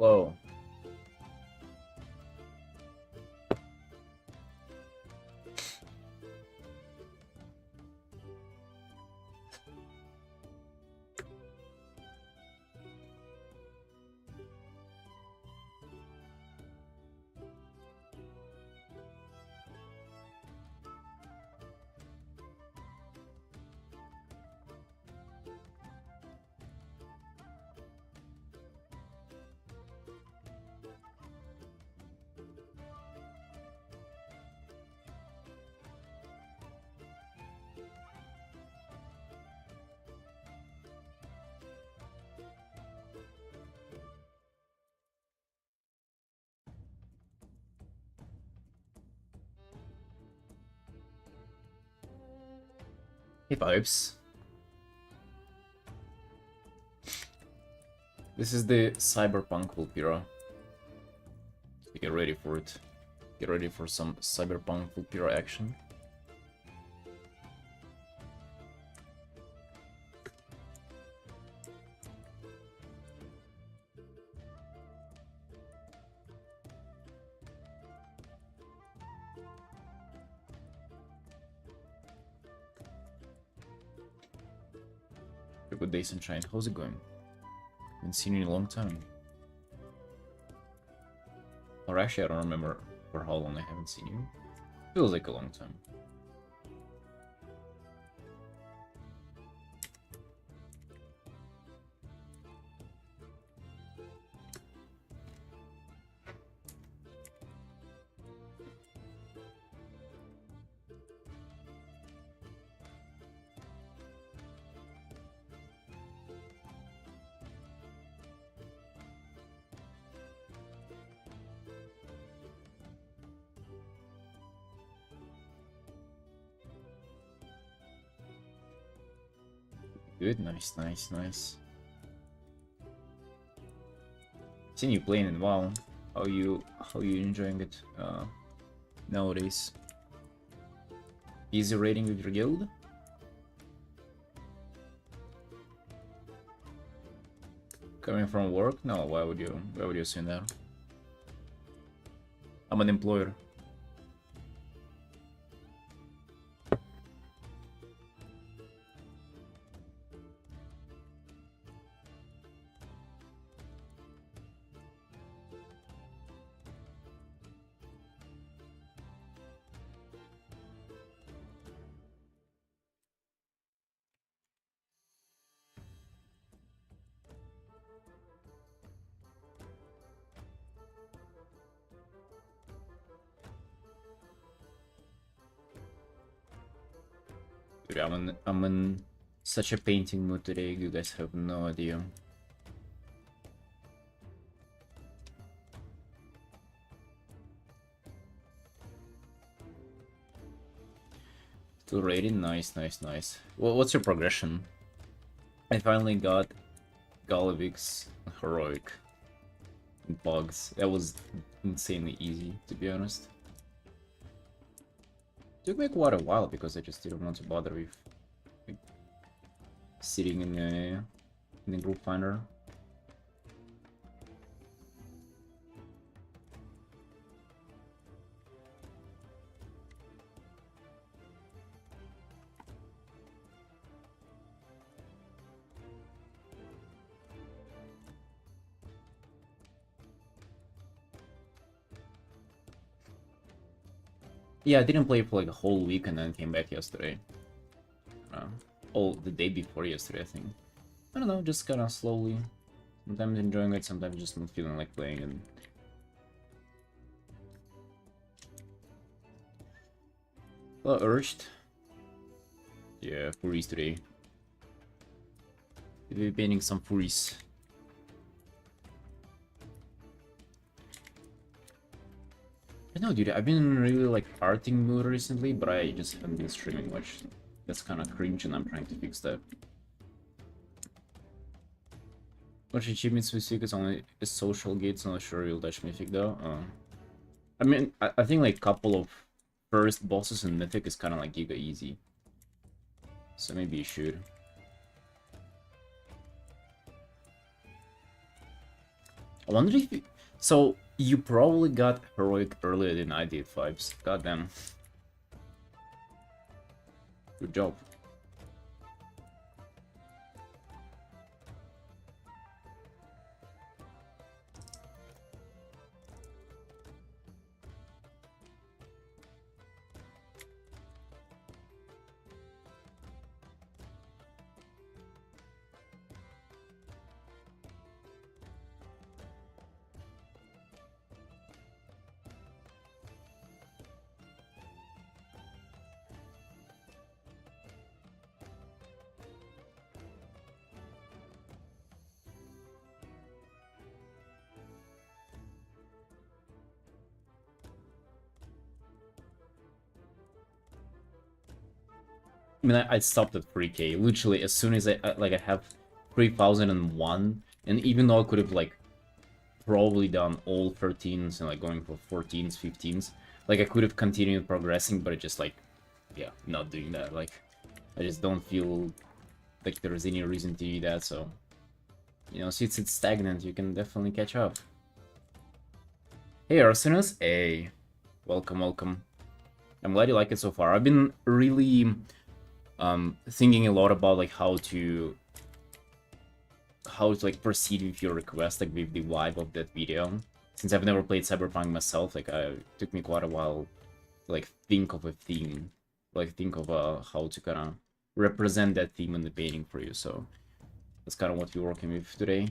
Whoa. Hey vibes. This is the cyberpunk Vulpira. Get ready for it. Get ready for some cyberpunk Vulpira action. Good day, Sunshine. How's it going? Haven't seen you in a long time. Or actually, I don't remember for how long I haven't seen you. Feels like a long time. Good, nice, nice, nice. Seen you playing in WoW. How you enjoying it nowadays? Easy rating with your guild? Coming from work? No, why would you assume that? I'm an employer. Dude, I'm in such a painting mood today, you guys have no idea. Still rating, nice, nice, nice. Well, what's your progression? I finally got Galavik's heroic bugs. That was insanely easy, to be honest. Took me quite a while because I just didn't want to bother with like, sitting in a group finder. Yeah, I didn't play for like a whole week and then came back yesterday. Oh, the day before yesterday, I think. I don't know, just kind of slowly. Sometimes enjoying it, sometimes just not feeling like playing it. Well, urged. Yeah, Furies today. We'll be painting some Furies. I don't know, dude, I've been in really like arting mood recently, but I just haven't been streaming much. That's kind of cringe and I'm trying to fix that. Which achievements we seek is only a social gates, not sure you'll touch Mythic though. I mean, I think like couple of first bosses in Mythic is kind of like giga easy. So maybe you should. I wonder if you... So, you probably got heroic earlier than I did, Vibes. Goddamn. Good job. I mean, I stopped at 3K. Literally, as soon as I have 3001, and even though I could have, like, probably done all 13s and, like, going for 14s, 15s, like, I could have continued progressing, but I just, like, yeah, not doing that. Like, I just don't feel like there's any reason to do that, so... You know, since it's stagnant, you can definitely catch up. Hey, Arsenus. Hey. Welcome, welcome. I'm glad you like it so far. I've been really... thinking a lot about like how to like proceed with your request, like with the vibe of that video. Since I've never played Cyberpunk myself, like it took me quite a while to like think of a theme, like think of how to kind of represent that theme in the painting for you. So that's kind of what we're working with today.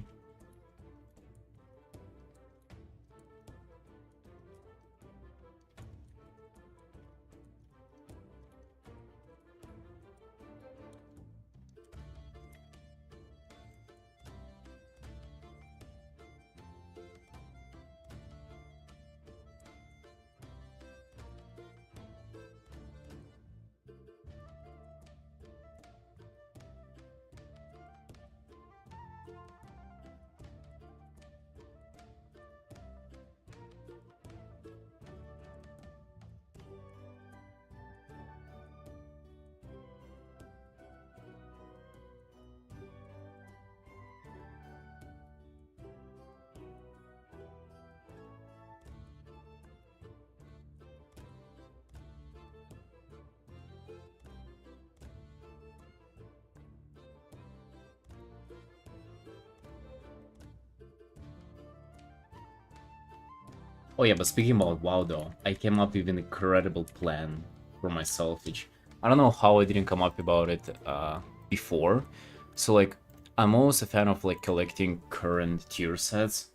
Oh yeah, but speaking about WoW though, I came up with an incredible plan for myself, which I don't know how I didn't come up about it before. So like, I'm always a fan of like collecting current tier sets,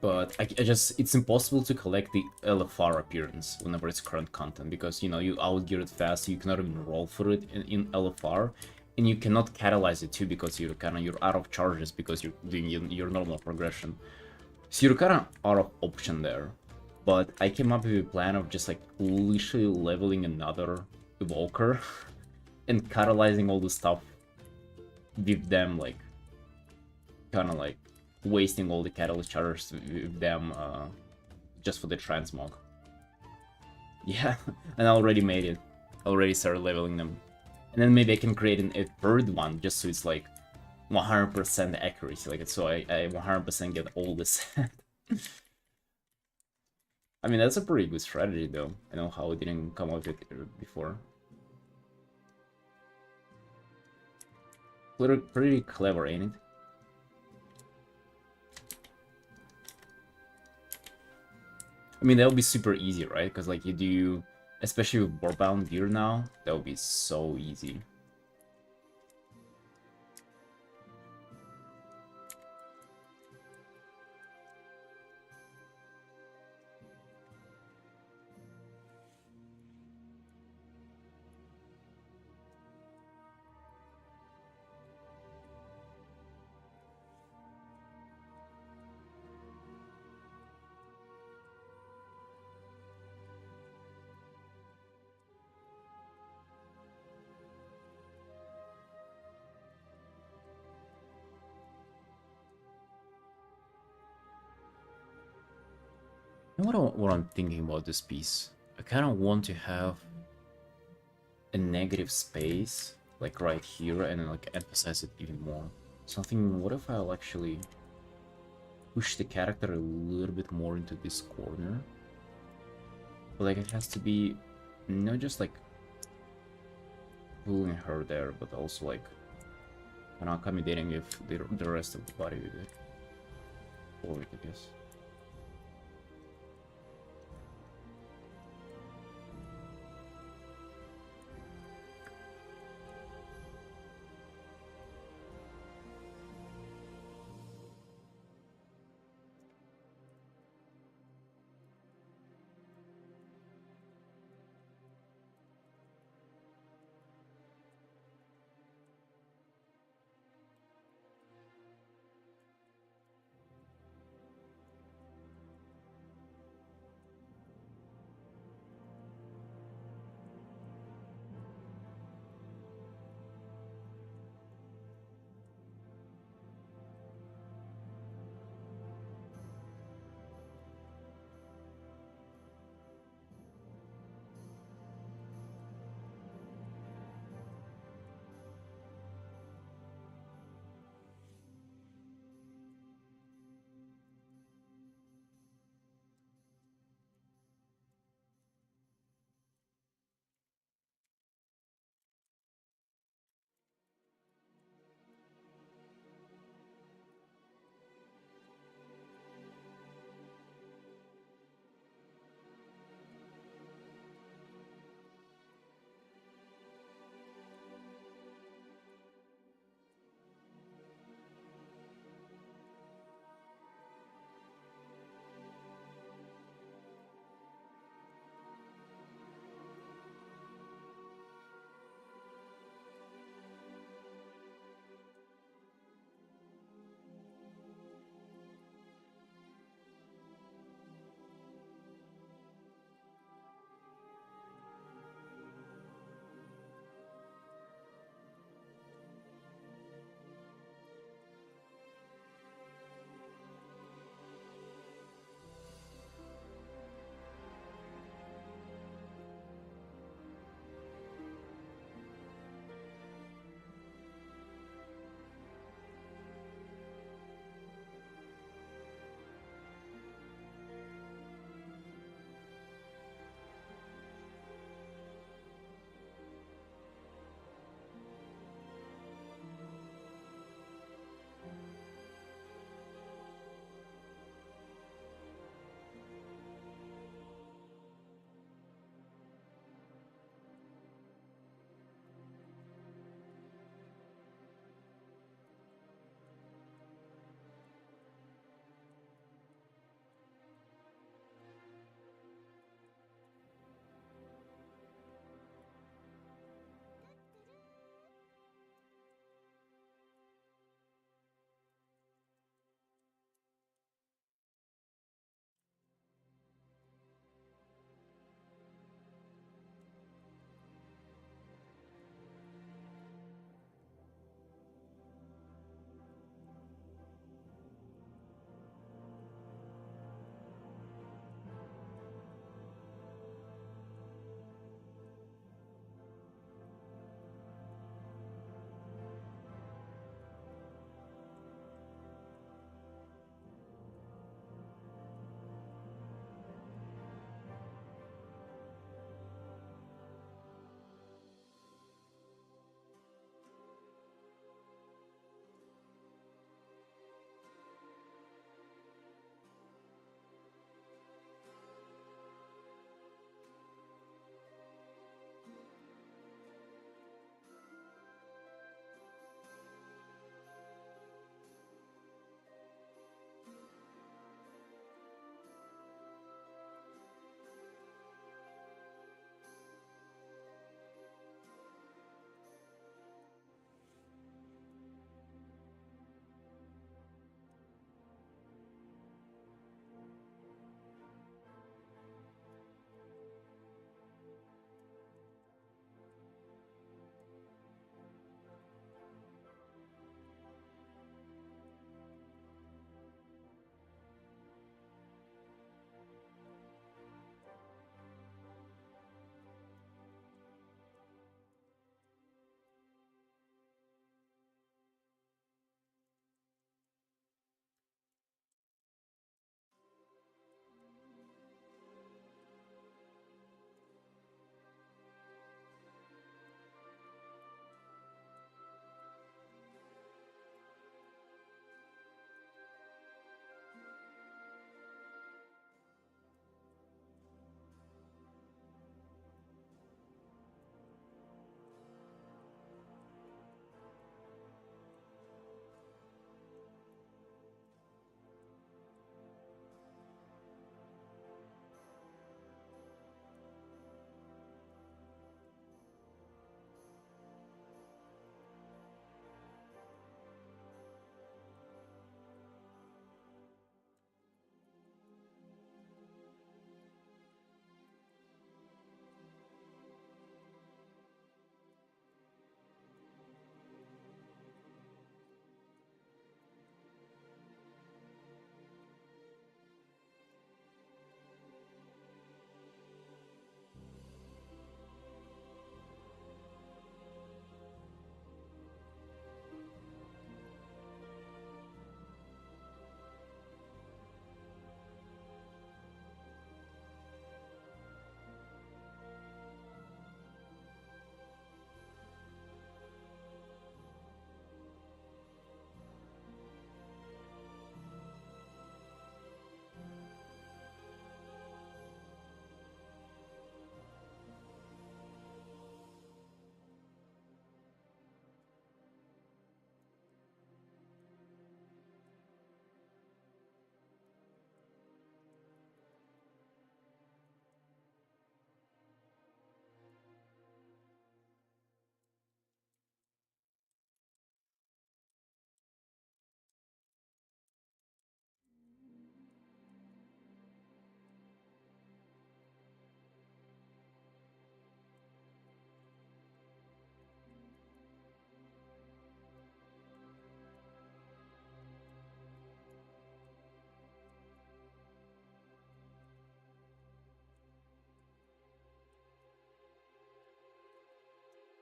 but I just, it's impossible to collect the LFR appearance whenever it's current content, because, you know, you outgear it fast, you cannot even roll for it in LFR, and you cannot catalyze it too, because you're out of charges because you're doing your normal progression. So you're kind of out of option there. But I came up with a plan of just like literally leveling another evoker and catalyzing all the stuff with them, like kind of like wasting all the catalyst charges with them just for the transmog. Yeah, and I already made it. Already started leveling them. And then maybe I can create a third one just so it's like 100% accuracy, like so I 100% get all the set. I mean, that's a pretty good strategy though. I know how I didn't come up with it before. Pretty clever, ain't it? I mean, that would be super easy, right? Because like you do, especially with Warbound gear now, that would be so easy. You know what I'm thinking about this piece? I kind of want to have a negative space, like right here, and then like emphasize it even more. Something, what if I'll actually... push the character a little bit more into this corner. But like it has to be not just like pulling her there, but also like and accommodating if the rest of the body with it. Forward, I guess.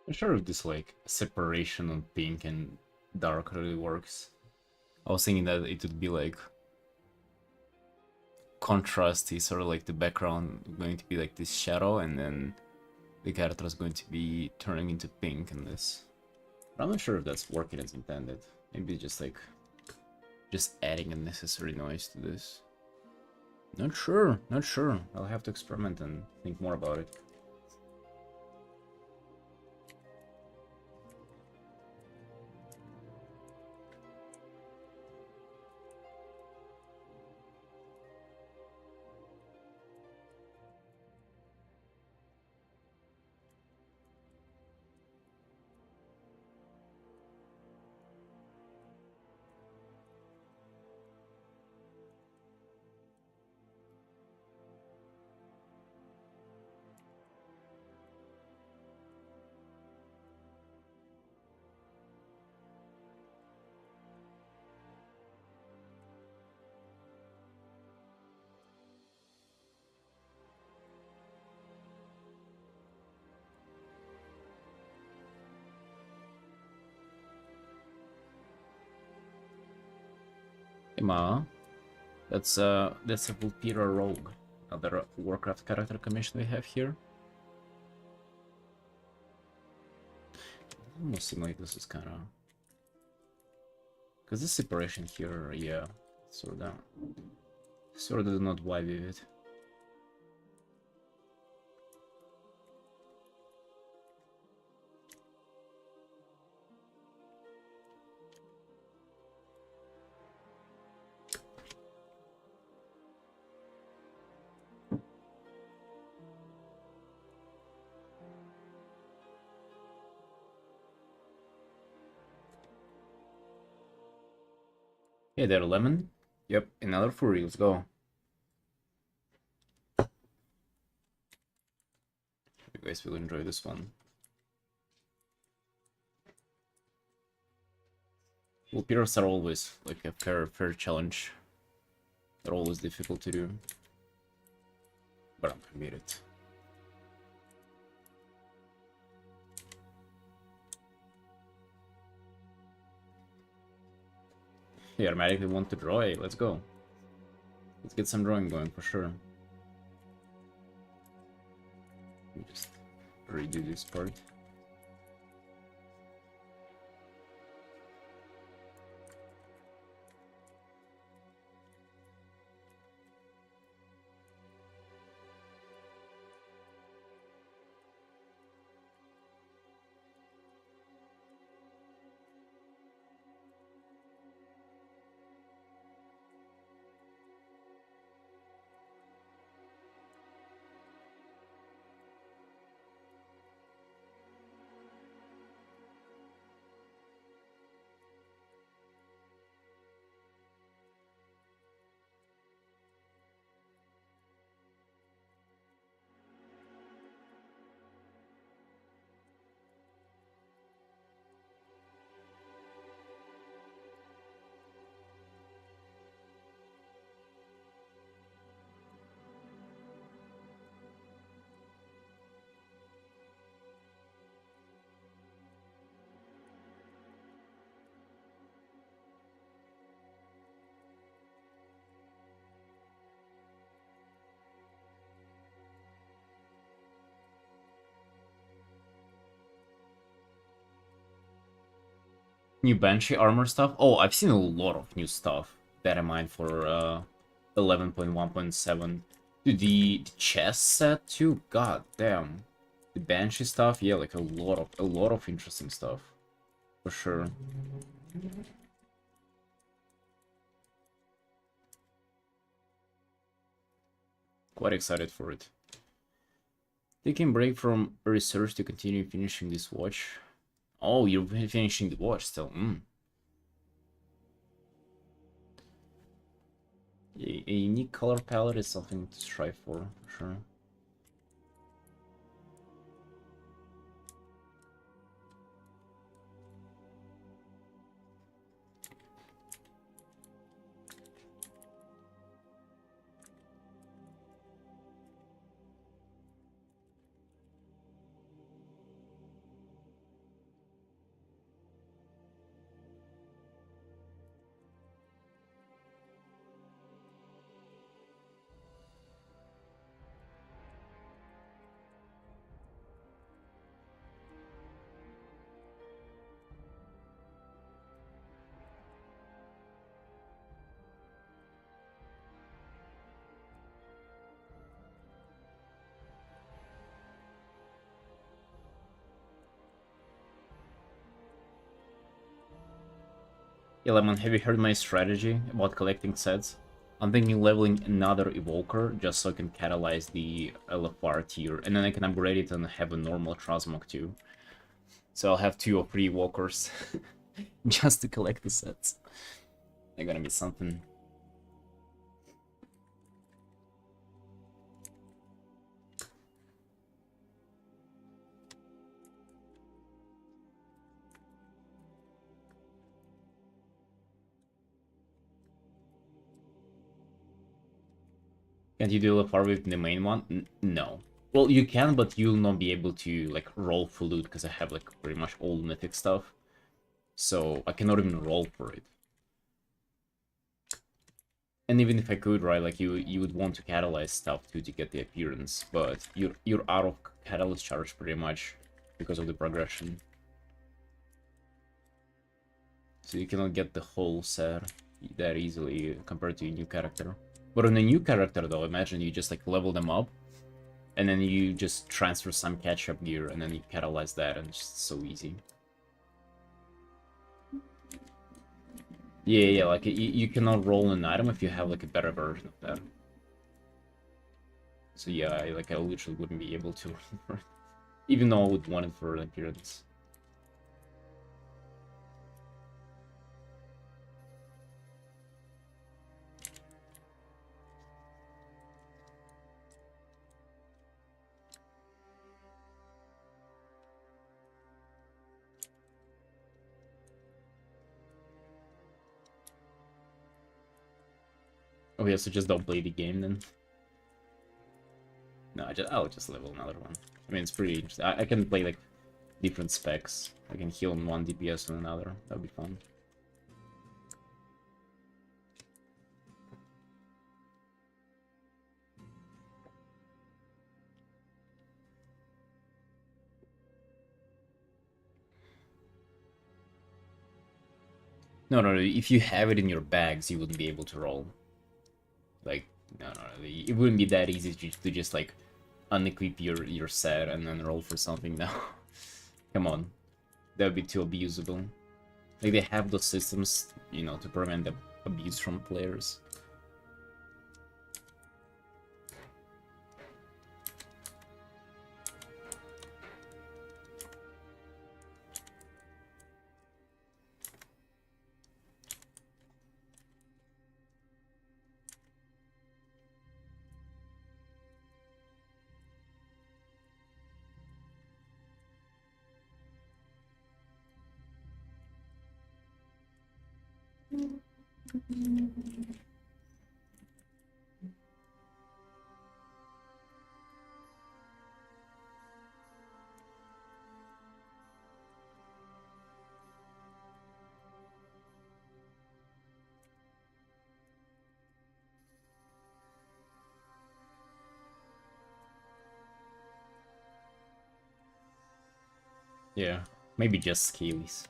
I'm sure if this like separation on pink and dark really works. I was thinking that it would be like contrasty, sort of like the background going to be like this shadow, and then the character is going to be turning into pink in this. But I'm not sure if that's working as intended. Maybe just adding unnecessary noise to this. Not sure, not sure. I'll have to experiment and think more about it. Hey Ma, that's a Vulpira Rogue, another Warcraft character commission we have here. Almost seem like this is kind of, because this separation here, yeah, sort of does not vibe with it. Hey there, Lemon. Yep, another furry. Let's go. You guys will enjoy this one. Well, Pyrrhs are always like a fair challenge. They're always difficult to do. But I'm committed. Yeah, automatically want to draw. Hey, let's go. Let's get some drawing going for sure. Let me just redo this part. New Banshee armor stuff? Oh, I've seen a lot of new stuff. Bear in mind for 11.1.7. Dude, the chest set too? God damn. The Banshee stuff? Yeah, like a lot of interesting stuff. For sure. Quite excited for it. Taking break from research to continue finishing this watch. Oh, you're finishing the watch still. A unique color palette is something to strive for sure. Yeah, Lemon, have you heard my strategy about collecting sets? I'm thinking leveling another Evoker just so I can catalyze the LFR tier, and then I can upgrade it and have a normal Transmog too. So I'll have 2 or 3 Walkers just to collect the sets. They're gonna be something. Can't you do LFR with the main one? No. Well, you can, but you'll not be able to like roll for loot because I have like pretty much all mythic stuff. So I cannot even roll for it. And even if I could, right, like you would want to catalyze stuff too to get the appearance, but you're out of catalyst charge pretty much because of the progression. So you cannot get the whole set that easily compared to a new character. But on a new character though, imagine you just like level them up and then you just transfer some catch-up gear and then you catalyze that and it's just so easy. Yeah, like you cannot roll an item if you have like a better version of that. So yeah, I literally wouldn't be able to roll for it. Even though I would want it for an appearance. Oh yeah, so just don't play the game then. No, I'll just level another one. I mean, it's pretty interesting. I can play like different specs. I can heal on one DPS on another. That'd be fun. No. If you have it in your bags, you wouldn't be able to roll. Like, no. It wouldn't be that easy to just like unequip your set and then roll for something now. Come on, that would be too abusable. Like they have those systems, you know, to prevent the abuse from players. Yeah, maybe just Scalies.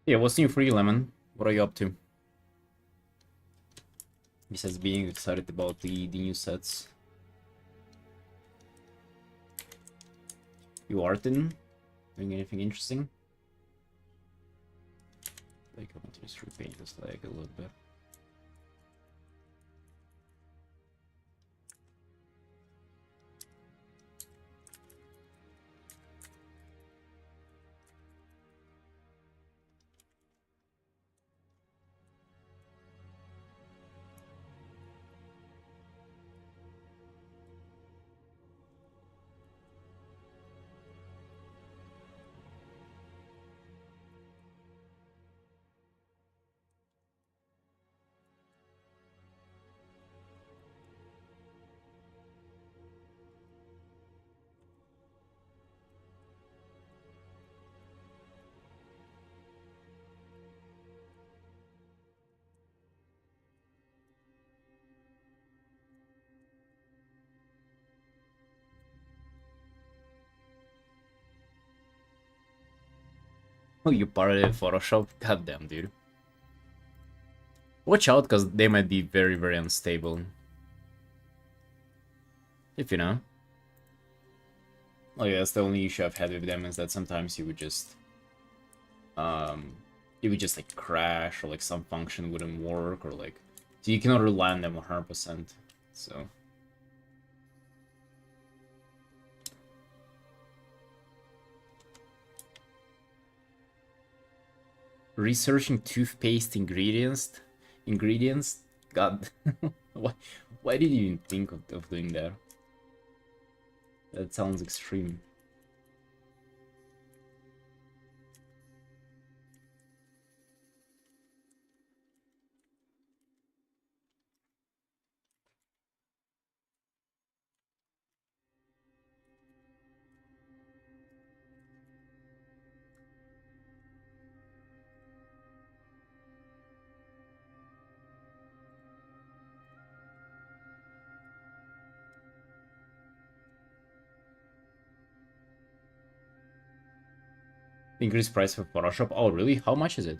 Yeah, what's new for you, Lemon? What are you up to? Besides being excited about the new sets. You Artin? Doing anything interesting? Like, I want to just repaint this leg a little bit. Oh, you pirated Photoshop? God damn, dude. Watch out, because they might be very, very unstable. If you know. Oh yeah, that's the only issue I've had with them, is that sometimes you would just... it would just, like, crash, or, like, some function wouldn't work, or, like... So you cannot rely on them 100%, so... Researching toothpaste ingredients? God, why did you even think of doing that? That sounds extreme. Increased price for Photoshop? Oh, really? How much is it?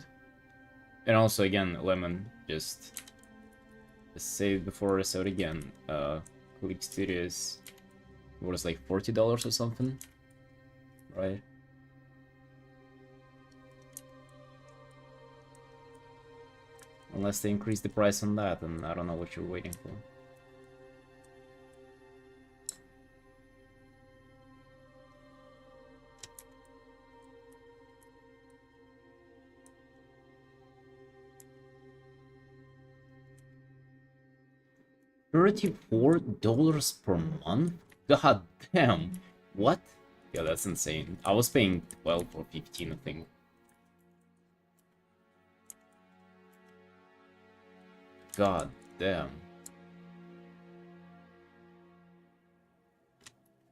And also, again, Lemon, just say it before I say it again. Clip Studios was like $40 or something, right? Unless they increase the price on that, and I don't know what you're waiting for. $34 per month? God damn. What? Yeah, that's insane. I was paying 12 or 15, I think. God damn.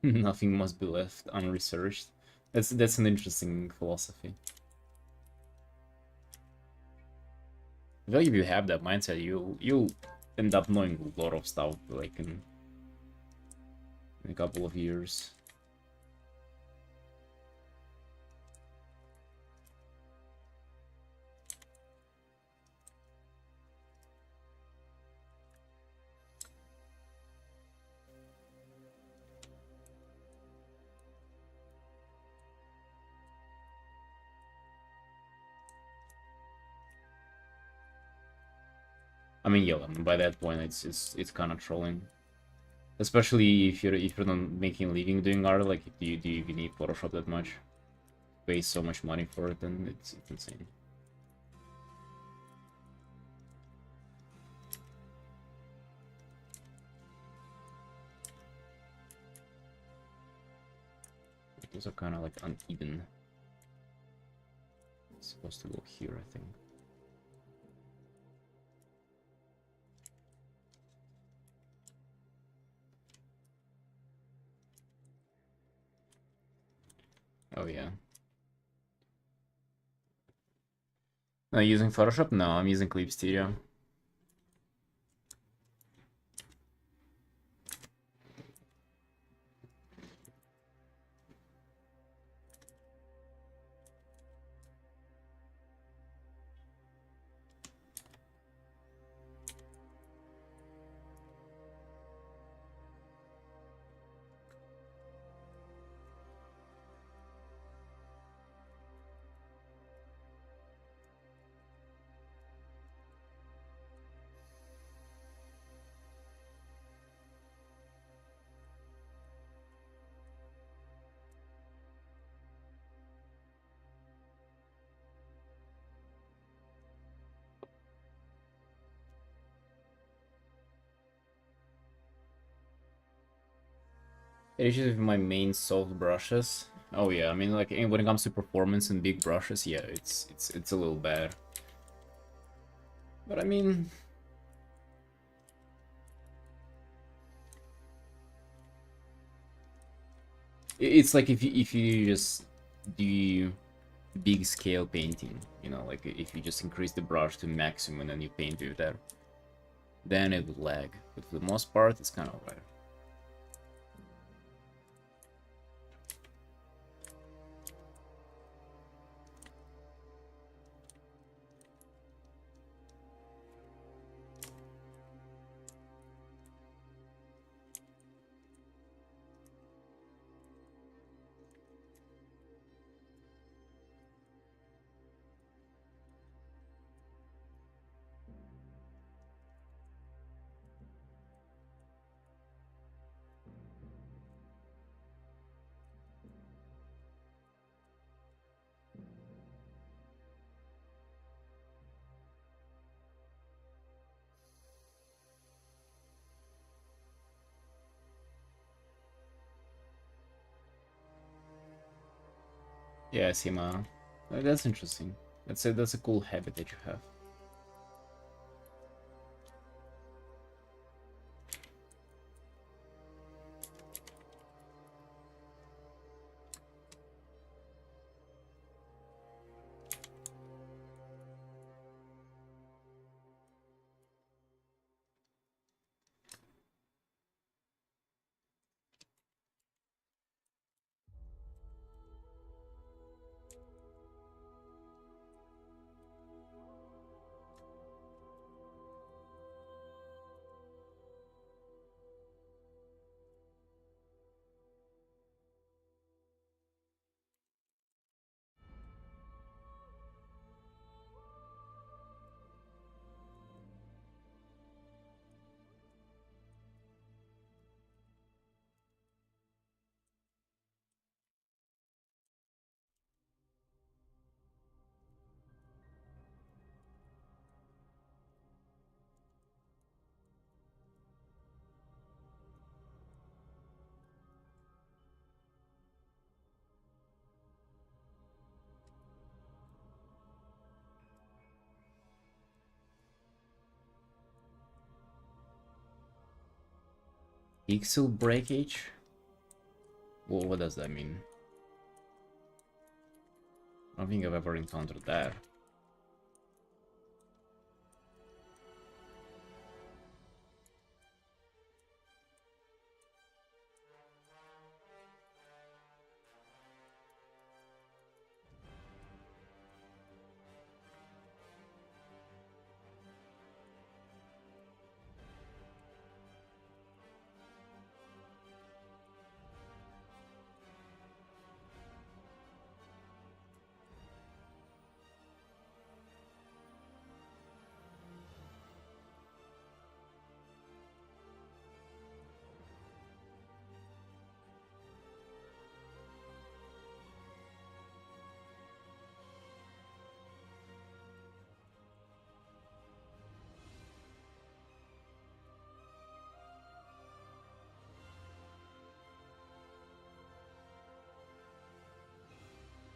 Nothing must be left unresearched. That's an interesting philosophy. I feel like if you have that mindset, you'll end up knowing a lot of stuff, like in a couple of years. I mean, yeah, by that point, it's kind of trolling. Especially if you're not making a living doing art, like do you even need Photoshop that much? Pay so much money for it, then it's insane. Those are kind of like uneven. It's supposed to go here, I think. Oh yeah. No, using Photoshop? No, I'm using Clip Studio. Issues with my main soft brushes. Oh yeah, I mean like when it comes to performance and big brushes, yeah, it's a little bad. But I mean, it's like if you just do big scale painting, you know, like if you just increase the brush to maximum and then you paint with that, then it would lag. But for the most part, it's kind of right. Yeah, Sima. That's interesting. That's a cool habit that you have. Pixel breakage? Well, what does that mean? I don't think I've ever encountered that.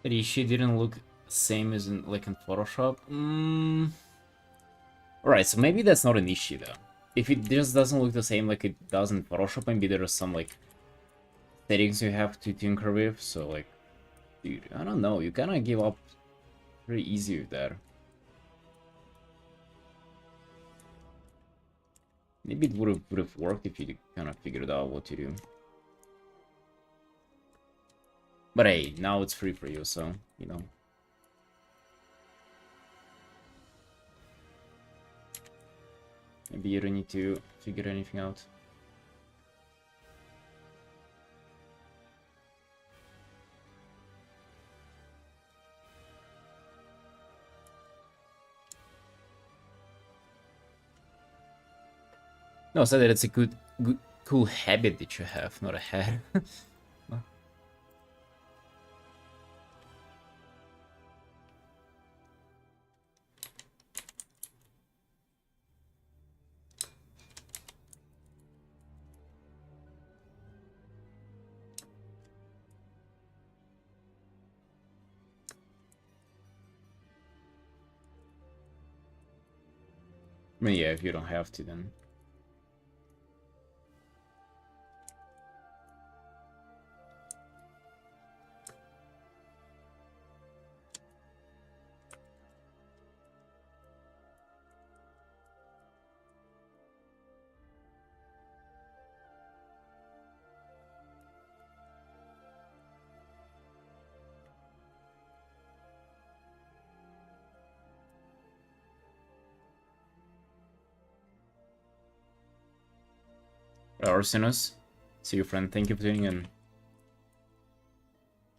She didn't look same as in like in Photoshop. Alright, so maybe that's not an issue though. If it just doesn't look the same like it does in Photoshop, maybe there are some like settings you have to tinker with. So like, dude, I don't know. You kind of give up pretty easy with that. Maybe it would have worked if you kind of figured out what to do. But hey, now it's free for you, so you know. Maybe you don't need to figure anything out. No, I said that it's a good, cool habit that you have, not a habit. I mean, yeah, if you don't have to, then. Arsinus, see you, friend. Thank you for tuning in.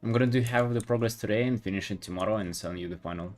I'm gonna do half of the progress today and finish it tomorrow and send you the final.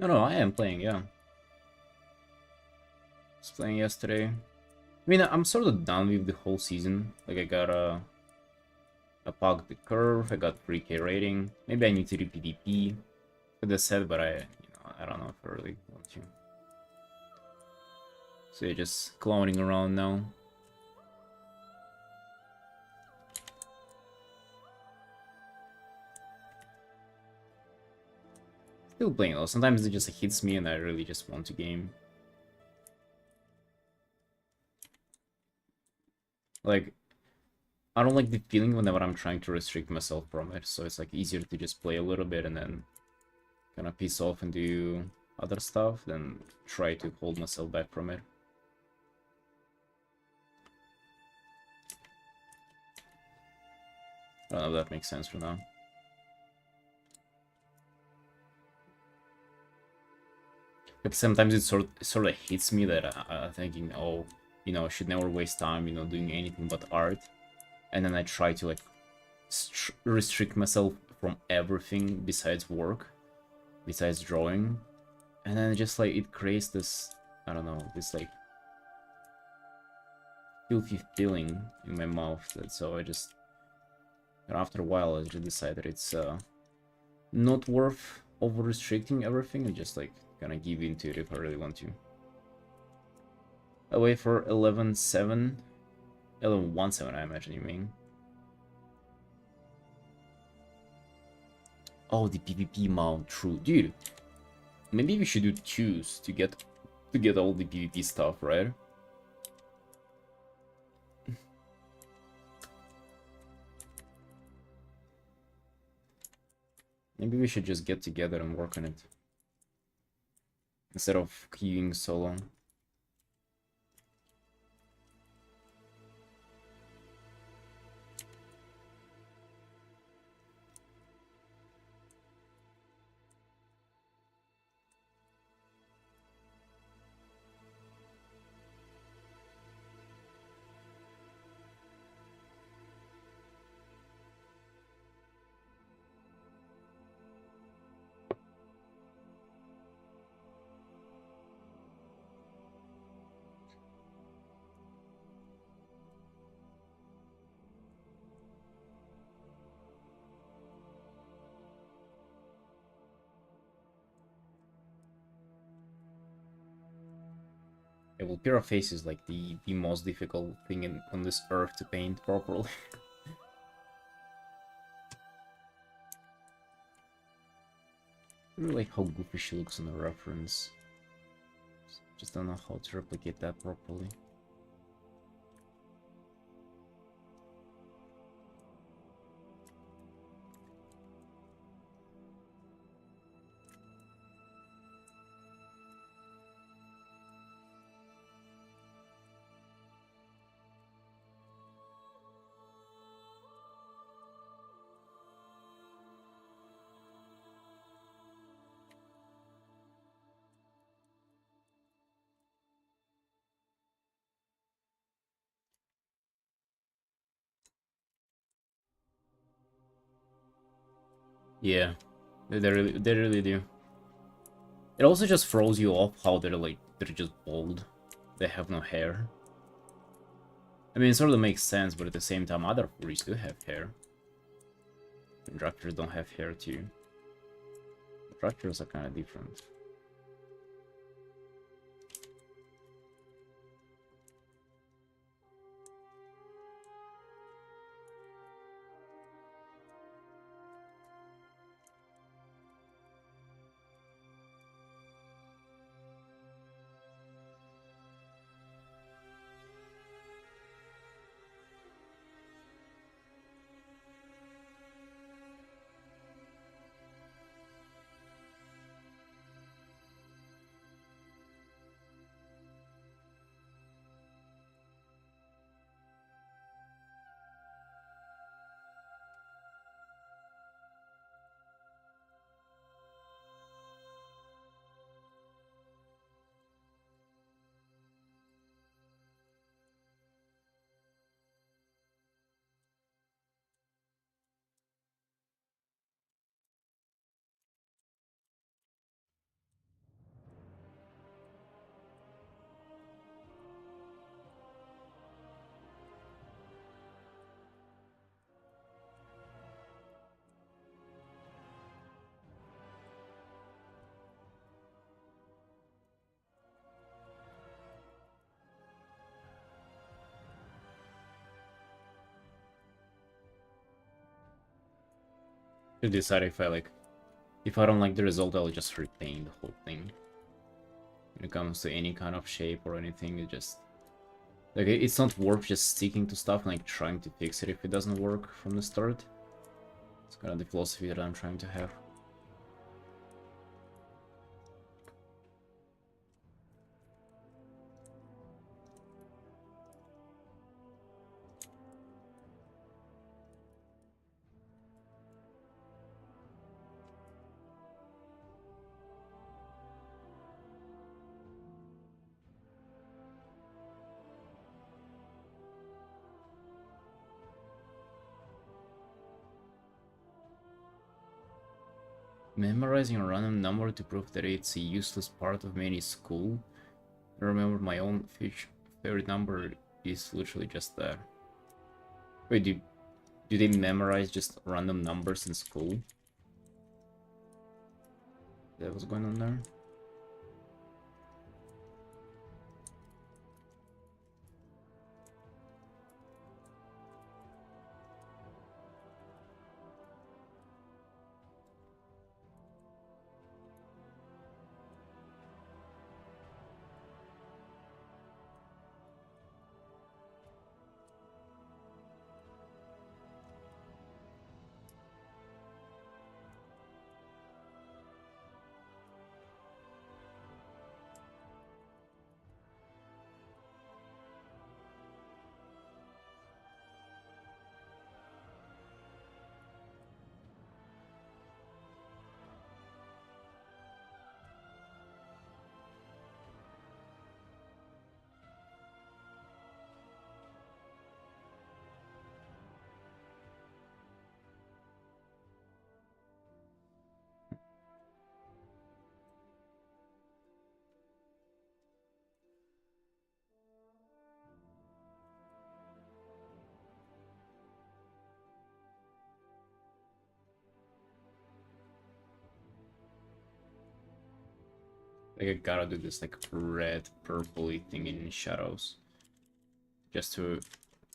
No, I am playing, yeah. Was playing yesterday. I mean, I'm sort of done with the whole season. Like, I got a Pog the Curve, I got 3k rating. Maybe I need to do PvP for the set, but I don't know if I really want to. So you're just cloning around now. Still playing though. Sometimes it just hits me and I really just want to game. Like, I don't like the feeling whenever I'm trying to restrict myself from it, so it's like easier to just play a little bit and then kind of piece off and do other stuff than try to hold myself back from it. I don't know if that makes sense for now. Like sometimes it sort of hits me that I'm thinking, oh, I should never waste time, doing anything but art. And then I try to like restrict myself from everything besides work, besides drawing, and then just like it creates this, I don't know, this like filthy feeling in my mouth. That so I just, after a while, I just decided it's not worth over restricting everything and just like kind of give into it if I really want to. Away for 11-7, 11-1-7, I imagine you mean. Oh, the PvP mount, true. Dude, maybe we should do twos to get all the PvP stuff, right? Maybe we should just get together and work on it. Instead of queuing so long. Yeah, well, Pira face is like the most difficult thing on this earth to paint properly. I really like how goofy she looks in the reference. Just don't know how to replicate that properly. Yeah, they really do. It also just throws you off how they're just bald. They have no hair. I mean, it sort of makes sense, but at the same time, other furries do have hair. And raptors don't have hair too. Raptors are kind of different. To decide if I don't like the result, I'll just repaint the whole thing. When it comes to any kind of shape or anything, it just like it's not worth just sticking to stuff and like trying to fix it if it doesn't work from the start. It's kind of the philosophy that I'm trying to have. Memorizing a random number to prove that it's a useless part of any school. I remember my own favorite number is literally just that. Wait, do they memorize just random numbers in school? Is that what's going on there? Like I gotta do this like red purpley thing in shadows. Just to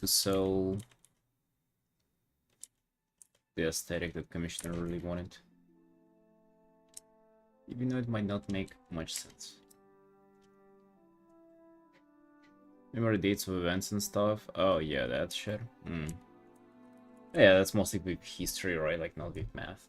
sell the aesthetic that Commissioner really wanted. Even though it might not make much sense. Memory dates of events and stuff. Oh yeah, that shit. Yeah, that's mostly with history, right? Like not with math.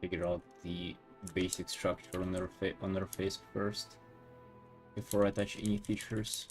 Figure out the basic structure on their face first before I touch any features.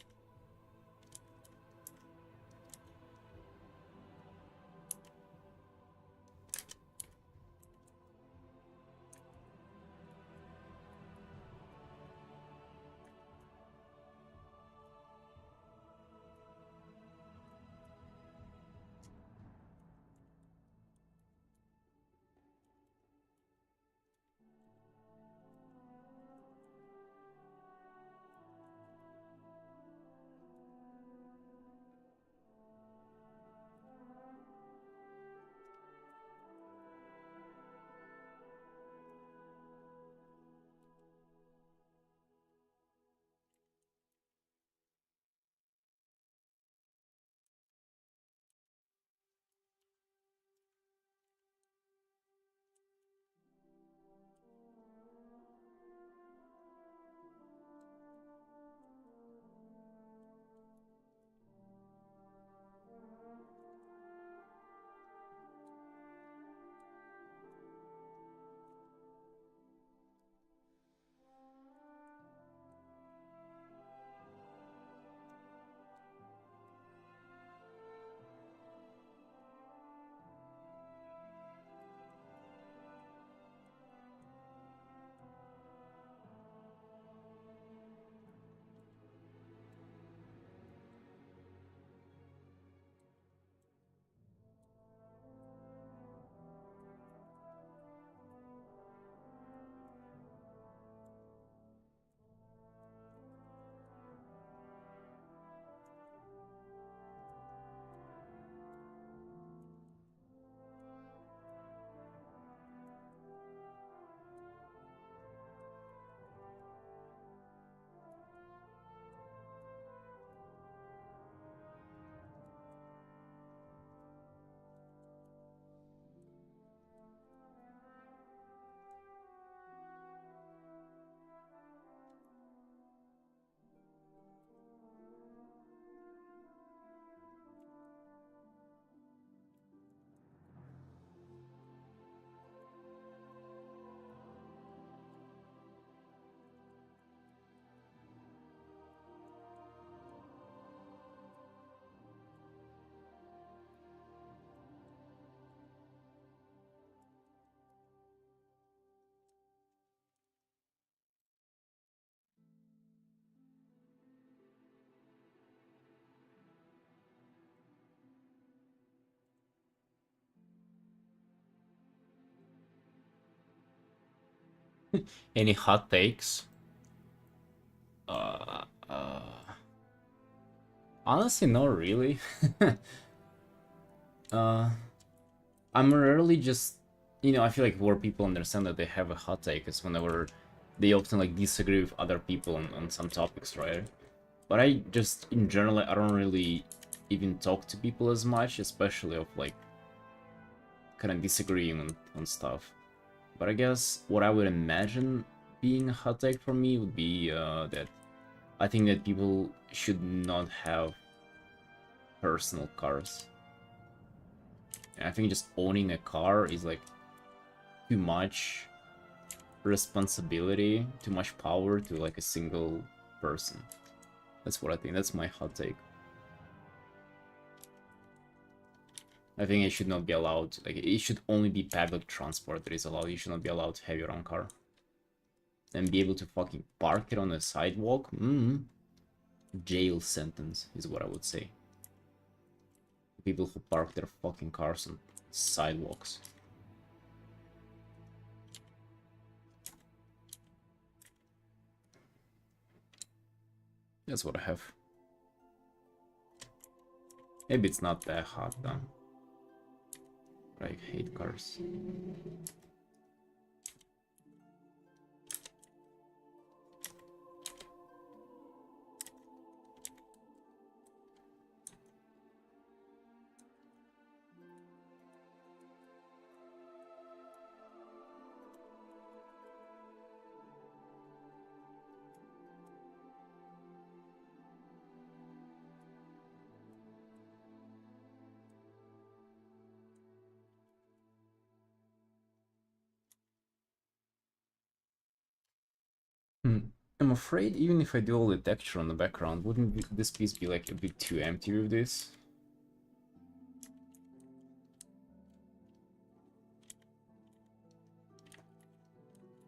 Any hot takes? Uh, uh, Honestly, not really. uh, I'm rarely just, I feel like where people understand that they have a hot take is whenever they often like disagree with other people on some topics, right? But I just, in general, I don't really even talk to people as much, especially of like kind of disagreeing on stuff. But I guess what I would imagine being a hot take for me would be that I think that people should not have personal cars. And I think just owning a car is like too much responsibility, too much power to like a single person. That's what I think. That's my hot take. I think it should not be allowed. Like, it should only be public transport that is allowed. You should not be allowed to have your own car. And be able to fucking park it on the sidewalk? Jail sentence is what I would say. People who park their fucking cars on sidewalks. That's what I have. Maybe it's not that hot though. I hate cars. I'm afraid even if I do all the texture on the background, wouldn't this piece be like a bit too empty with this?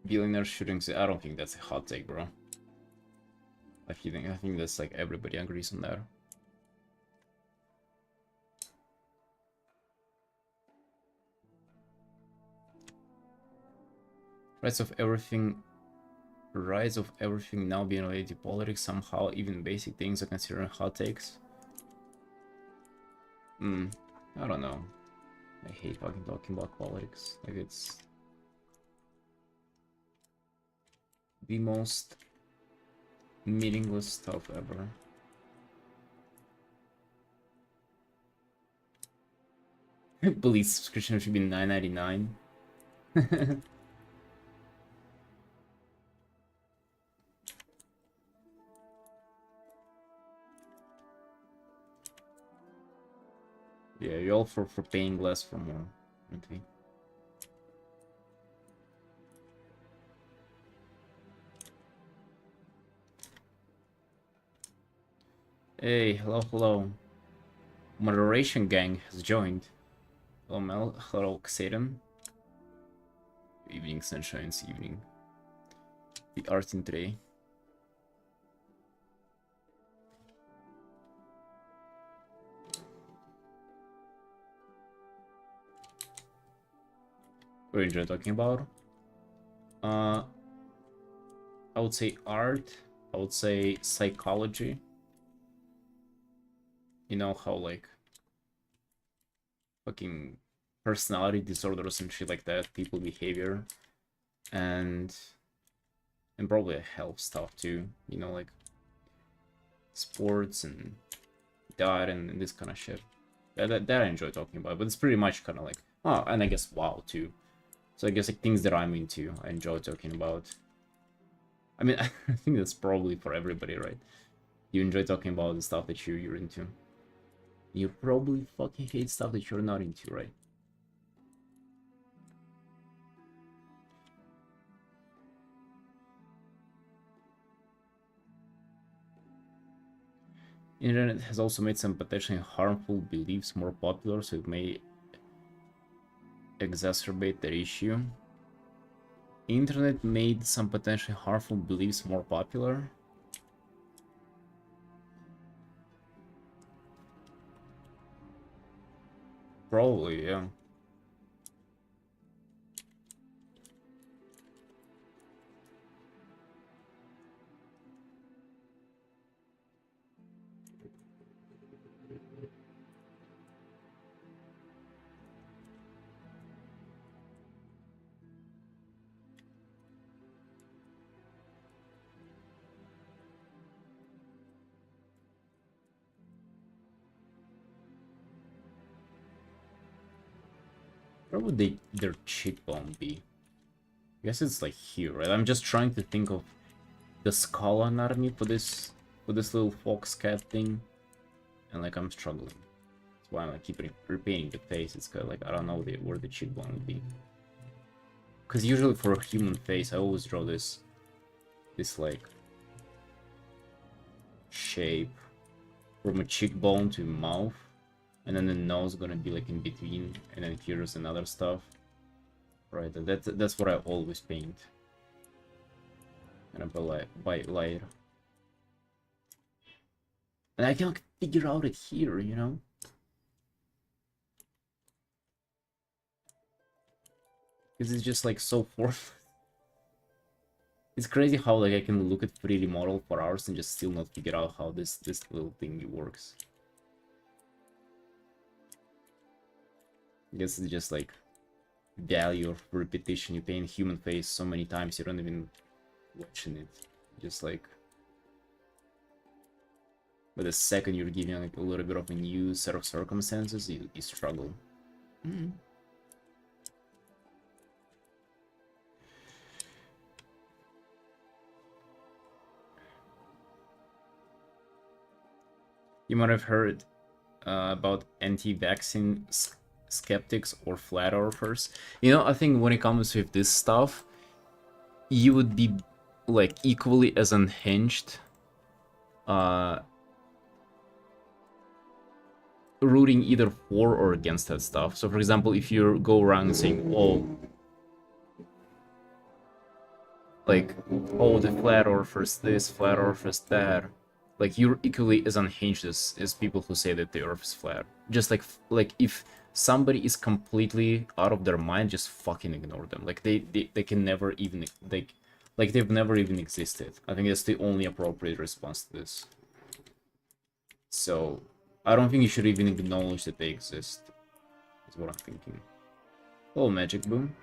Billionaire shootings, I don't think that's a hot take, bro. I think that's like everybody agrees on that. Rise of everything Rise of everything now being related to politics, somehow even basic things are considered hot takes. I don't know. I hate fucking talking about politics. Like, it's the most meaningless stuff ever. Police subscription should be $9.99. Yeah, you're all for paying less for more. Okay. Hey, hello, hello. Moderation gang has joined. Hello, Mel. Hello, Xaden. Evening, Sunshine's evening. The Artin today. What are you talking about? I would say art. I would say psychology. You know how like fucking personality disorders and shit like that, people behavior, and probably health stuff too. You know, like sports and diet and this kind of shit. That I enjoy talking about, but it's pretty much kind of like, oh, and I guess WoW too. So I guess like things that I'm into, I enjoy talking about. I mean, I think that's probably for everybody, right? You enjoy talking about the stuff that you're into. You probably fucking hate stuff that you're not into, right? Internet has also made some potentially harmful beliefs more popular, so it may exacerbate the issue. Internet made some potentially harmful beliefs more popular. Probably, yeah. Where would their cheekbone be? I guess it's like here, right? I'm just trying to think of the skull anatomy for this little fox cat thing, and like I'm struggling. That's why I'm like keep repainting the face. It's kind of like I don't know where the cheekbone would be. Because usually for a human face, I always draw this like shape from a cheekbone to mouth, and then the nose gonna be like in between, and then here's another stuff. Right, that's what I always paint. And by light. And I can't figure out it here, you know? Because it's just like so forth. It's crazy how like I can look at 3D model for hours and just still not figure out how this little thing works. I guess it's just like value of repetition. You paint human face so many times you don't even watching it. Just like, but the second you're giving like a little bit of a new set of circumstances, you struggle. You might have heard about anti-vaccine skeptics or flat earthers. You know, I think when it comes with this stuff, you would be like equally as unhinged rooting either for or against that stuff. So for example, if you go around saying, oh, like, oh, the flat earthers this, flat earthers that, like you're equally as unhinged as people who say that the earth is flat. Just like if somebody is completely out of their mind, just fucking ignore them. Like they can never even like they've never even existed. I think that's the only appropriate response to this. So I don't think you should even acknowledge that they exist, is what I'm thinking. Oh, Magic Boom.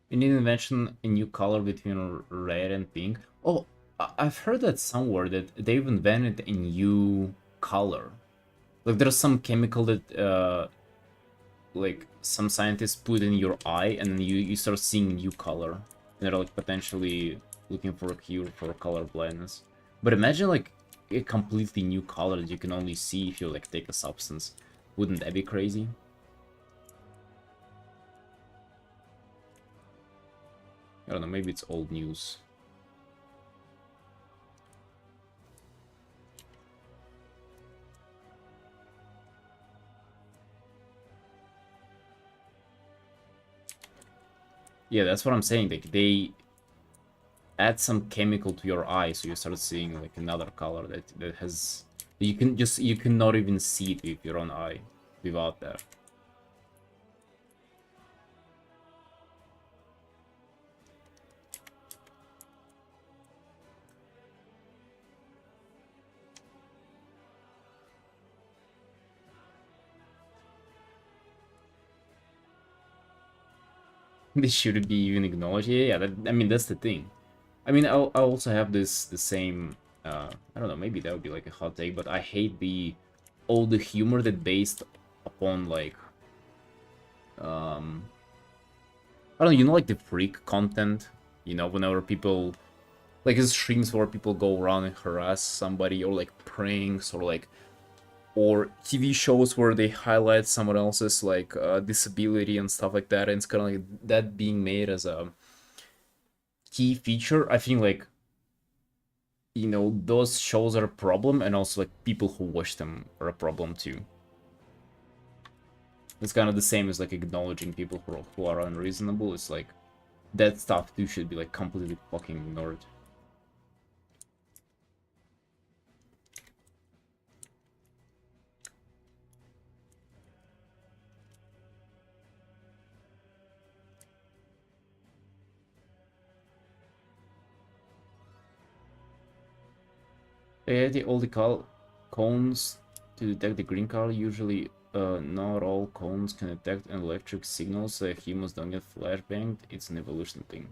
You need to mention a new color between red and pink. Oh, I've heard that somewhere that they've invented a new color. Like there's some chemical that like some scientists put in your eye and you start seeing new color. And they're like potentially looking for a cure for color blindness. But imagine like a completely new color that you can only see if you like take a substance. Wouldn't that be crazy? I don't know, maybe it's old news. Yeah, that's what I'm saying. Like they add some chemical to your eye, so you start seeing like another color that has you cannot even see it with your own eye without that. This should be even acknowledged. Yeah, I mean that's the thing. I mean, I also have the same. I don't know. Maybe that would be like a hot take, but I hate all the humor that based upon like I don't know. You know, like the freak content. You know, whenever people like his streams where people go around and harass somebody, or like pranks, or TV shows where they highlight someone else's like disability and stuff like that, and it's kind of like that being made as a key feature. I think like, you know, those shows are a problem, and also like people who watch them are a problem too. It's kind of the same as like acknowledging people who are unreasonable. It's like that stuff too should be like completely fucking ignored. All the cones to detect the green color. Usually, not all cones can detect an electric signal, so if humans don't get flashbanged, it's an evolution thing.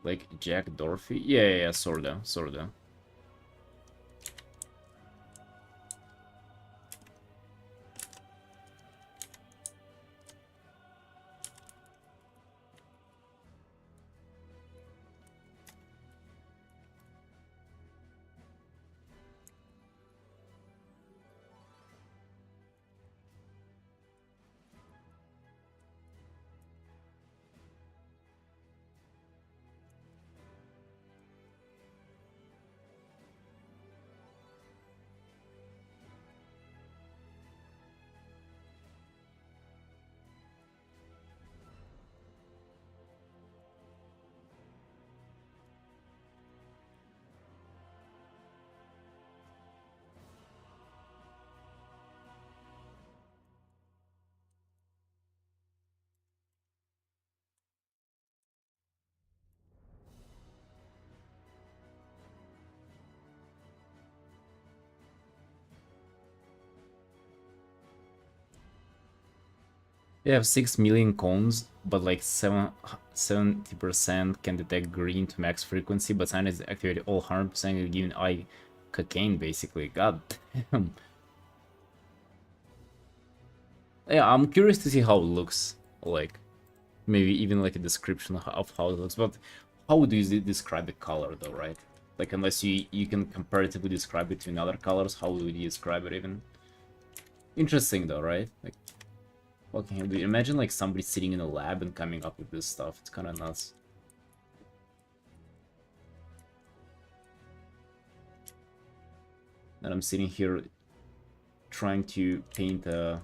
Like Jack Dorothy? Yeah, sorta. They have 6 million cones, but like 70% can detect green to max frequency, but scientists activate all 100% giving eye cocaine, basically. God damn. Yeah, I'm curious to see how it looks. Like, maybe even like a description of how it looks. But how would you describe the color, though, right? Like, unless you can comparatively describe it to other colors, how would you describe it even? Interesting, though, right? Like, what can you do? Imagine like somebody sitting in a lab and coming up with this stuff. It's kind of nuts. And I'm sitting here trying to paint a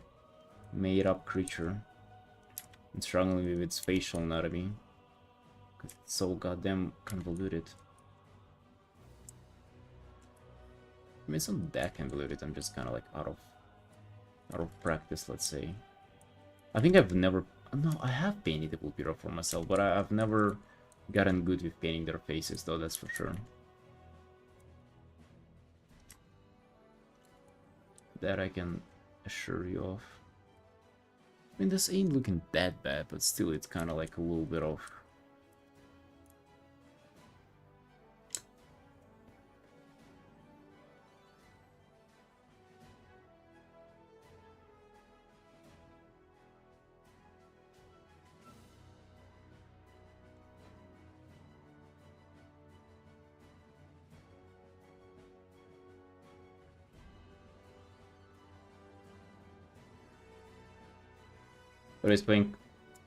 made-up creature and struggling with its facial anatomy. It's so goddamn convoluted. I mean, it's not that convoluted. I'm just kind of like out of practice, let's say. I think I've never... No, I have painted the Pulpira for myself, but I've never gotten good with painting their faces, though, that's for sure. That I can assure you of. I mean, this ain't looking that bad, but still, it's kind of like a little bit of... But it's playing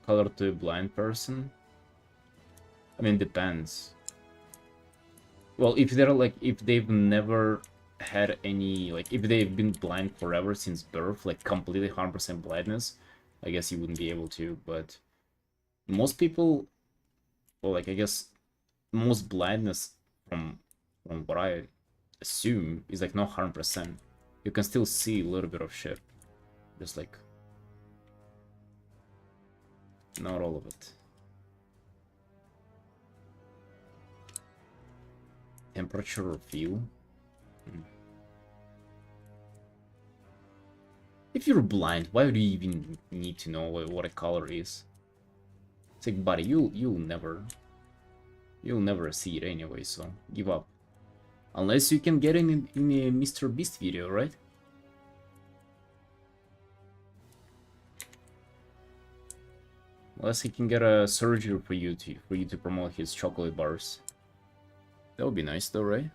color to a blind person? I mean, depends. Well, if they're like, if they've never had any, like, if they've been blind forever since birth, like completely 100% blindness, I guess you wouldn't be able to, but most people, well, like, I guess most blindness from what I assume is like not 100%. You can still see a little bit of shit, just like not all of it. Temperature or feel? If you're blind, why do you even need to know what a color is? It's like, buddy, you'll never see it anyway, so give up. Unless you can get in a Mr. Beast video, right? Unless he can get a surgery for you to promote his chocolate bars. That would be nice though, right?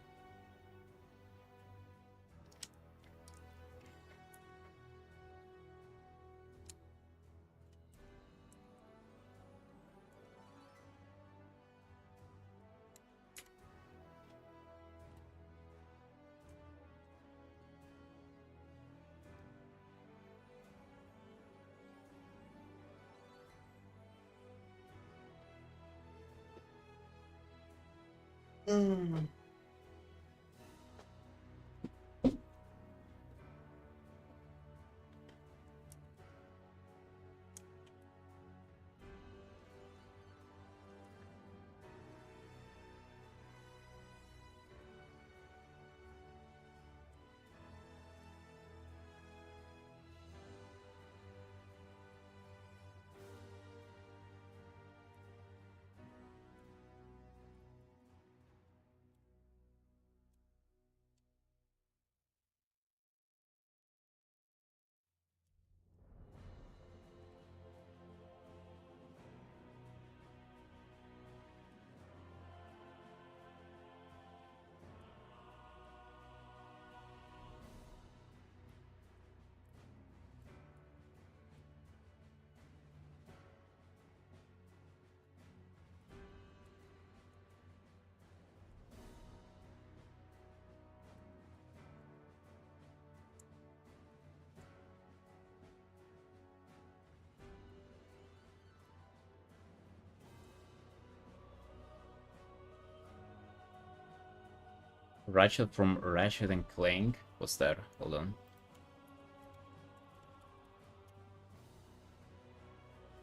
Ratchet from Ratchet and Clank. What's that? Hold on.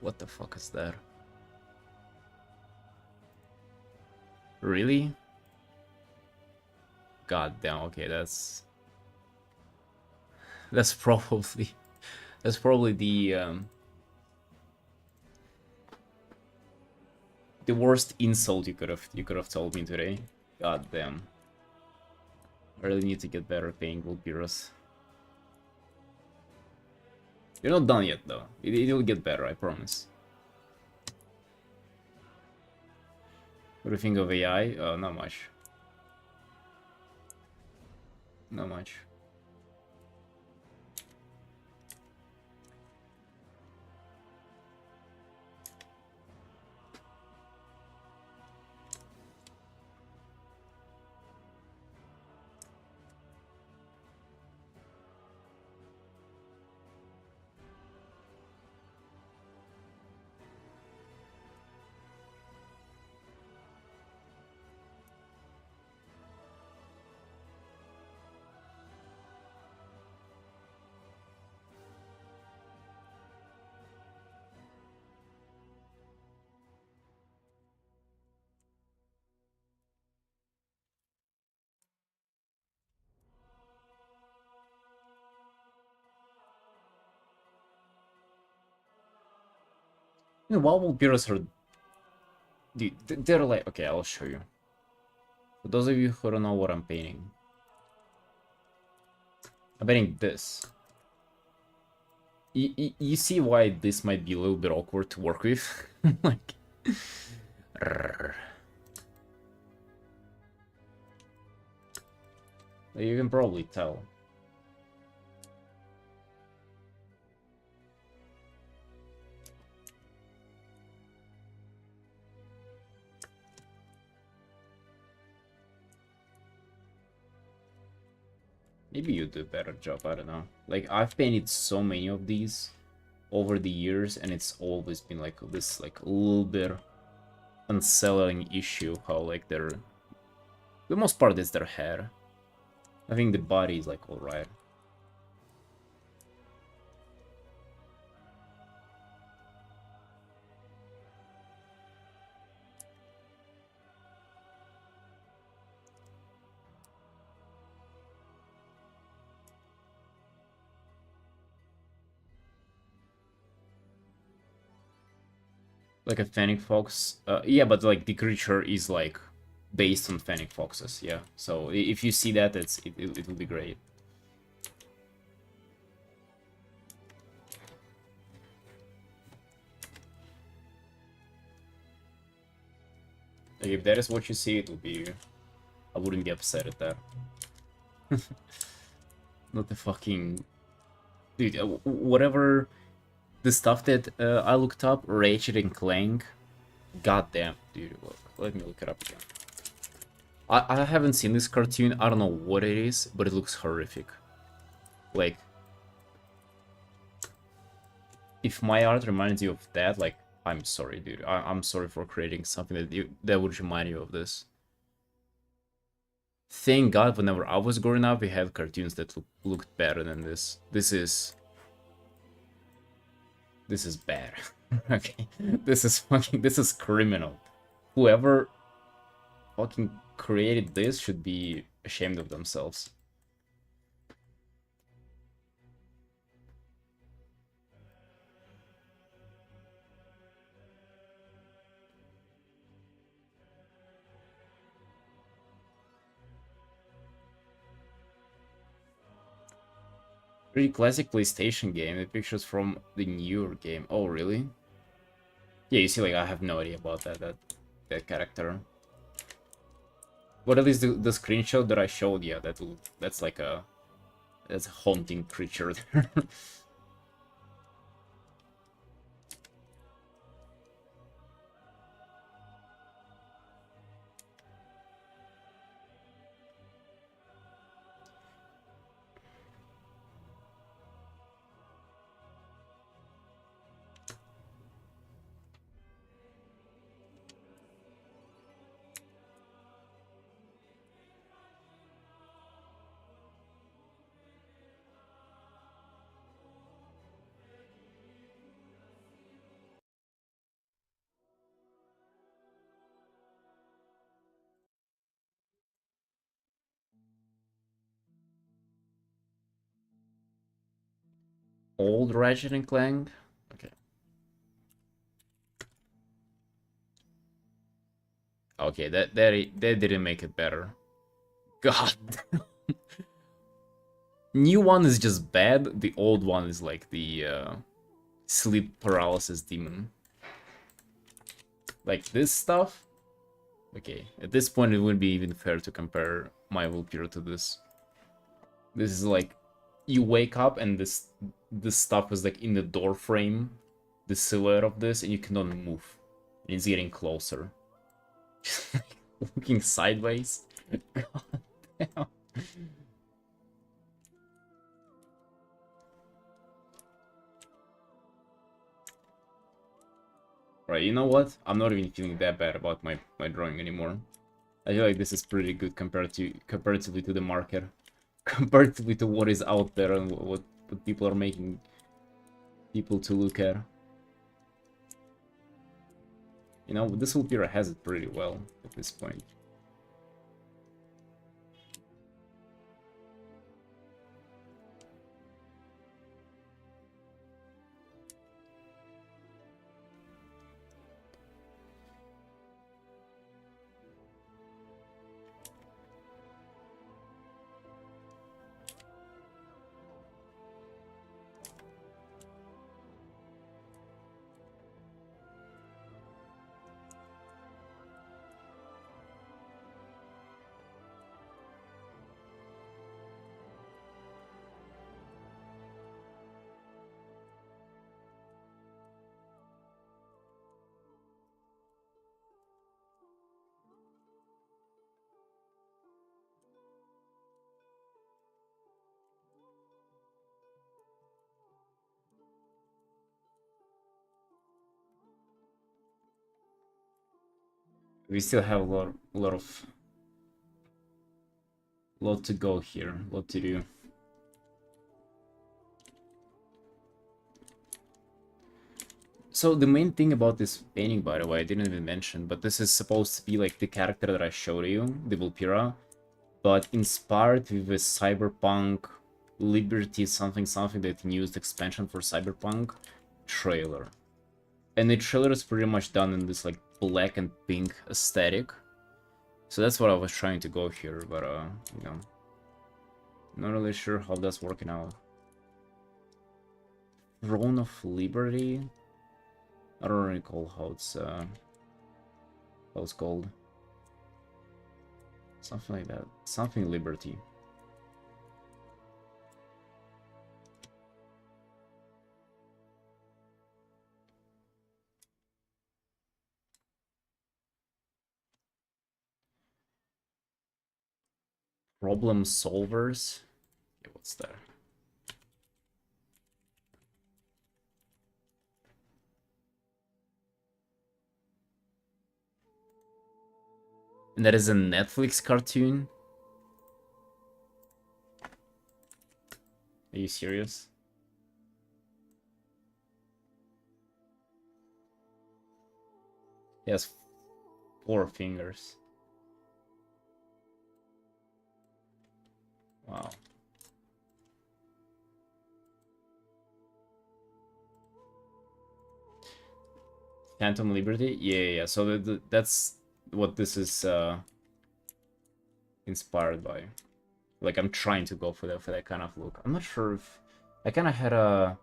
What the fuck is that? Really? God damn, okay, that's probably that's probably the worst insult you could have told me today. God damn. I really need to get better at playing Vulpyrus. You're not done yet though. It'll get better, I promise. What do you think of AI? Not much. Not much. You know, while Vulpyrus are... Dude, they're like... Okay, I'll show you. For those of you who don't know what I'm painting. I'm painting this. You see why this might be a little bit awkward to work with? Like... You can probably tell. Maybe you do a better job, I don't know. Like, I've painted so many of these over the years, and it's always been like this, like, a little bit unsettling issue, how, like, they're... The most part is their hair. I think the body is, like, alright. Like a fennec fox. Yeah, but like the creature is like based on fennec foxes. Yeah. So if you see that, it will be great. Like if that is what you see, it will be. I wouldn't be upset at that. Not the fucking dude. Whatever the stuff that I looked up, Ratchet and Clank. Goddamn, dude. Look, let me look it up again. I haven't seen this cartoon. I don't know what it is, but it looks horrific. Like, if my art reminds you of that, like, I'm sorry, dude. I'm sorry for creating something that would remind you of this. Thank God, whenever I was growing up, we had cartoons that looked better than this. This is bad. Okay, this is criminal. Whoever fucking created this should be ashamed of themselves. Pretty classic PlayStation game. The pictures from the newer game. Oh, really? Yeah, you see, like, I have no idea about that character. But at least the screenshot that I showed, yeah, that's like that's a haunting creature there. Old Ratchet and Clank. Okay. Okay, that didn't make it better. God. New one is just bad. The old one is like the sleep paralysis demon. Like this stuff. Okay, at this point it wouldn't be even fair to compare my Vulpira to this. This is like you wake up and this stuff is like in the door frame, the silhouette of this, and you cannot move. And it's getting closer. Just like looking sideways. God damn. Right, you know what? I'm not even feeling that bad about my drawing anymore. I feel like this is pretty good comparatively to the market. Comparatively to what is out there and what people are making people to look at. You know, this Ulpira has it pretty well at this point. We still have lot to go here, lot to do. So the main thing about this painting, by the way, I didn't even mention, but this is supposed to be like the character that I showed you, the Vulpira, but inspired with a cyberpunk Liberty something something that used expansion for cyberpunk trailer. And the trailer is pretty much done in this like black and pink aesthetic. So that's what I was trying to go here, but you know, not really sure how that's working out. Throne of Liberty? I don't recall how it's called. Something like that. Something Liberty. Problem solvers? Okay, what's that? And that is a Netflix cartoon? Are you serious? He has 4 fingers. Wow. Phantom Liberty? Yeah. So that's what this is inspired by. Like I'm trying to go for that kind of look. I'm not sure if I kind of had a.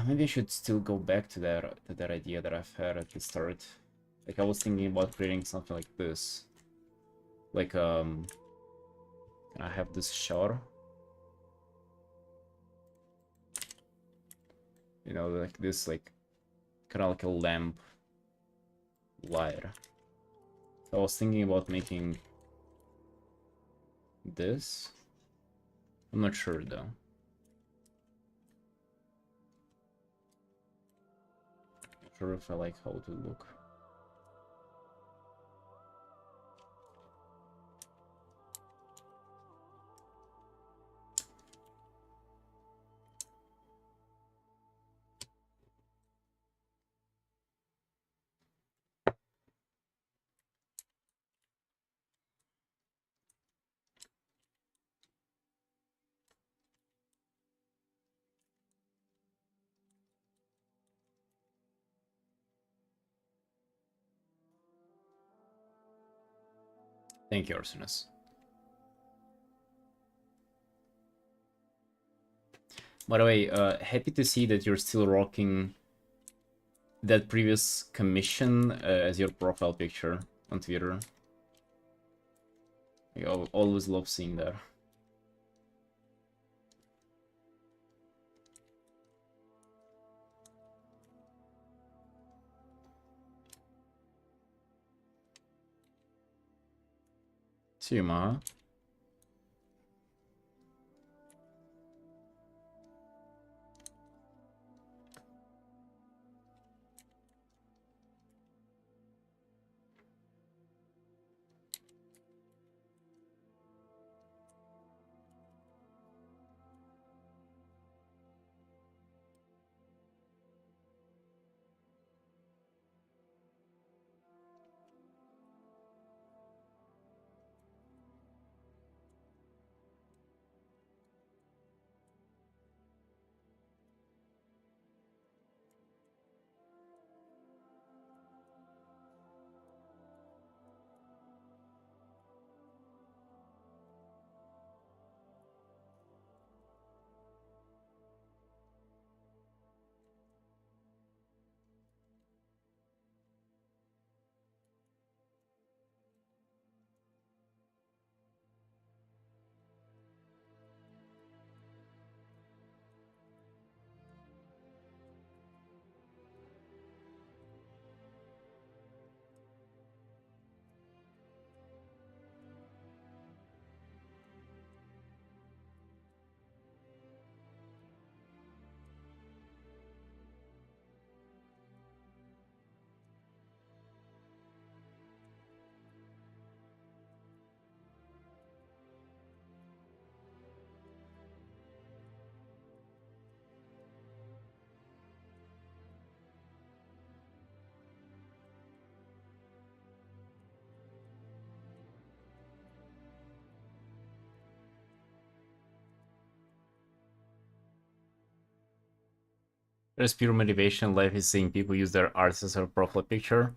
Maybe I should still go back to that idea that I've had at the start. Like I was thinking about creating something like this. Like can I have this shot? You know, like this, like kind of like a lamp light. So I was thinking about making this. I'm not sure though. Not sure if I like how it will look. Thank you, Arsenis. By the way, happy to see that you're still rocking that previous commission as your profile picture on Twitter. I always love seeing that. See you, Ma. There's pure motivation. Life is seeing people use their art as a profile picture.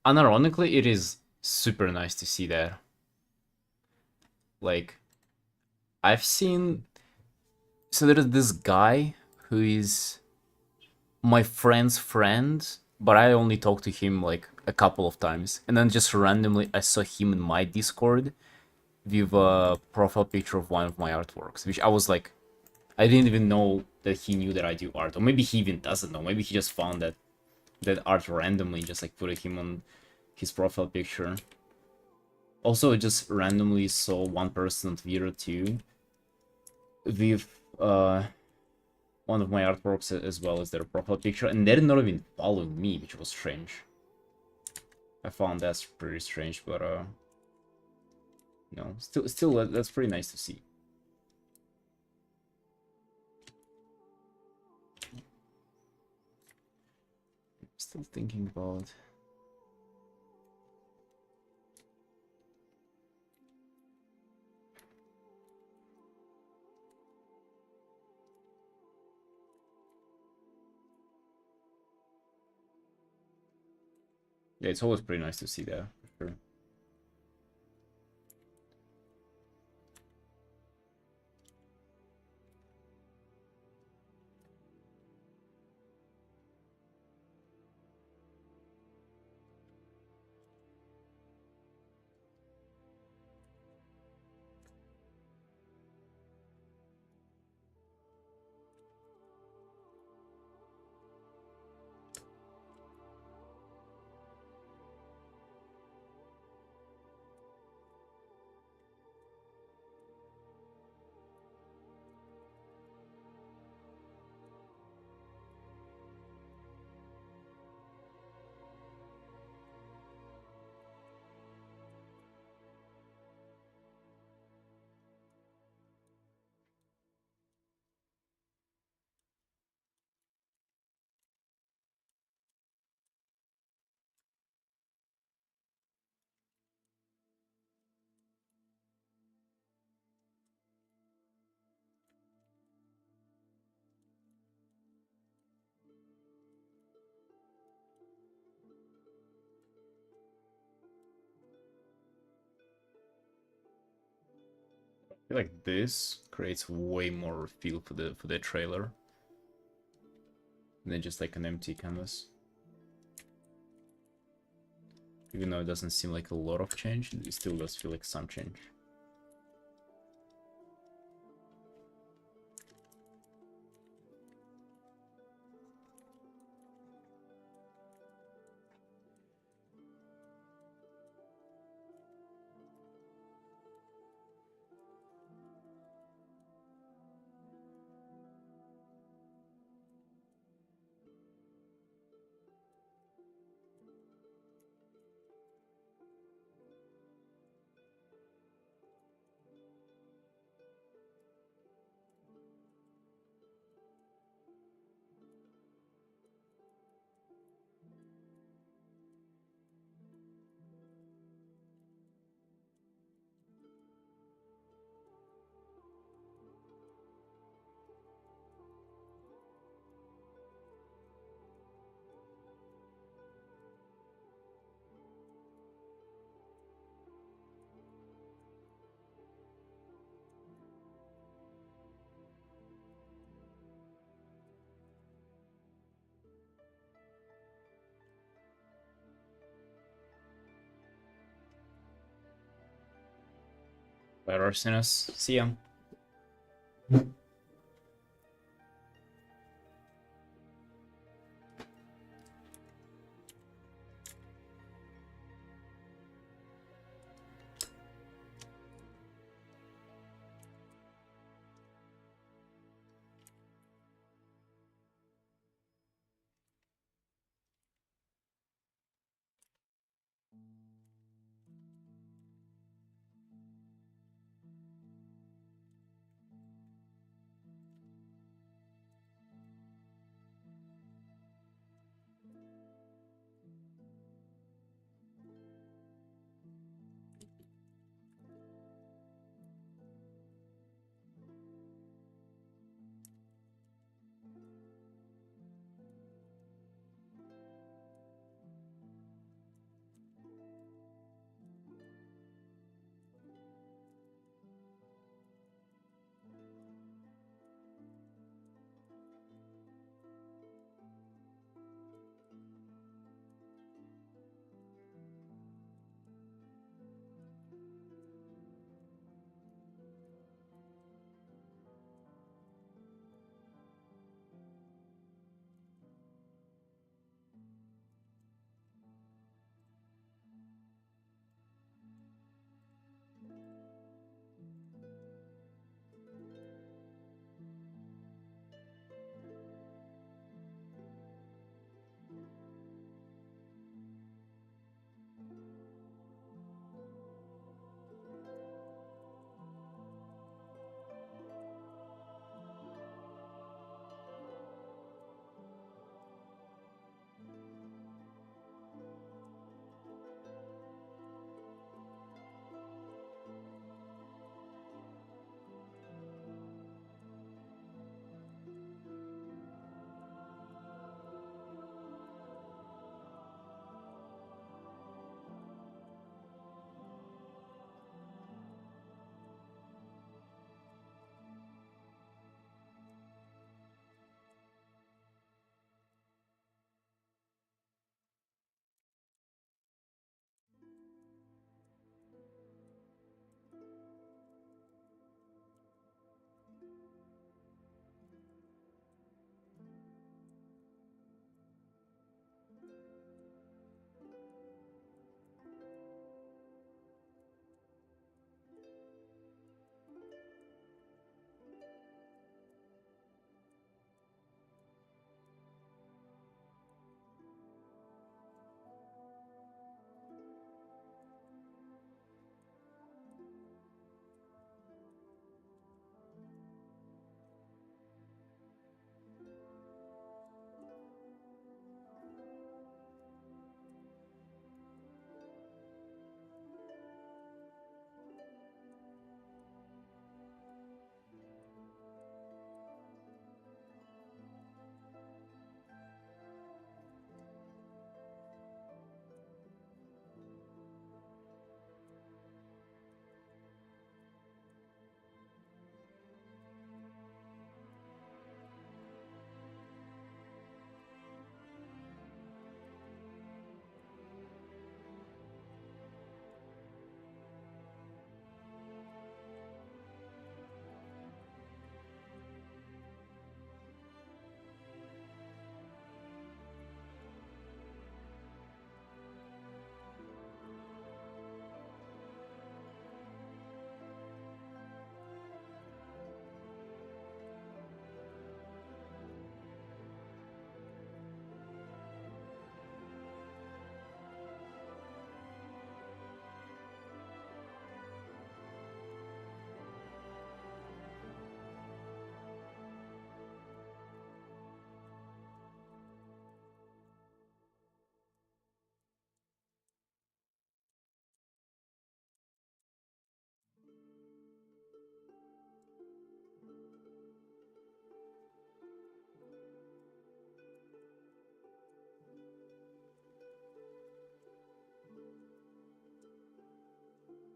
Unironically, it is super nice to see that. Like, I've seen... So there's this guy who is my friend's friend, but I only talked to him like a couple of times. And then just randomly I saw him in my Discord with a profile picture of one of my artworks, which I was like, I didn't even know that he knew that I do art. Or maybe he even doesn't know. Maybe he just found that art randomly, just like put him on his profile picture. Also, I just randomly saw one person on Twitter too with one of my artworks as well as their profile picture, and they're not even following me, which was strange. I found that's pretty strange, but no, still that's pretty nice to see. Still thinking about... Yeah, it's always pretty nice to see that, for sure. feel like this creates way more feel for the trailer than just like an empty canvas. Even though it doesn't seem like a lot of change, it still does feel like some change. Bye, Arsinus. See ya.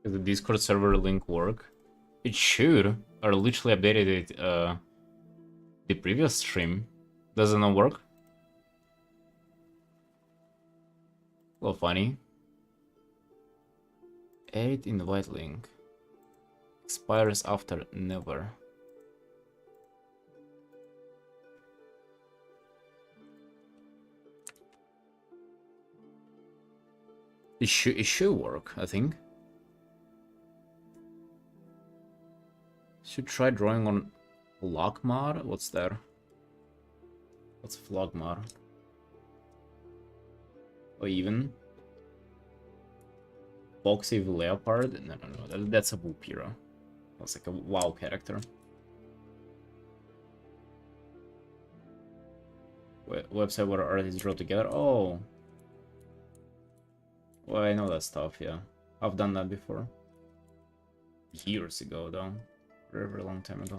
Does the Discord server link work? It should. I literally updated it the previous stream. Does it not work? Well, funny. Edit invite link. Expires after never. It should work, I think. Should try drawing on Vlog mod? What's there? What's Vlog mod? Or even Boxy Leopard? No. That's a Vulpira. That's like a WoW character. Website where artists draw together. Oh. Well, I know that stuff, yeah. I've done that before. Years ago, though. Very, very long time ago.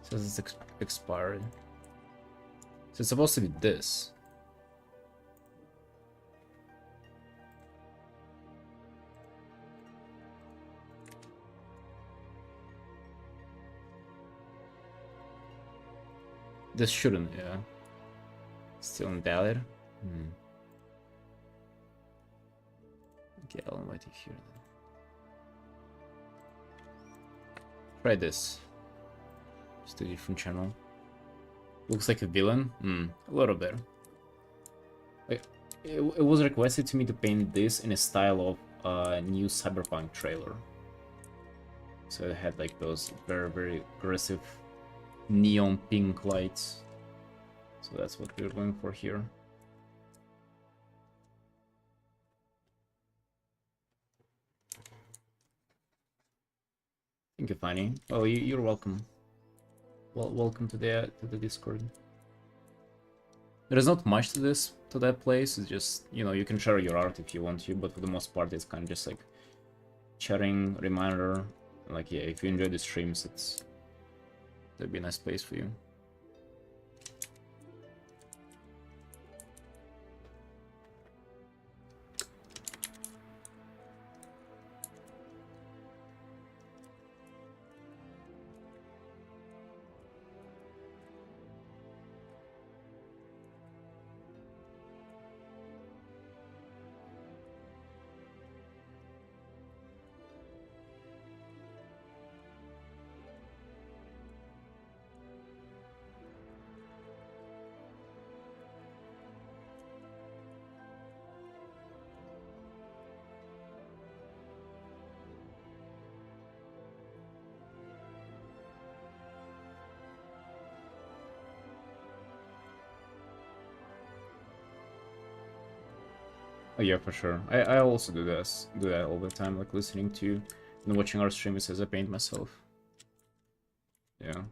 Says it's expired. So it's supposed to be this. This shouldn't, yeah. Still invalid? Okay, I'll invite you here then. Try this. Just a different channel. Looks like a villain? A little bit. Like, it was requested to me to paint this in a style of a new Cyberpunk trailer. So it had like those very, very aggressive neon pink lights. So that's what we're going for here. Thank you, Fanny. Oh, you're welcome. Well, welcome to the Discord. There is not much to that place. It's just, you know, you can share your art if you want to, but for the most part, it's kind of just like sharing, reminder. Like, yeah, if you enjoy the streams, that'd be a nice place for you. Oh yeah, for sure. I also do that all the time, like listening to and watching our streams as I paint myself. Yeah.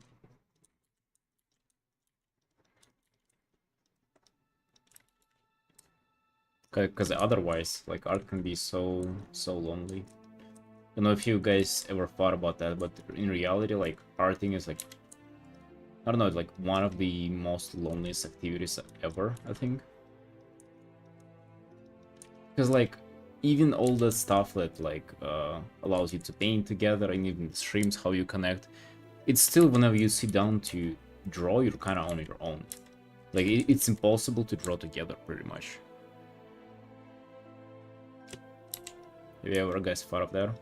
Because otherwise, like, art can be so lonely. I don't know if you guys ever thought about that, but in reality, like, arting is like, I don't know, like one of the most loneliest activities ever, I think. Because like, even all the stuff that like allows you to paint together, and even the streams, how you connect, it's still whenever you sit down to draw, you're kind of on your own. Like, it's impossible to draw together, pretty much. Have you ever guys thought of that?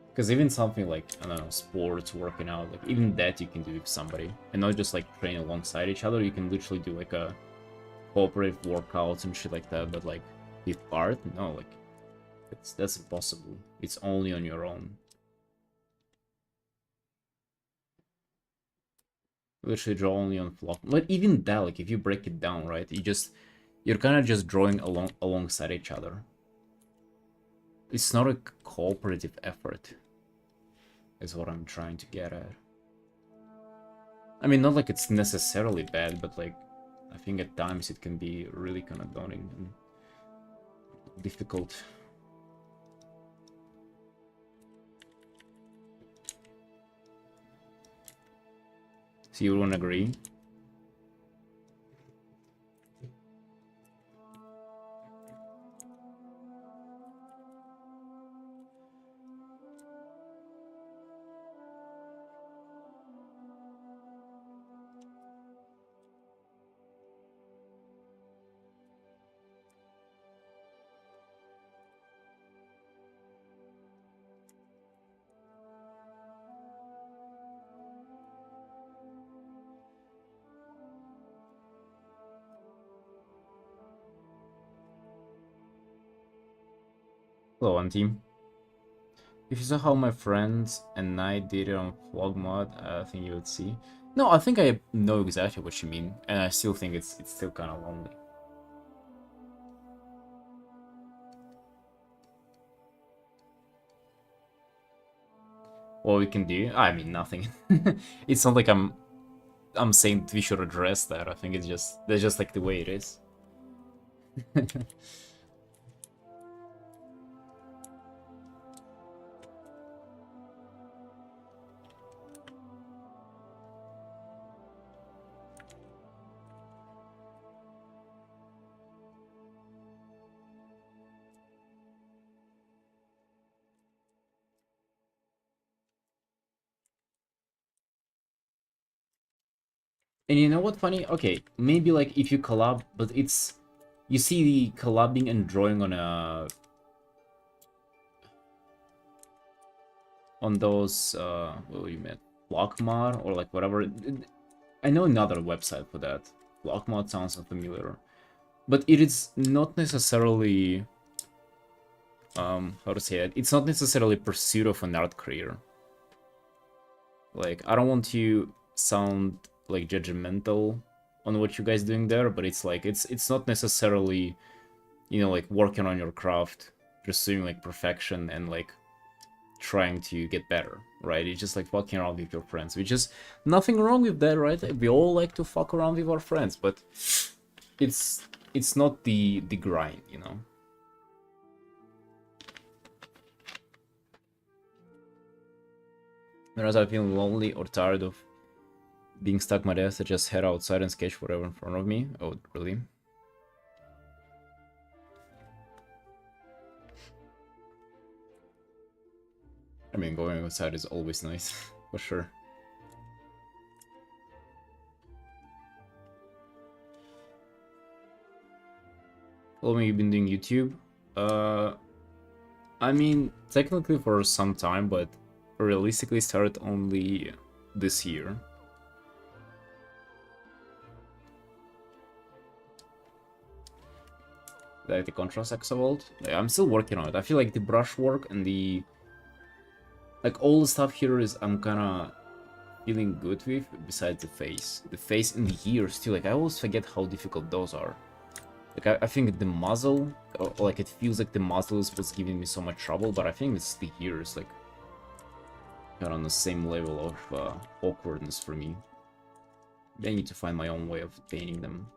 Because even something like, I don't know, sports, working out, like even that you can do with somebody, and not just like train alongside each other. You can literally do like a cooperative workouts and shit like that. But like with art, no, like that's impossible. It's only on your own. Literally draw only on flop. But even that, like if you break it down, right, you're kind of just drawing alongside each other. It's not a cooperative effort, is what I'm trying to get at. I mean, not like it's necessarily bad, but like, I think at times it can be really kind of daunting and difficult. So you won't agree? Hello, on team. If you saw how my friends and I did it on vlog mod, I think you would see. No, I think I know exactly what you mean, and I still think it's still kind of lonely. What we can do? I mean, nothing. It's not like I'm saying we should address that. I think it's just that's just like the way it is. And you know what funny? Okay, maybe like if you collab, but it's you see the collabing and drawing on those what you meant Blockmod or like whatever. I know another website for that. Blockmod sounds unfamiliar, but it is not necessarily how to say it. It's not necessarily pursuit of an art career. Like I don't want to sound like judgmental on what you guys doing there, but it's like it's not necessarily, you know, like working on your craft, pursuing like perfection and like trying to get better, right? It's just like fucking around with your friends, which is nothing wrong with that, right? Like, we all like to fuck around with our friends, but it's not the grind, you know. Whereas I feel lonely or tired of being stuck my desk, I just head outside and sketch whatever in front of me. Oh, really? I mean, going outside is always nice, for sure. How long have you been doing YouTube? Uh, I mean, technically for some time, but realistically started only this year. Like the contrast exavolt. Like, I'm still working on it. I feel like the brushwork and the like all the stuff here is I'm kinda feeling good with, besides the face. The face and the ears too, like I always forget how difficult those are. Like I think the muzzle, like it feels like the muzzle is what's giving me so much trouble, but I think it's the ears, like kind of on the same level of awkwardness for me. I need to find my own way of painting them.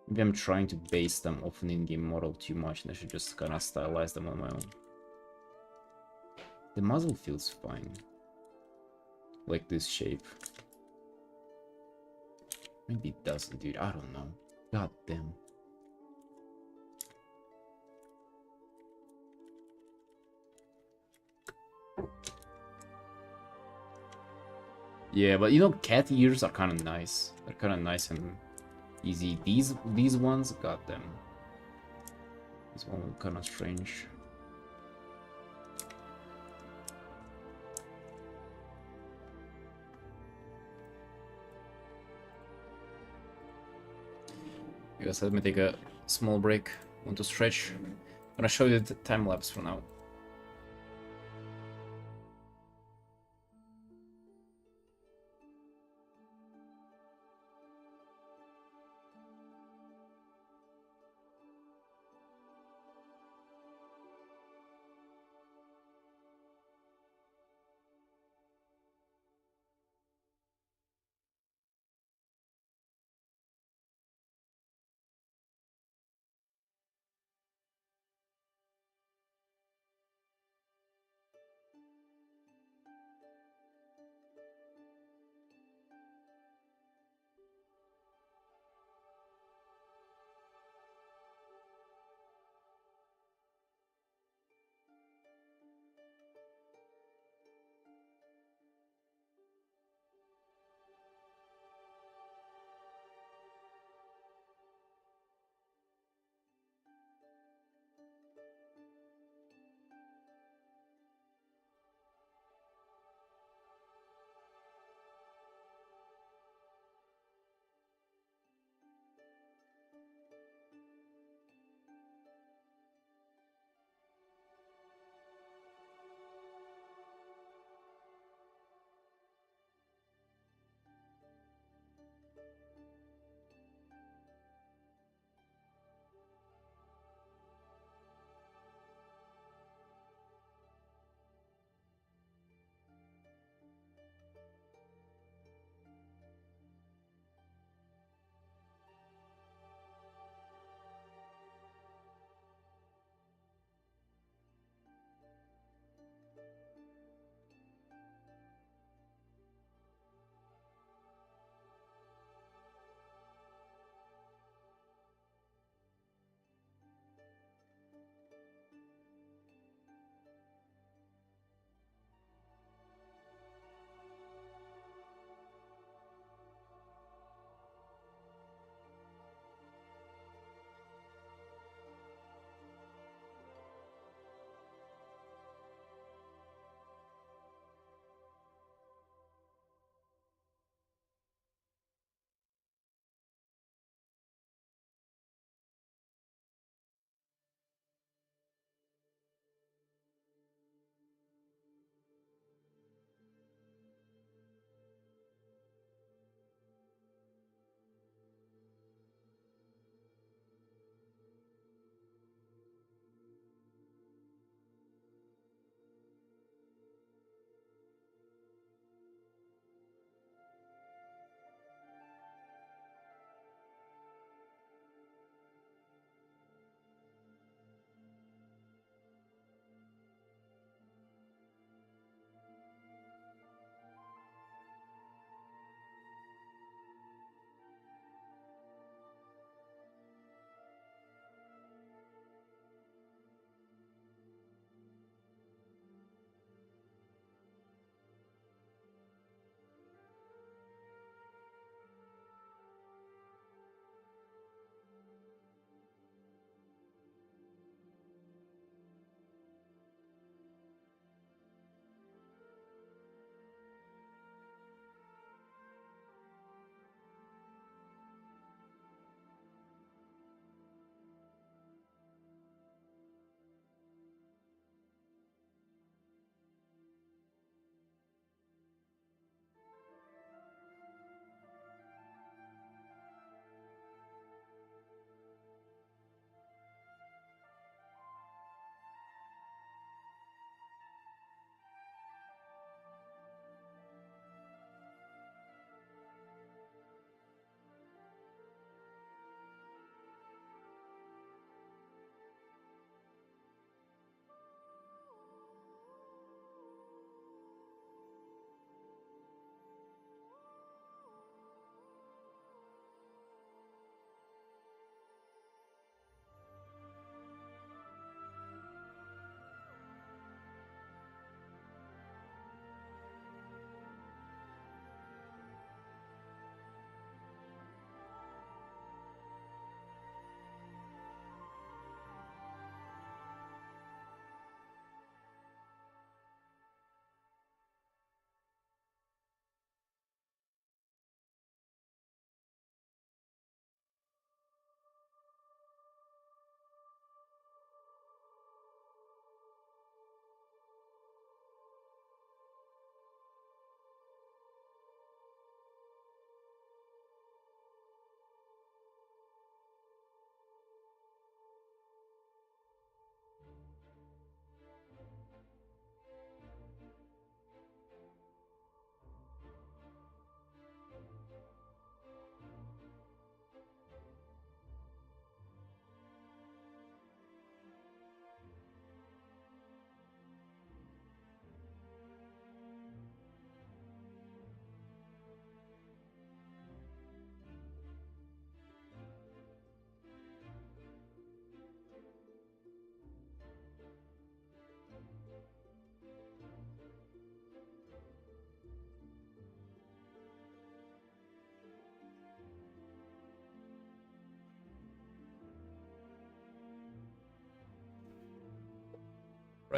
Maybe I'm trying to base them off an in-game model too much, and I should just kind of stylize them on my own. The muzzle feels fine. Like this shape. Maybe it doesn't, dude. I don't know. God damn. Yeah, but you know, cat ears are kind of nice. They're kind of nice and easy. These ones, god damn. This one was kind of strange. I guess let me take a small break. Want to stretch. I'm gonna show you the time lapse for now.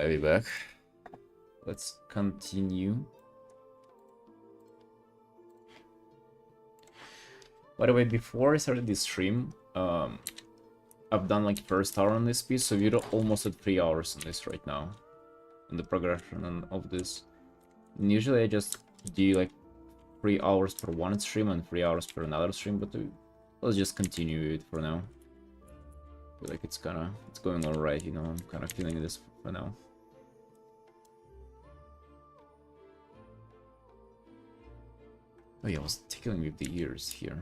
I'll be back. Let's continue. By the way, before I started this stream, I've done like first hour on this piece, so we're almost at 3 hours on this right now. On the progression of this. And usually I just do like 3 hours for one stream and 3 hours for another stream, but let's just continue it for now. I feel like it's going alright, you know, I'm kind of feeling this for now. Oh yeah, I was tickling with the ears here.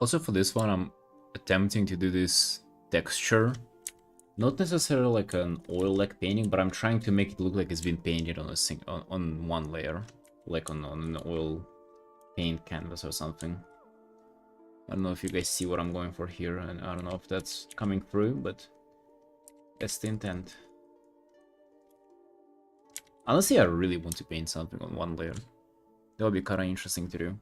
Also for this one, I'm attempting to do this texture. Not necessarily like an oil-like painting, but I'm trying to make it look like it's been painted on on one layer. Like on an oil paint canvas or something. I don't know if you guys see what I'm going for here, and I don't know if that's coming through, but that's the intent. Honestly, I really want to paint something on one layer. That would be kind of interesting to do.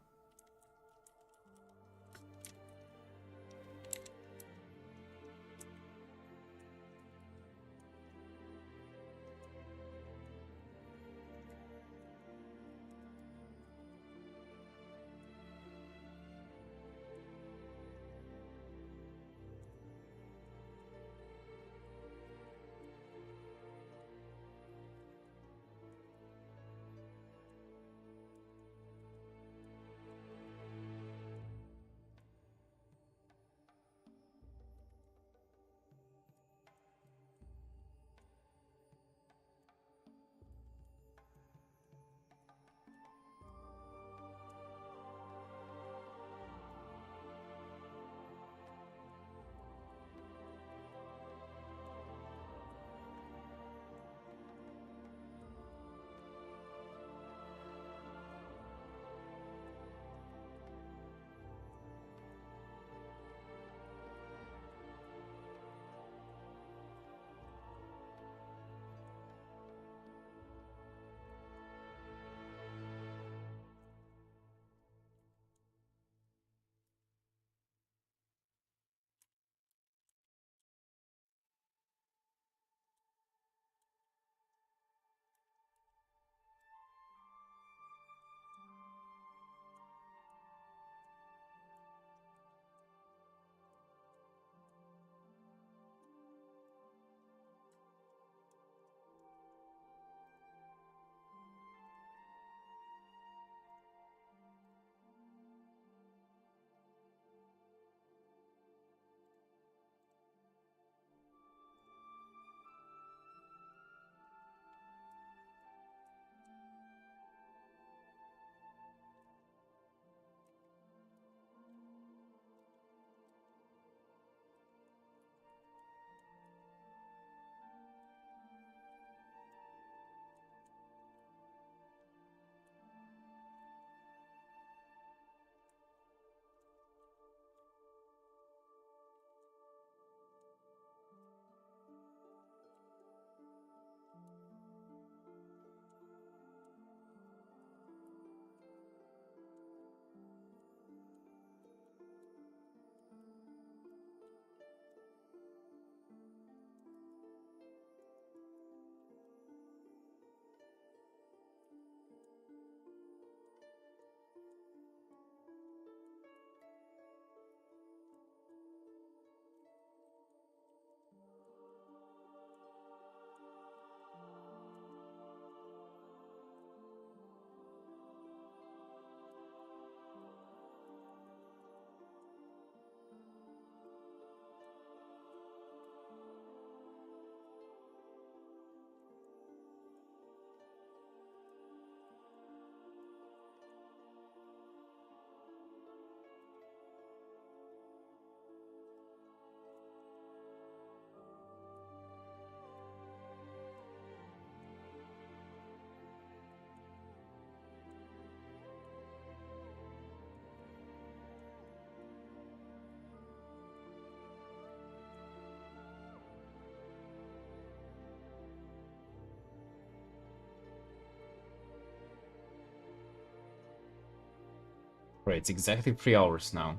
Right, it's exactly 3 hours now,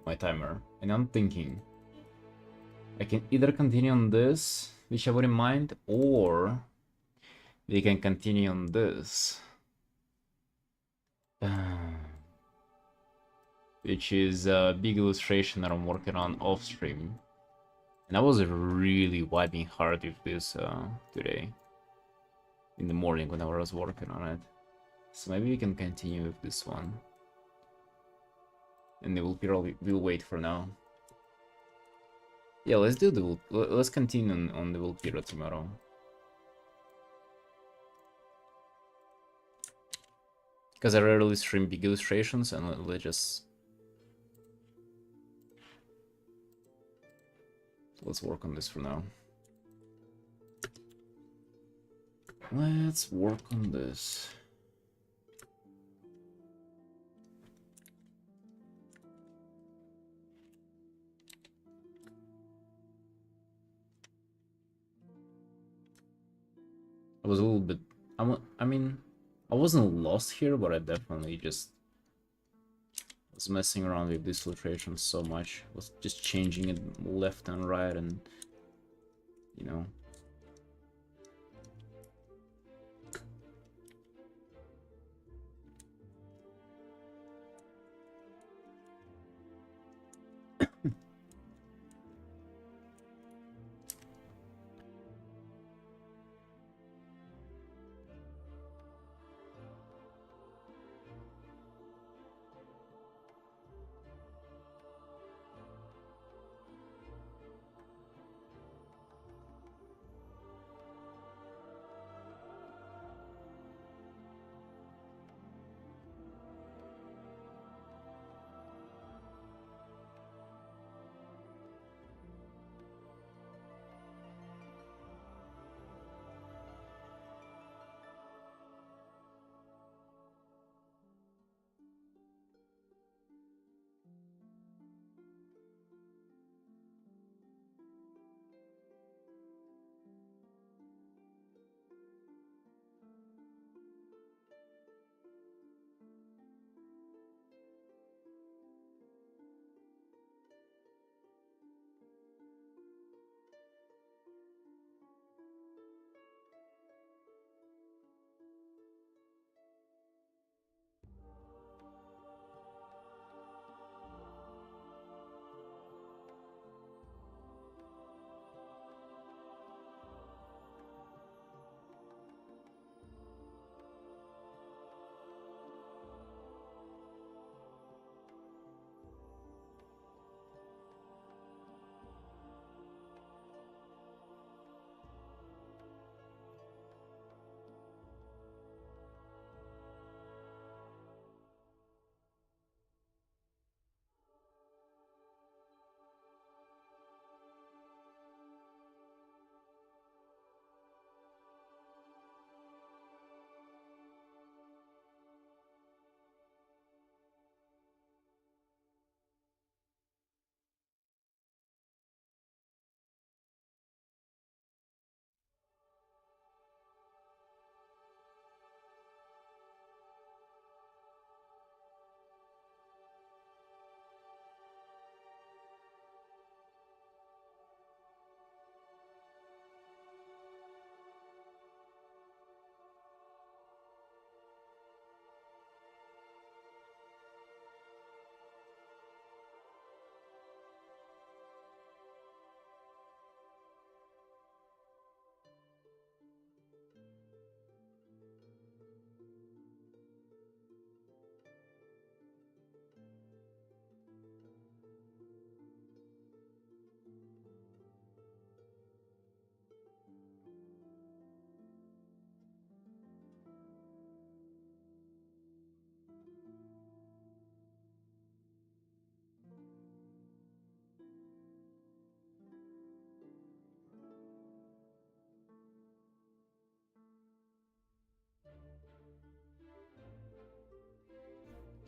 my timer, and I'm thinking I can either continue on this, which I wouldn't mind, or we can continue on this, which is a big illustration that I'm working on off stream. And I was really vibing hard with this today, in the morning when I was working on it. So maybe we can continue with this one. And we'll wait for now. Yeah, let's do let's continue on the Vulpira tomorrow. Because I rarely stream big illustrations, and let's work on this for now. Let's work on this. I was a little bit... I mean, I wasn't lost here, but I definitely just was messing around with this illustration so much. I was just changing it left and right, and you know.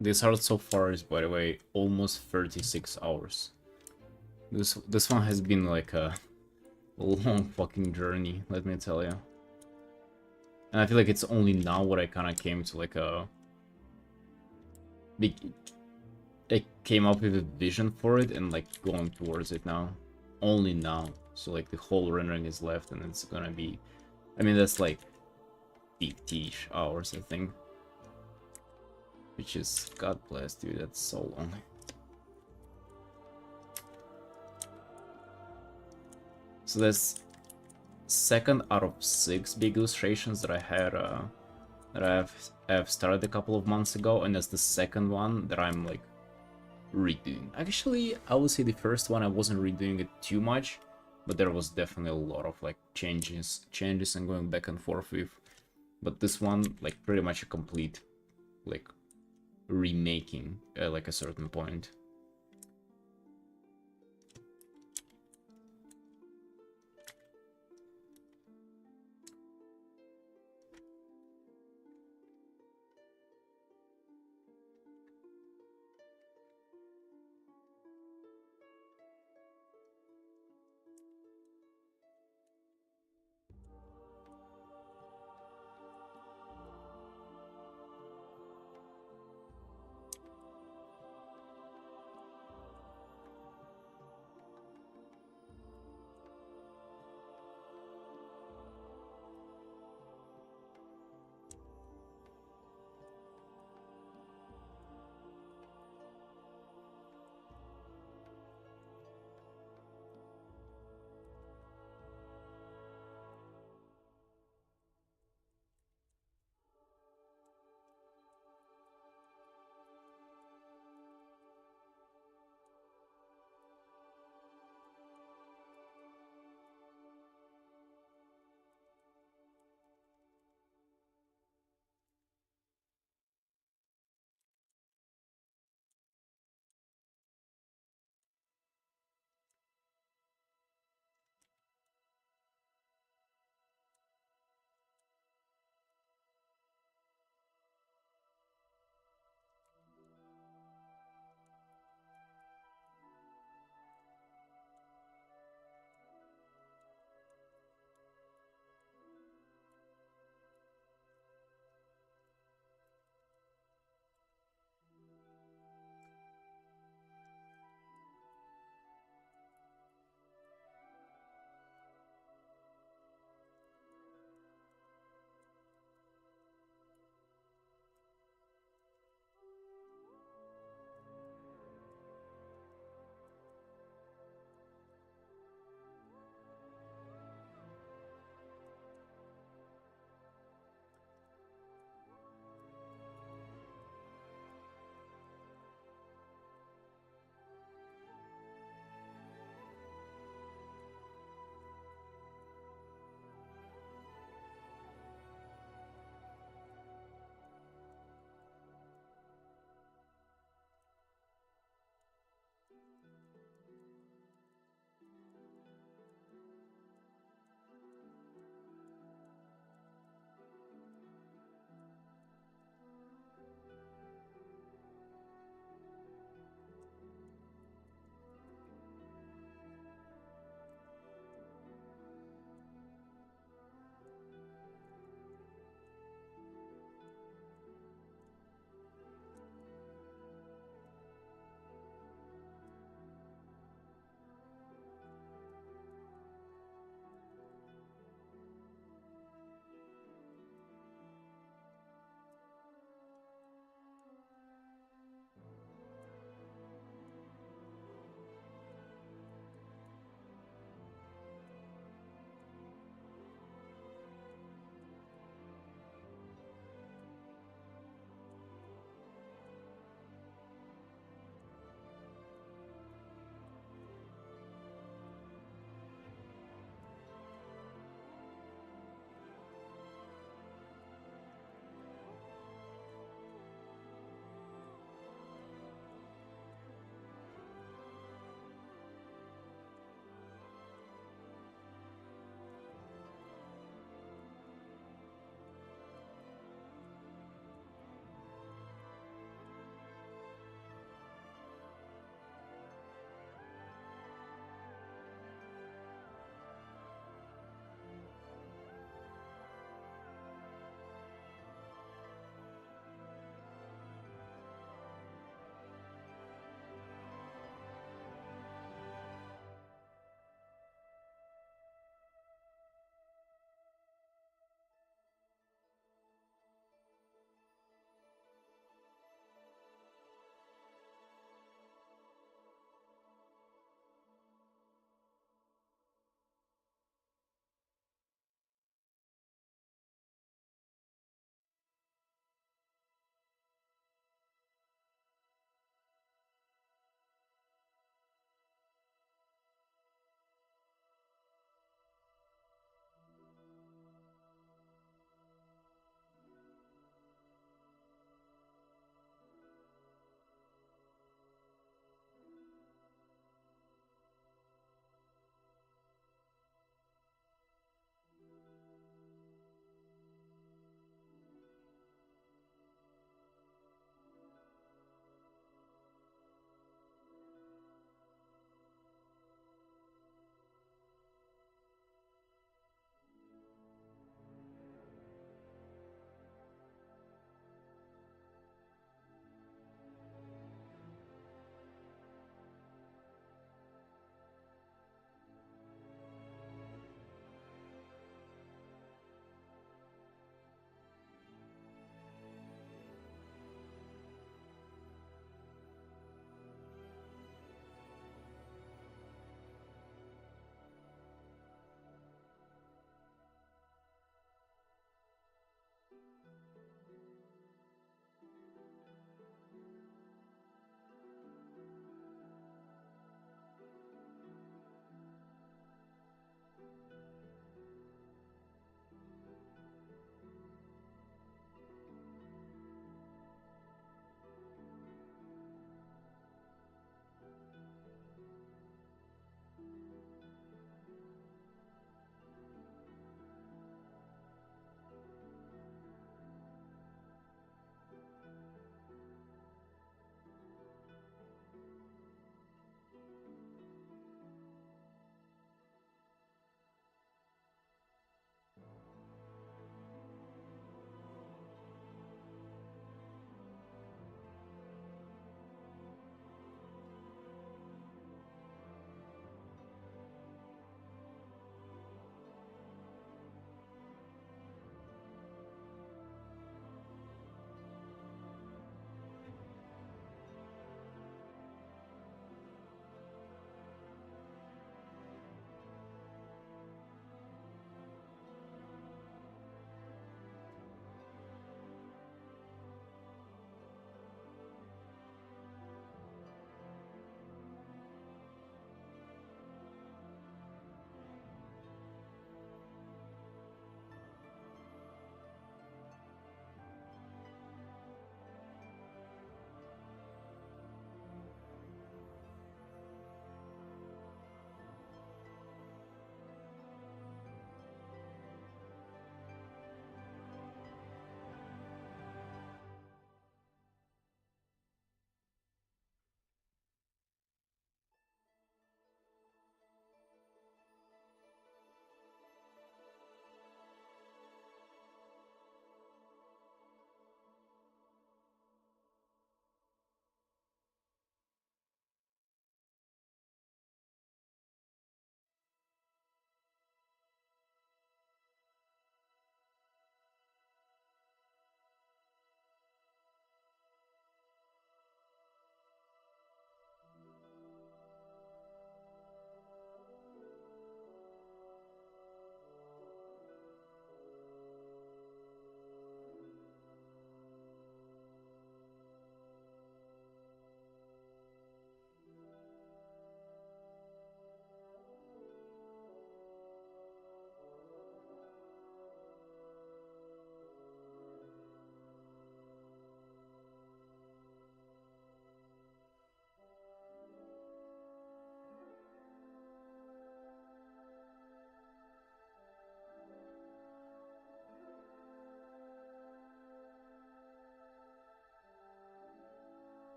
This art so far is, by the way, almost 36 hours. This one has been like a long fucking journey, let me tell you. And I feel like it's only now what I kind of came to like a I came up with a vision for it and like going towards it now. Only now. So like the whole rendering is left and it's gonna be, I mean that's like 80-ish hours I think. Which is, god bless dude, that's so long. So that's second out of 6 big illustrations that I had that I've started a couple of months ago, and that's the second one that I'm like redoing. Actually, I would say the first one I wasn't redoing it too much, but there was definitely a lot of like changes and going back and forth with. But this one, like pretty much a complete like remaking at like a certain point.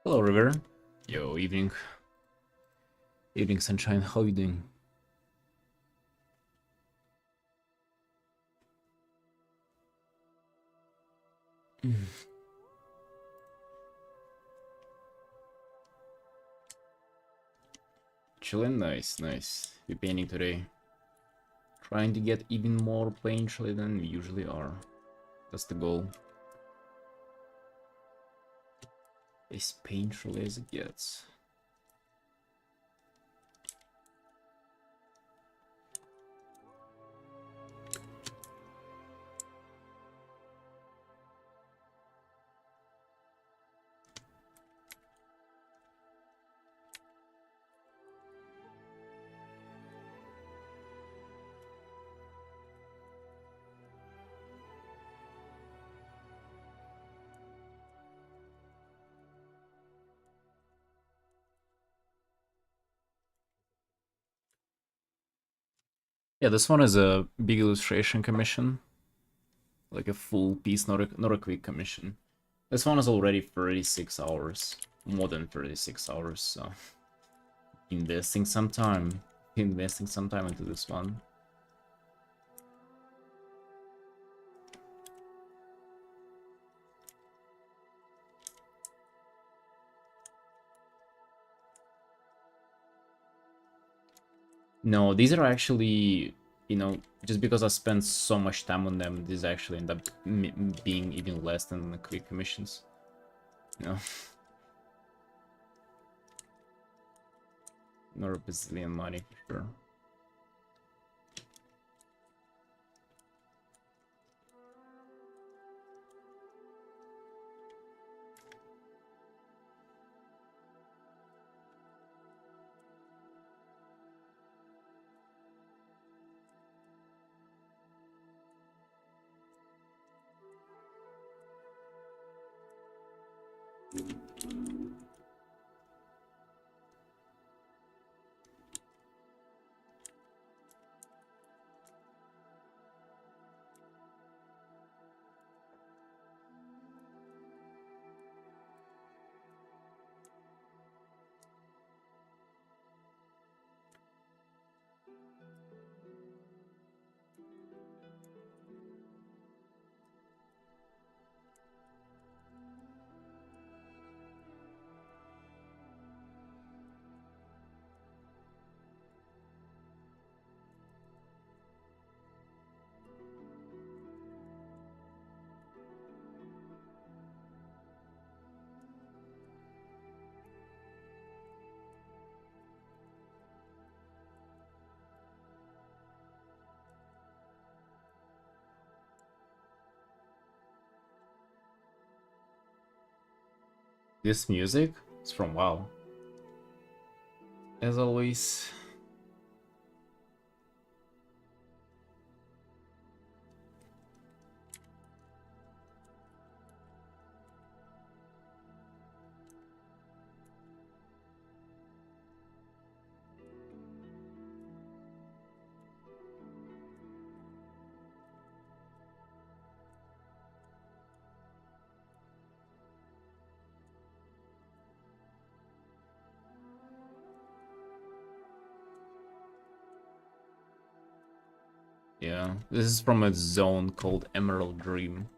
Hello, River. Yo, evening. Evening, sunshine. How you doing? Chilling, nice, nice. We painting today. Trying to get even more painfully than we usually are. That's the goal. As painful as it gets. Yeah, this one is a big illustration commission. Like a full piece, not a quick commission. This one is already 36 hours. More than 36 hours, so... Investing some time. Investing some time into this one. No, these are actually, you know, just because I spent so much time on them, these actually end up being even less than the quick commissions. You know? Not a bazillion money, for sure. This music is from WoW. As always. Yeah, this is from a zone called Emerald Dream.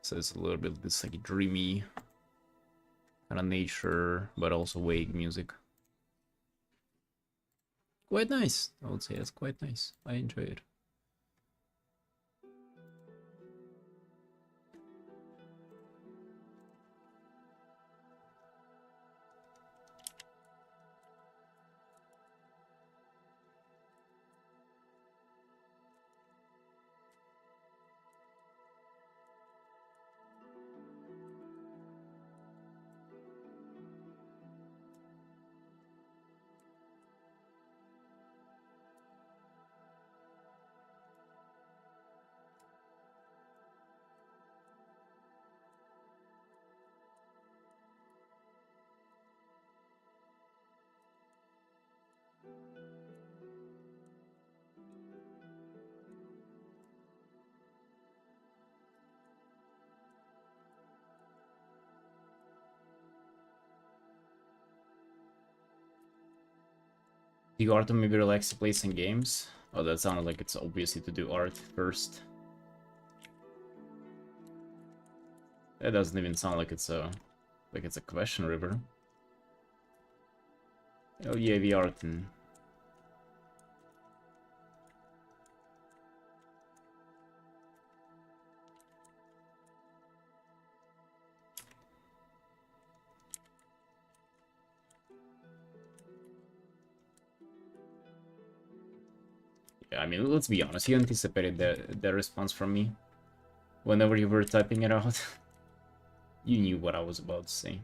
So it's a little bit this like dreamy kind of nature, but also vague music. Quite nice, I would say. It's quite nice. I enjoy it. Do you art to maybe relax to play some games? Oh, that sounded like it's obviously to do art first. That doesn't even sound like it's a question river. Oh yeah, the Artin. Yeah, I mean, let's be honest, you anticipated the response from me. Whenever you were typing it out, you knew what I was about to say.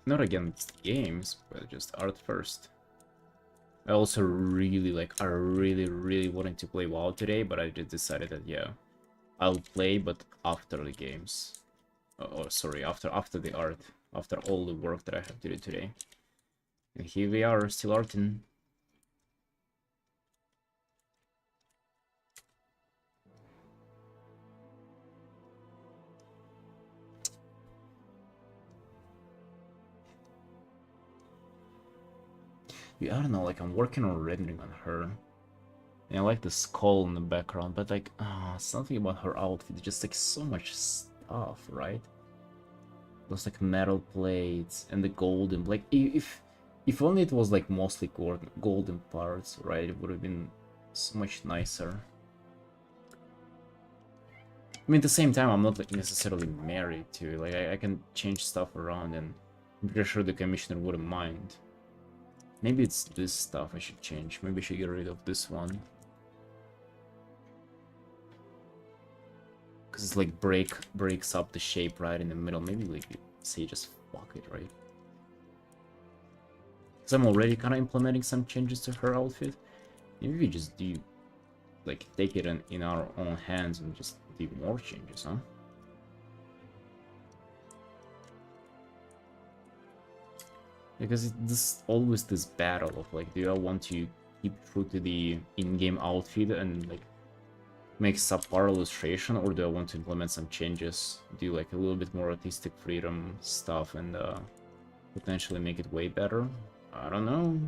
Not against games, but just art first. I also I really wanted to play WoW today, but I just decided that, yeah, I'll play, but after the games. Oh, sorry, after the art, after all the work that I have to do today. And here we are, still arting. Yeah, I don't know, like I'm working on rendering on her. And I like the skull in the background, but like, something about her outfit, just like so much stuff, right? Those like metal plates and the golden, like if only it was like mostly golden parts, right? It would have been so much nicer. I mean, at the same time, I'm not like necessarily married to it. Like I can change stuff around, and I'm pretty sure the commissioner wouldn't mind. Maybe it's this stuff I should change. Maybe I should get rid of this one. Because it's like breaks up the shape right in the middle. Maybe like say just fuck it, right? Because I'm already kind of implementing some changes to her outfit. Maybe we just do like take it in our own hands and just do more changes, huh? Because it's always this battle of like, do I want to keep true to the in-game outfit and like make subpar illustration, or do I want to implement some changes, do like a little bit more artistic freedom stuff and potentially make it way better? I don't know.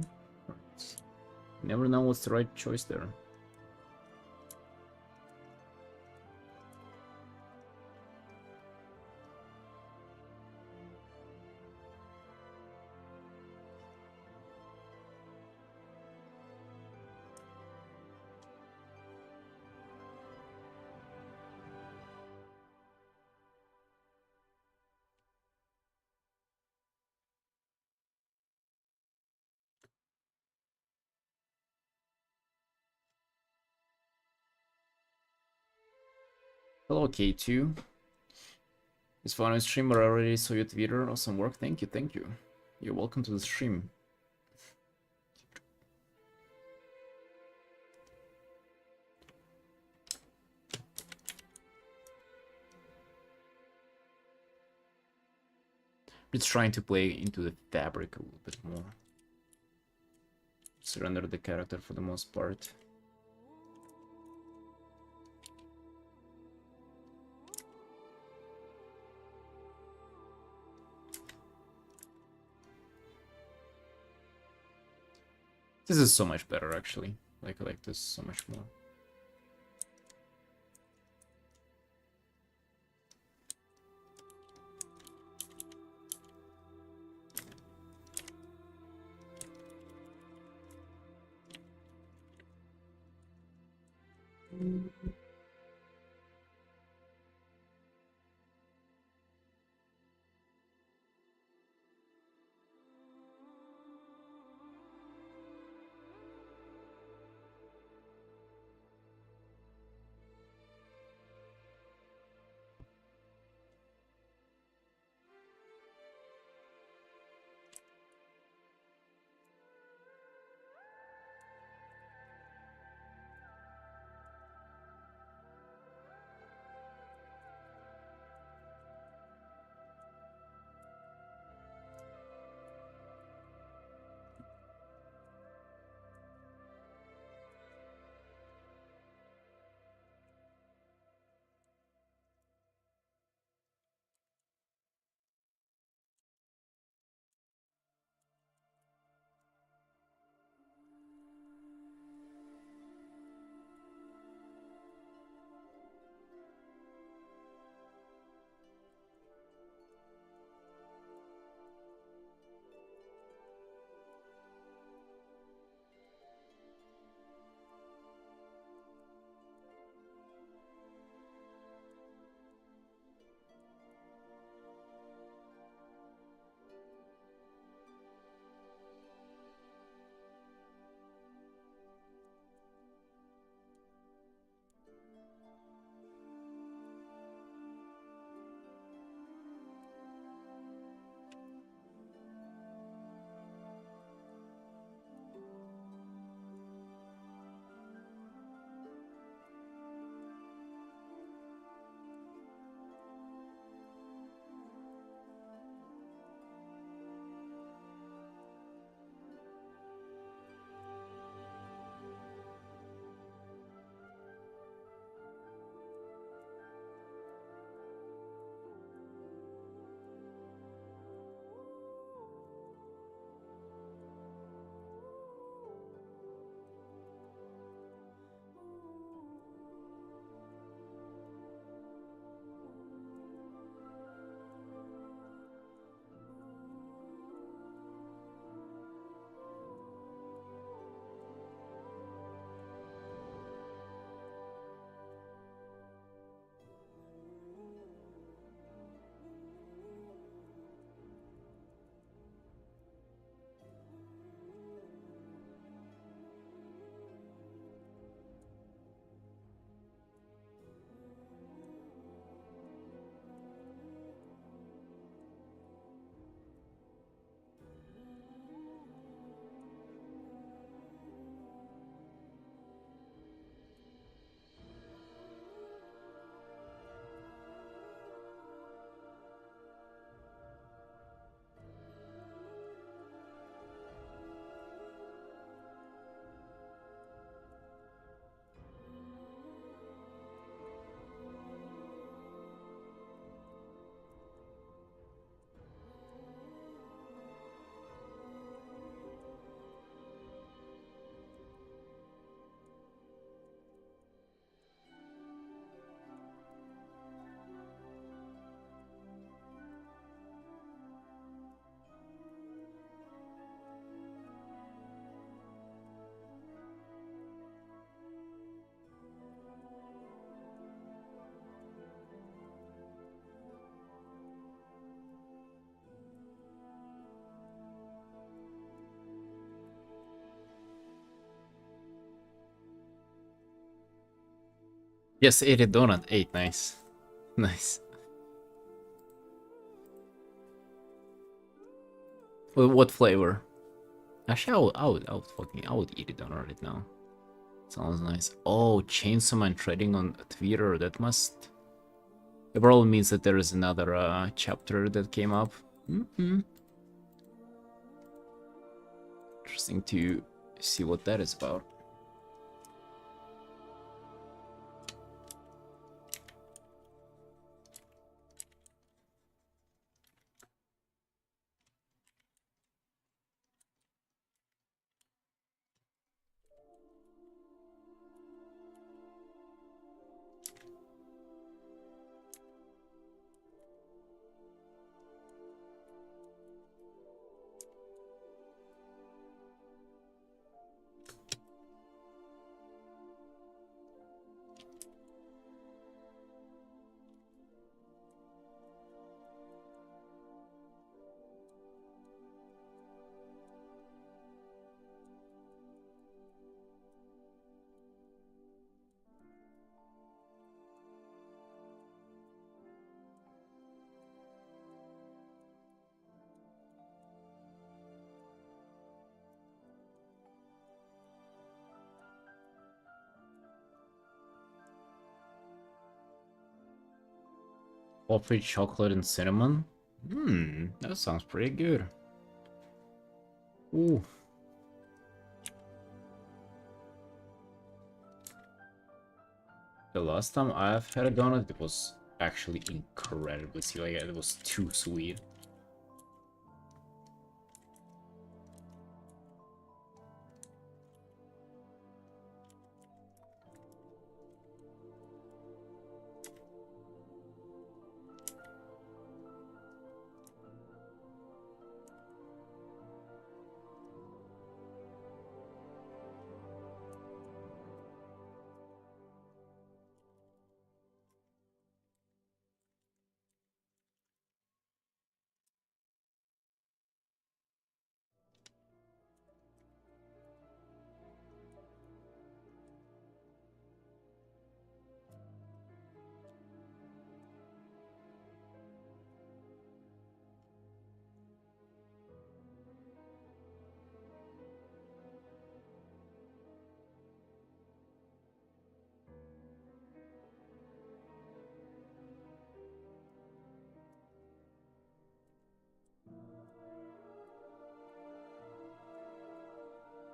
Never know what's the right choice there. Hello, K2. It's fun on stream, but I already saw your Twitter. Awesome work. Thank you, thank you. You're welcome to the stream. It's trying to play into the fabric a little bit more. Surrender the character for the most part. This is so much better, actually. Like, I like this so much more. Yes, 80 donut. 8, nice. Nice. What flavor? Actually, I would eat it donut right now. Sounds nice. Oh, Chainsaw Man trading on Twitter. That must... It probably means that there is another chapter that came up. Interesting to see what that is about. Coffee, chocolate, and cinnamon? That sounds pretty good. Ooh. The last time I've had a donut, it was actually incredibly sweet. Like, it was too sweet.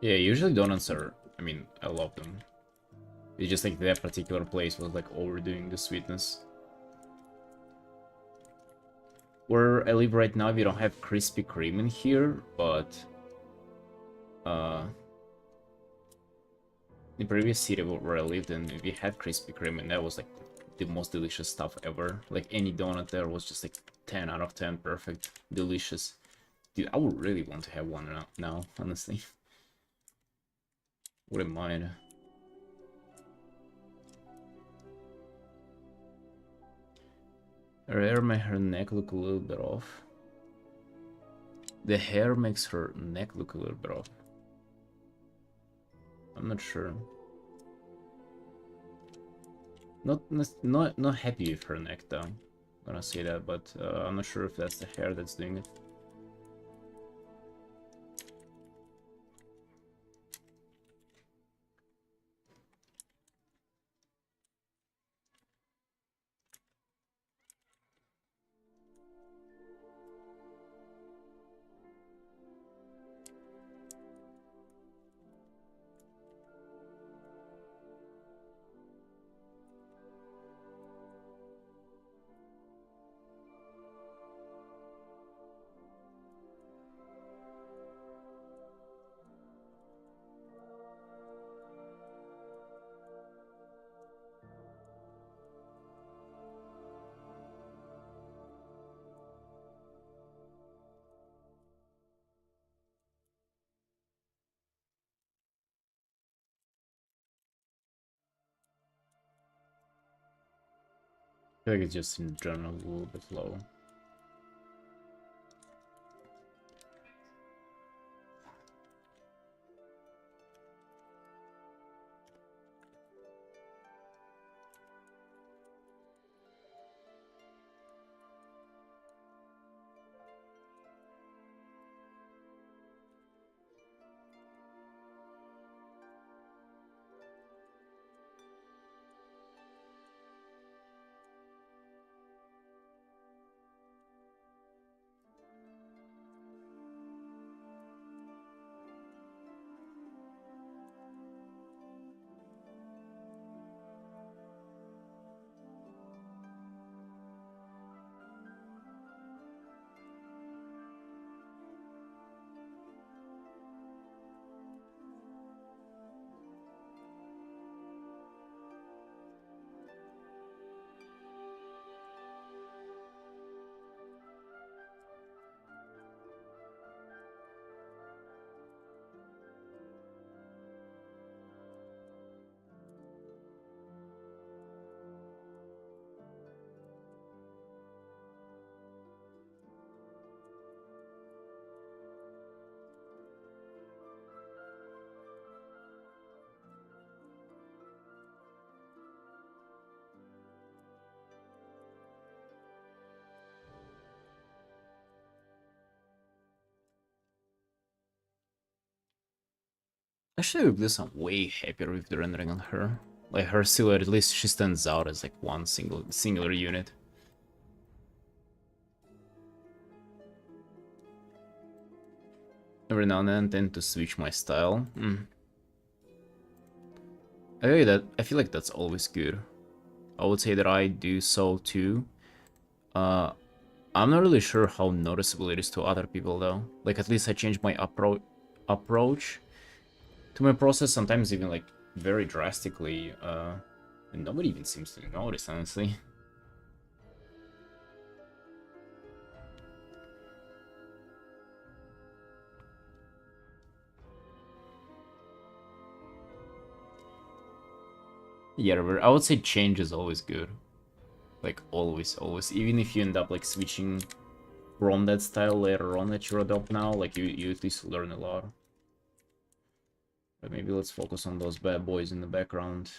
Yeah, usually donuts are... I mean, I love them. It's just like that particular place was like overdoing the sweetness. Where I live right now, we don't have Krispy Kreme in here, but... the previous city where I lived in, we had Krispy Kreme, and that was like the most delicious stuff ever. Like any donut there was just like 10 out of 10, perfect, delicious. Dude, I would really want to have one now, honestly. Wouldn't mind. Her hair made her neck look a little bit off. The hair makes her neck look a little bit off. I'm not sure. Not happy with her neck though. I'm gonna say that, but I'm not sure if that's the hair that's doing it. I feel like it's just in general a little bit low. Actually, with this, I'm way happier with the rendering on her. Like her silhouette, at least she stands out as like one singular unit. Every now and then, I tend to switch my style. I feel like that's always good. I would say that I do so too. Uh, I'm not really sure how noticeable it is to other people though. Like at least I changed my approach to my process, sometimes even like very drastically. And nobody even seems to notice, honestly. Yeah, I would say change is always good. Like always, always. Even if you end up like switching from that style later on that you adopt now, like you at least learn a lot. But maybe let's focus on those bad boys in the background.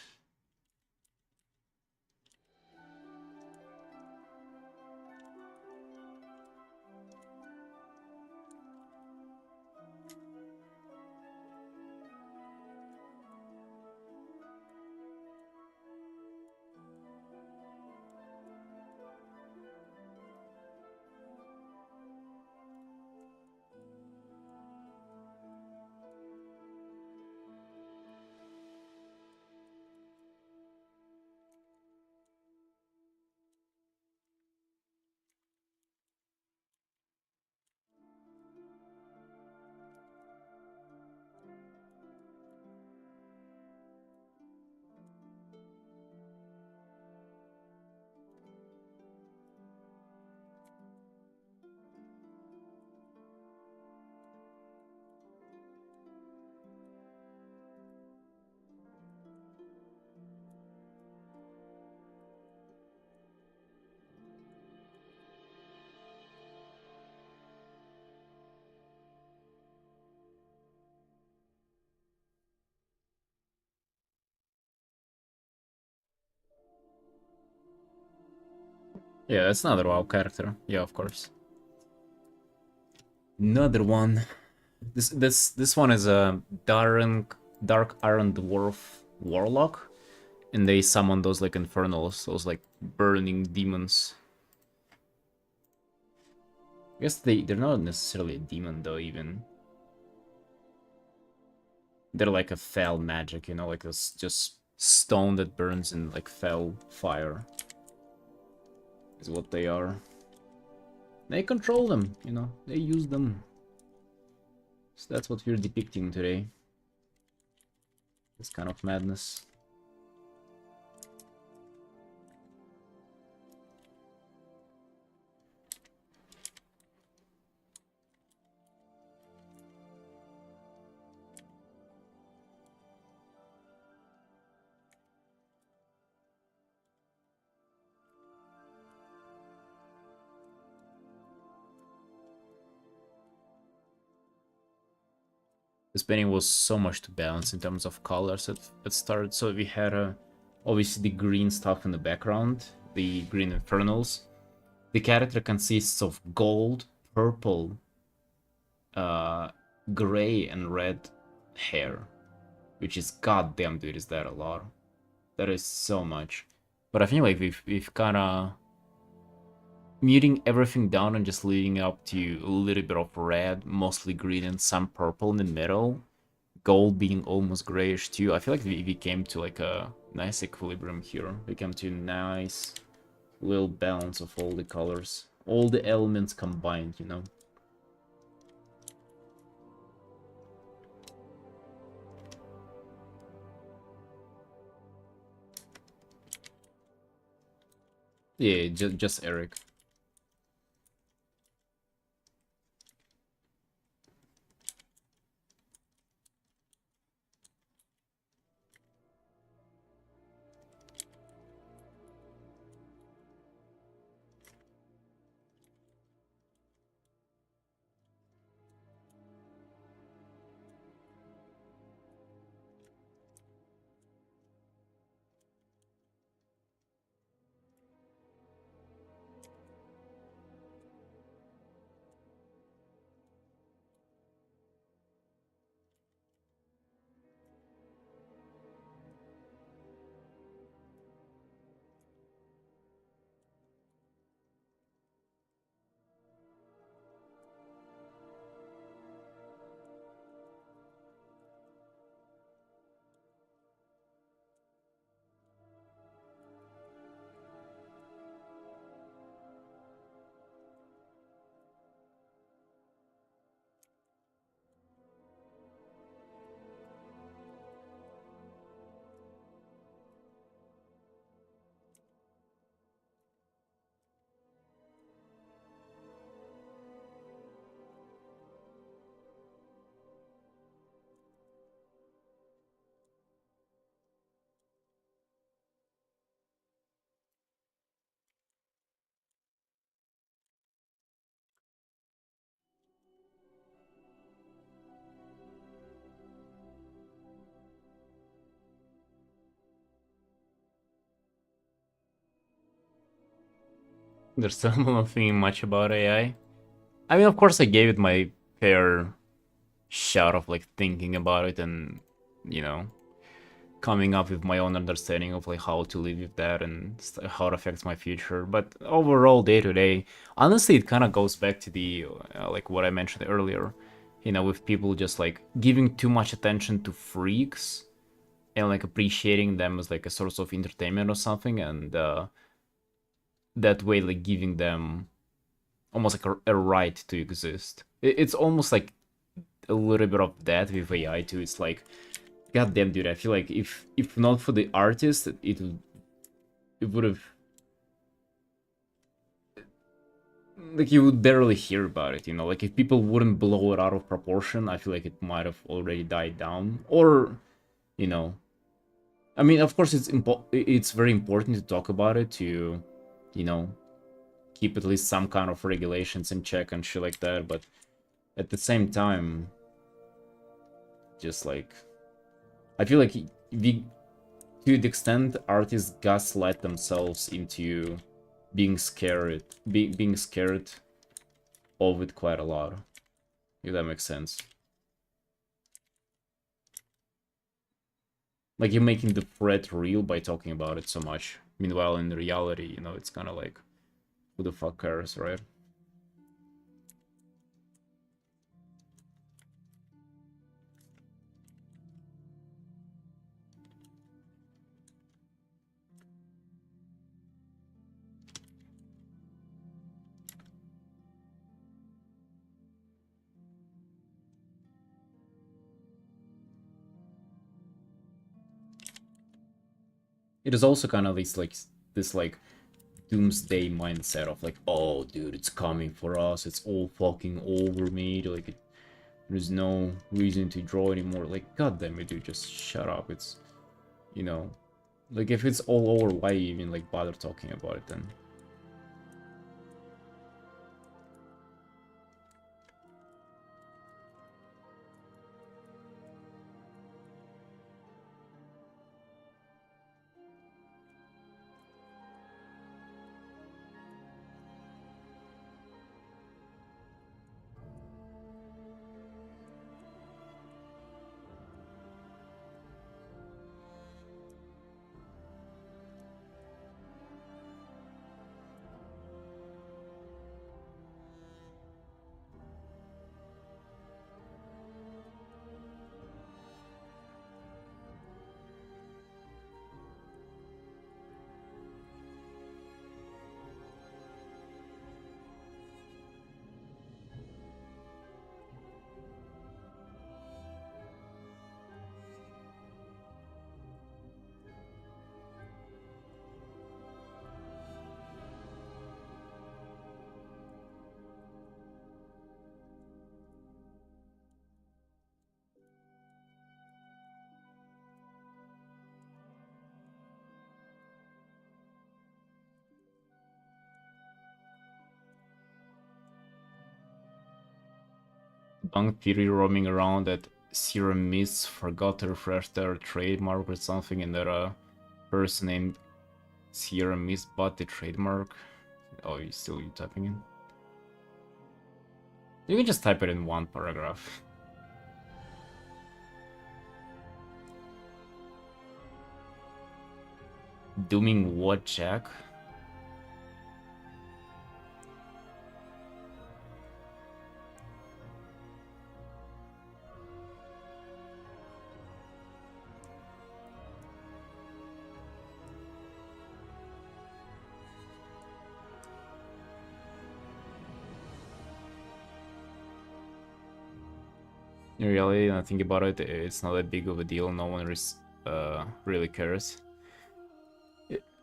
Yeah, that's another WoW character. Yeah, of course. Another one. This one is a dark iron dwarf warlock, and they summon those like infernals, those like burning demons. I guess they're not necessarily a demon though. Even they're like a fell magic, you know, like this just stone that burns in like fell fire is what they are. They control them, you know, they use them. So that's what we're depicting today. This kind of madness. This painting was so much to balance in terms of colors at start. So we had obviously the green stuff in the background, the green infernals. The character consists of gold, purple, uh, gray, and red hair, which is goddamn, dude, is that a lot? That is so much. But I feel like we've kind of muting everything down and just leading up to a little bit of red, mostly green, and some purple in the middle. Gold being almost grayish too. I feel like we came to like a nice equilibrium here. We came to a nice little balance of all the colors. All the elements combined, you know? Yeah, just Eric. There's still not thinking much about AI. I mean, of course, I gave it my fair shot of like thinking about it and, you know, coming up with my own understanding of like how to live with that and how it affects my future. But overall, day to day, honestly, it kind of goes back to the like what I mentioned earlier, you know, with people just like giving too much attention to freaks and like appreciating them as like a source of entertainment or something, and that way like giving them almost like a right to exist. It's almost like a little bit of that with AI too. It's like, goddamn, dude, I feel like if not for the artist, it would have, like, you would barely hear about it, you know? Like if people wouldn't blow it out of proportion, I feel like it might have already died down. Or, you know, I mean, of course it's very important to talk about it, to, you know, keep at least some kind of regulations in check and shit like that, but at the same time, just like, I feel like we, to the extent artists gaslight themselves into being scared, being scared of it quite a lot, if that makes sense. Like, you're making the threat real by talking about it so much. Meanwhile, in reality, you know, it's kind of like, who the fuck cares, right? It is also kind of this like doomsday mindset of like, oh, dude, it's coming for us. It's all fucking over me. Like, there's no reason to draw anymore. Like, god damn it, dude, just shut up. It's, you know, like, if it's all over, why even like bother talking about it then? Bunk theory roaming around that Serum Mists forgot to refresh their trademark or something, and that a person named Serum Mist bought the trademark. Oh, you typing in? You can just type it in one paragraph. Dooming what, Jack? In reality, when I think about it, it's not that big of a deal. No one really cares.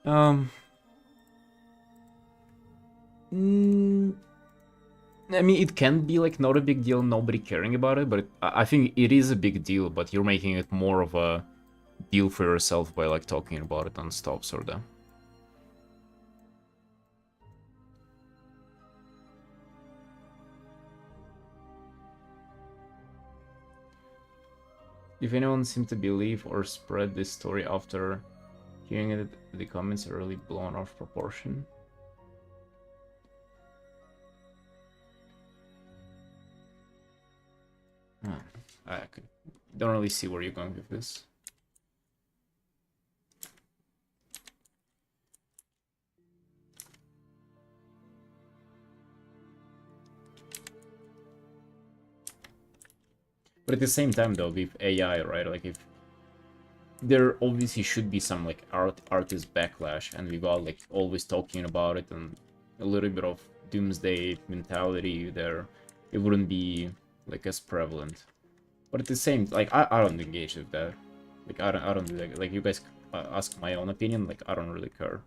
Um, mm, I mean, it can be like not a big deal, nobody caring about it, but I think it is a big deal. But you're making it more of a deal for yourself by like talking about it non-stop, sorta. If anyone seemed to believe or spread this story after hearing it, the comments are really blown off proportion. don't really see where you're going with this. But at the same time, though, with AI, right? Like, if there obviously should be some like artist backlash, and we got like always talking about it and a little bit of doomsday mentality there, it wouldn't be like as prevalent. But at the same, like I don't engage with that. Like I don't do that. Like you guys ask my own opinion. Like I don't really care.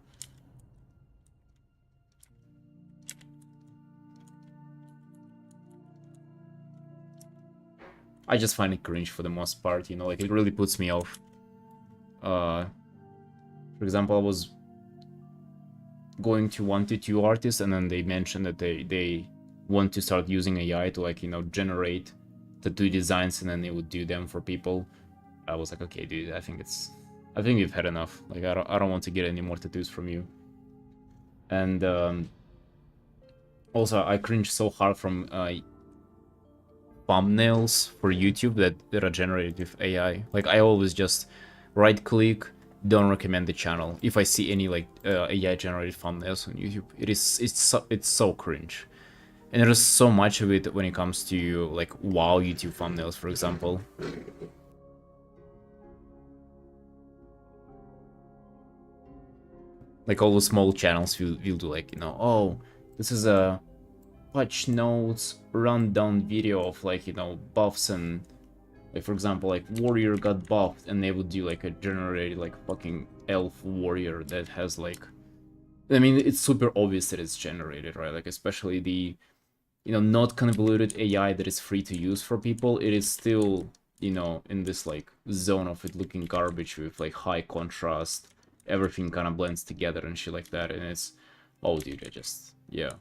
I just find it cringe for the most part. You know, like it really puts me off. For example, I was going to 1 to 2 artists, and then they mentioned that they want to start using AI to like, you know, generate tattoo designs, and then they would do them for people. I was like, okay, dude, I think we've had enough. Like, I don't want to get any more tattoos from you. And also, I cringe so hard from thumbnails for YouTube that are generated with AI. Like, I always just right click, don't recommend the channel if I see any like AI generated thumbnails on YouTube. It's so cringe. And there's so much of it when it comes to like wow YouTube thumbnails, for example. Like all the small channels will do like, you know, oh, this is a patch notes rundown video of like, you know, buffs, and like for example like warrior got buffed, and they would do like a generated like fucking elf warrior that has like, I mean, it's super obvious that it's generated, right? Like especially the, you know, not convoluted AI that is free to use for people, it is still, you know, in this like zone of it looking garbage with like high contrast, everything kind of blends together and shit like that, and it's, oh dude, I just, yeah.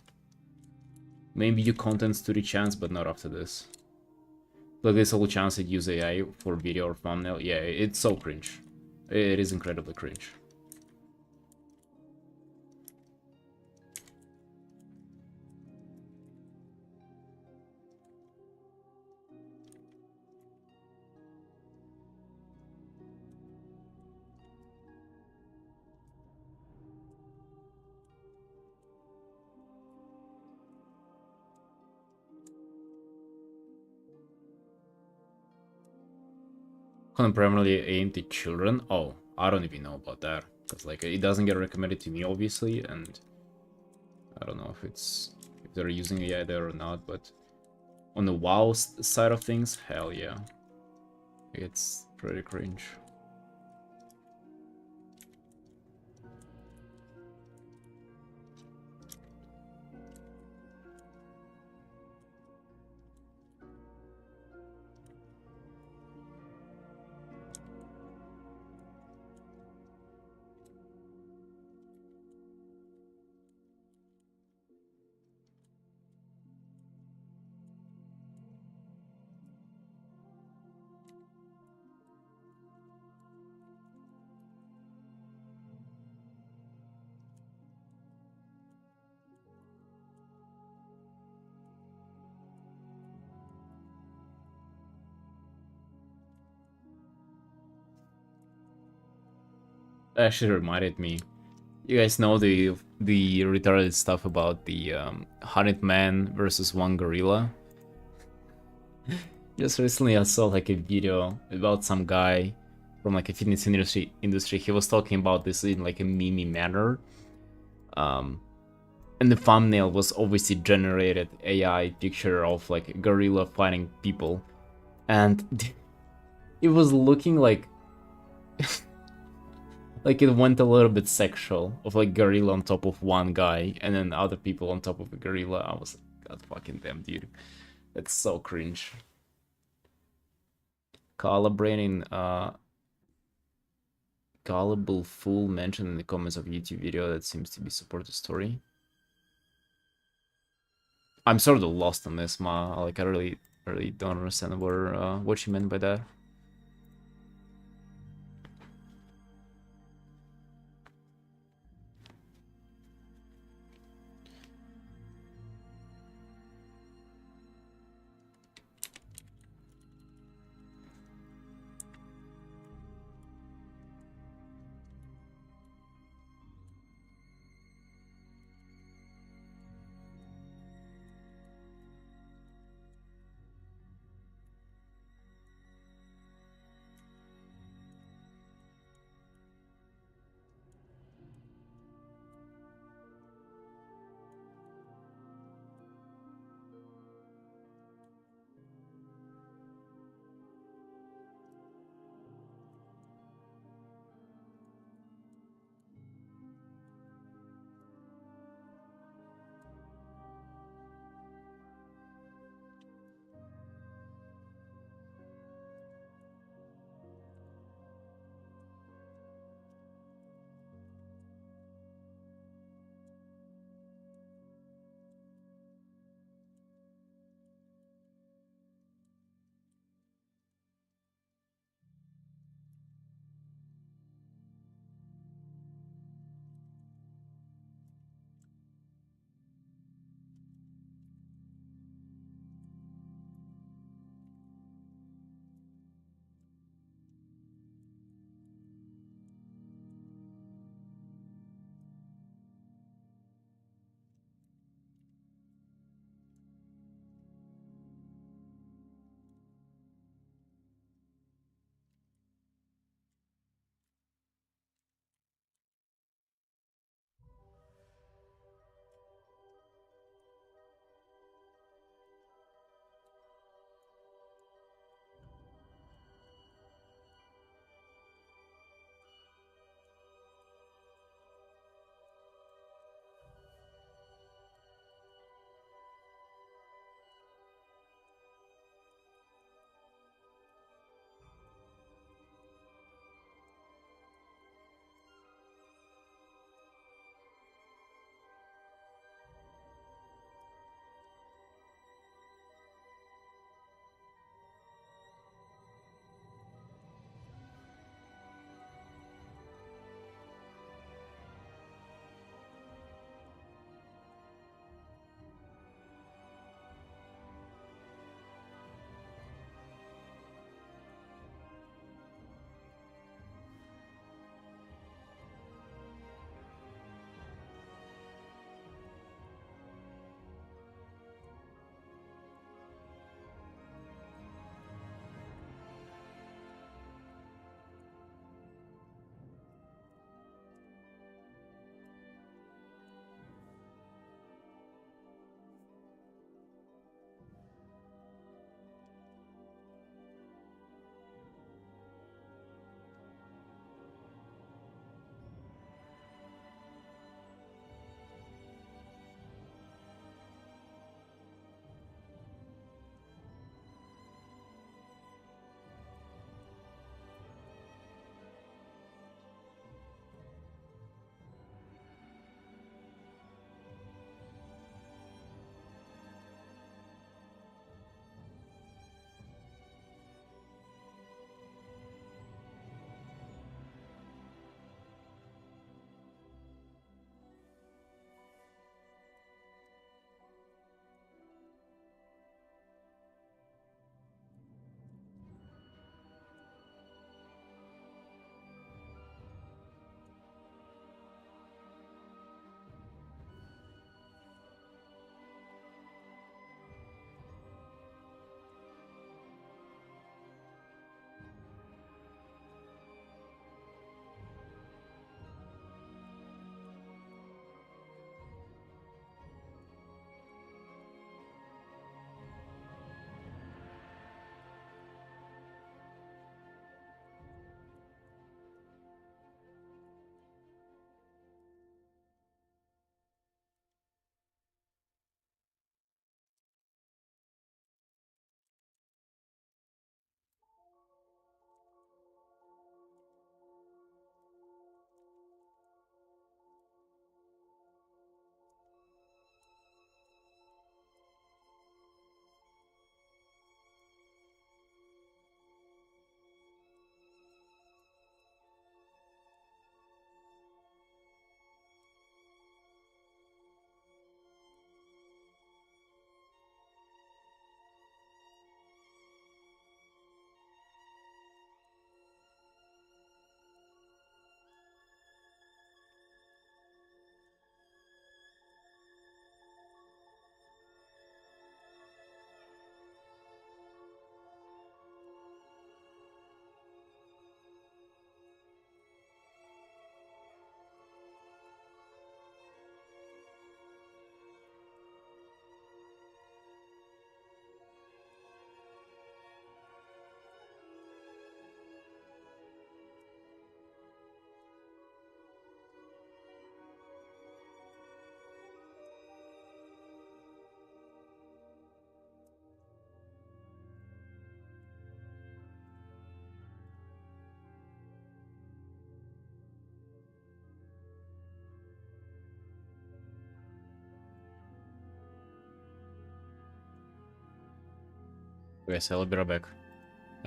Maybe you content stood a chance, but not after this. Like this whole chance to use AI for video or thumbnail, yeah, it's so cringe. It is incredibly cringe. Content primarily aimed at children? Oh, I don't even know about that. Because like it doesn't get recommended to me, obviously, and I don't know if they're using AI there or not, but on the WoW side of things, hell yeah. It's pretty cringe. That actually reminded me. You guys know the retarded stuff about the 100 man versus 1 gorilla? Just recently I saw like a video about some guy from like a fitness industry. He was talking about this in like a meme manner. And the thumbnail was obviously generated AI picture of like a gorilla fighting people. And it was looking like like it went a little bit sexual, of like gorilla on top of one guy and then other people on top of a gorilla. I was like, god fucking damn, dude. That's so cringe. Calibrating gullible fool mentioned in the comments of YouTube video that seems to be supported story. I'm sort of lost on this, ma. Like I really don't understand what she meant by that. Yes, I'll be right back.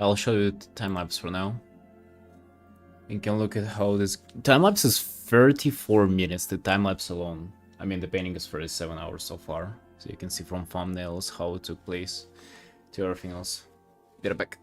I'll show you the time lapse for now. You can look at how this time lapse is 34 minutes. The time lapse alone. I mean, the painting is 37 hours so far. So you can see from thumbnails how it took place to everything else. Be right back.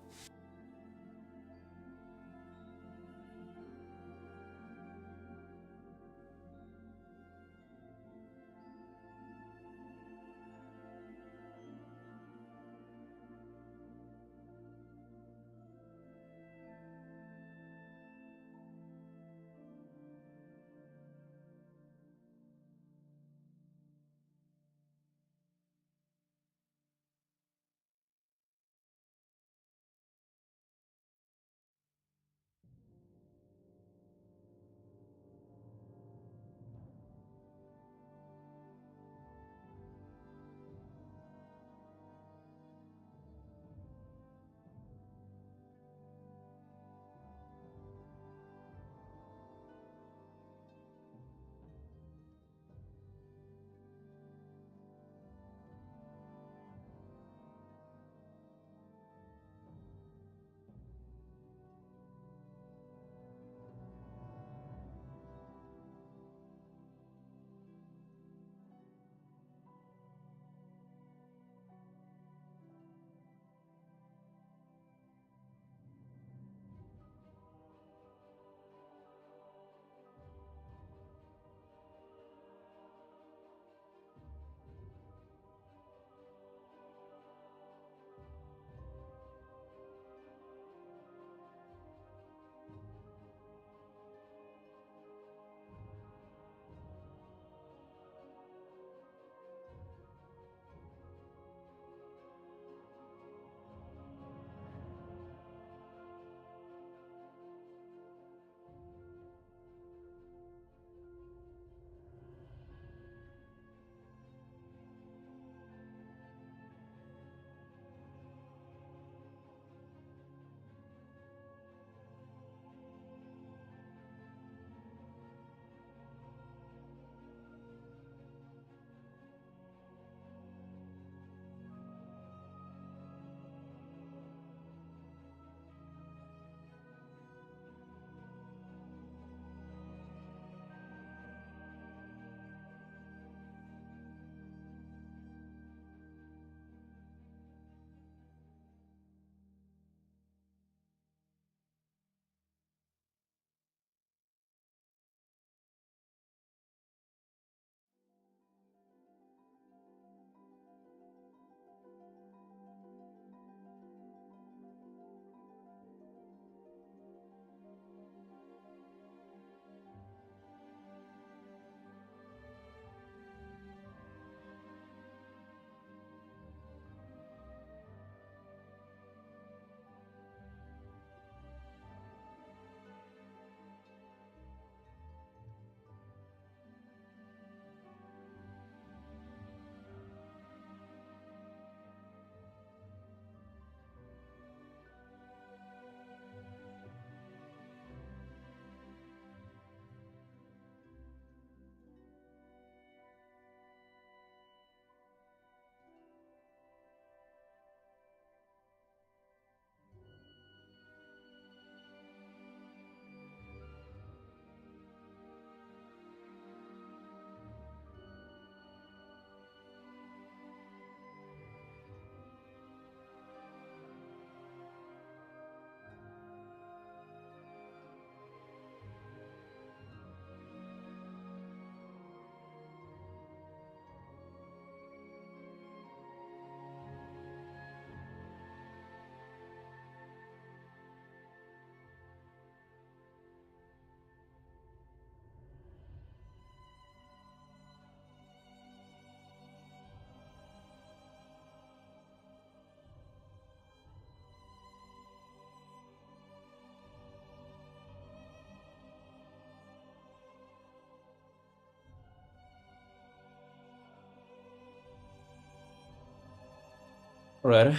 Alright.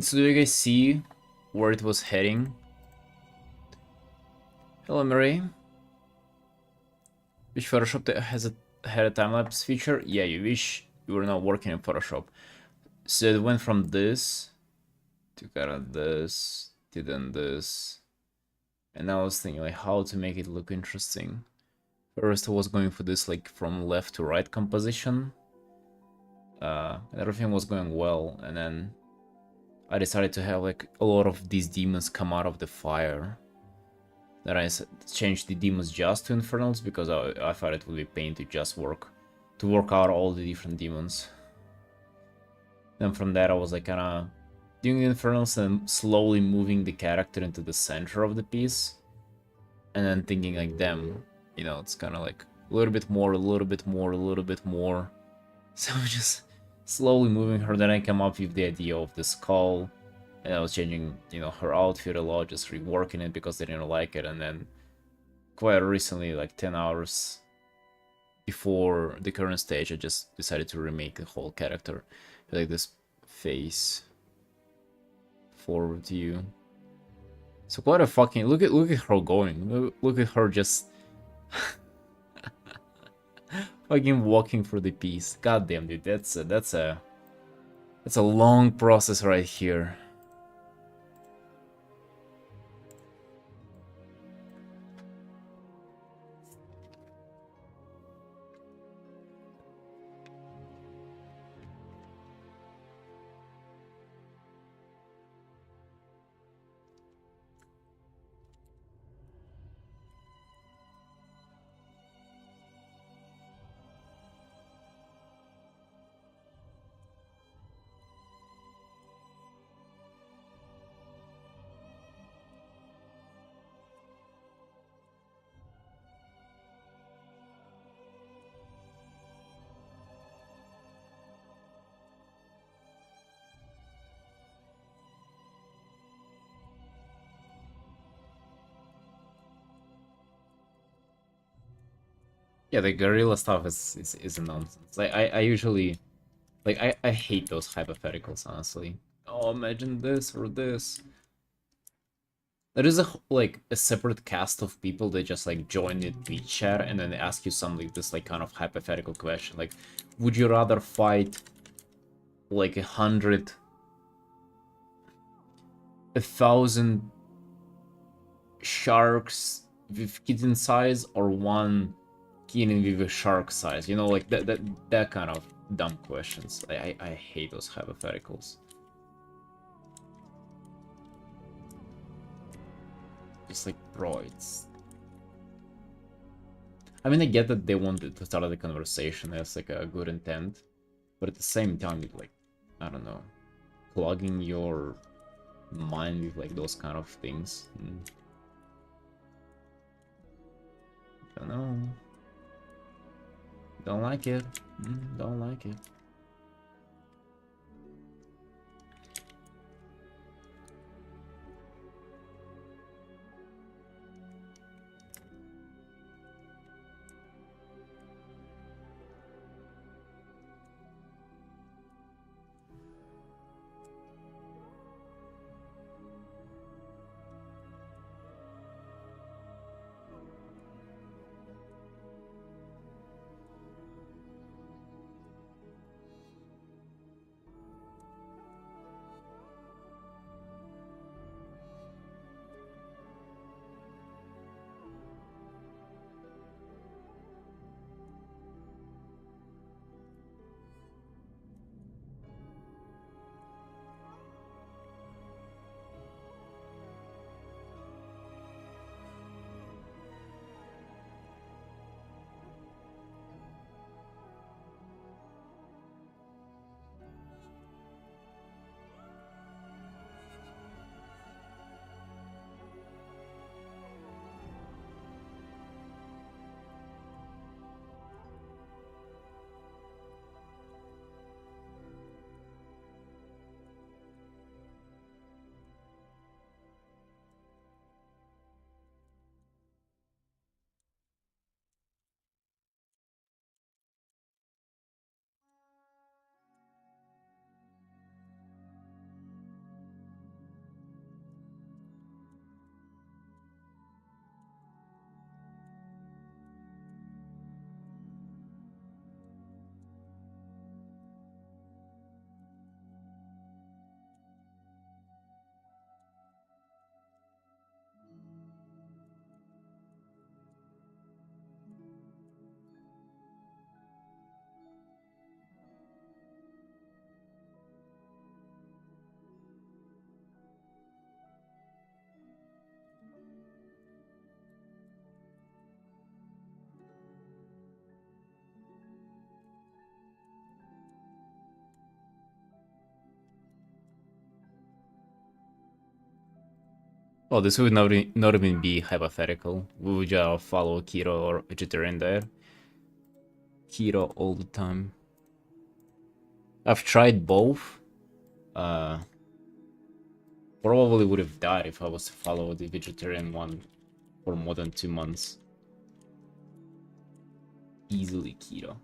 So do you guys see where it was heading? Hello, Marie. Wish Photoshop had a time-lapse feature? Yeah, you wish you were not working in Photoshop. So it went from this to kind of this to then this. And I was thinking like how to make it look interesting. First I was going for this like from left to right composition. Everything was going well, and then I decided to have like a lot of these demons come out of the fire. Then I changed the demons just to infernals because I thought it would be pain to just work out all the different demons. Then from that I was like kinda doing the infernals and slowly moving the character into the center of the piece. And then thinking like them, you know, it's kinda like a little bit more, a little bit more, a little bit more. So just slowly moving her. Then I came up with the idea of the skull, and I was changing, you know, her outfit a lot, just reworking it because they didn't like it. And then quite recently, like 10 hours before the current stage, I just decided to remake the whole character, like this face forward view. So quite a fucking look at her going. Look at her just fucking walking through the piece. God damn, dude, that's a long process right here. Yeah, the gorilla stuff is a nonsense. Like I usually like I hate those hypotheticals, honestly. Oh, imagine this or this. There is like a separate cast of people that just like join the Twitch chat and then they ask you some like this like kind of hypothetical question, like, would you rather fight like 100, 1,000 sharks with kitten size or one kitten with a shark size? You know, like that kind of dumb questions. I hate those hypotheticals. Just like, bro, it's... I mean, I get that they wanted to start the conversation as like a good intent, but at the same time, like, I don't know, plugging your mind with like those kind of things. Don't know. Don't like it. Don't like it. Well, this would not even be hypothetical. We would just follow keto or vegetarian diet. Keto all the time. I've tried both. Probably would have died if I was to follow the vegetarian one for more than 2 months. Easily keto.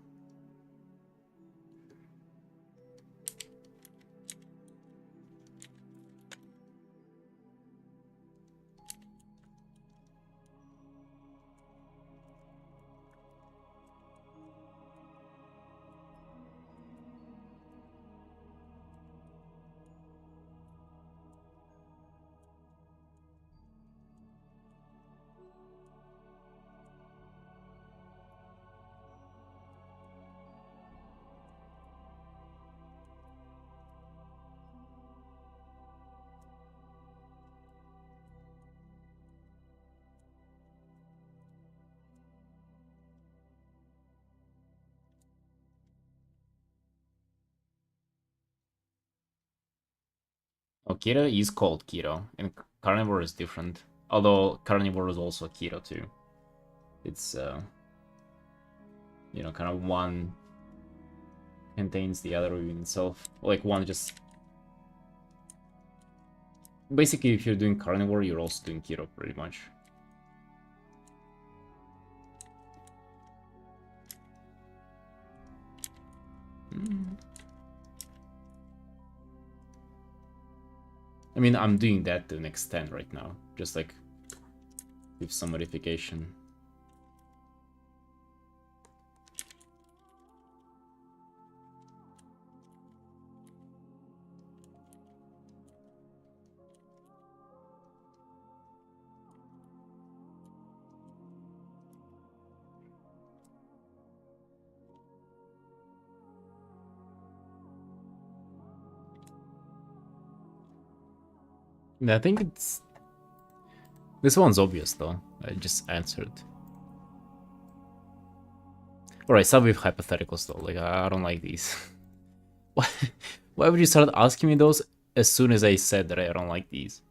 Oh, keto is called keto, and carnivore is different. Although carnivore is also keto too. It's you know, kind of one contains the other within itself. Like one just basically, if you're doing carnivore, you're also doing keto pretty much. I mean, I'm doing that to an extent right now, just like with some modification. I think it's... This one's obvious, though. I just answered. Alright, stop with hypotheticals, though. Like, I don't like these. Why would you start asking me those as soon as I said that I don't like these?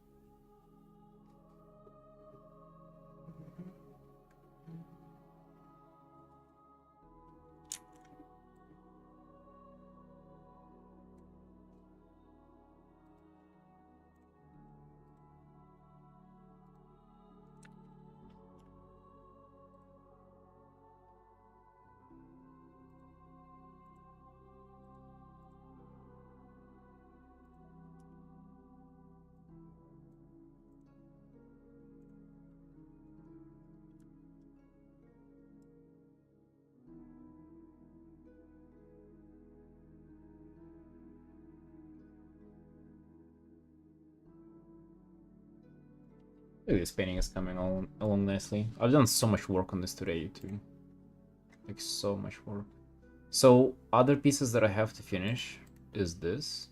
Look, this painting is coming along nicely. I've done so much work on this today, too. Like, so much work. So, other pieces that I have to finish is this.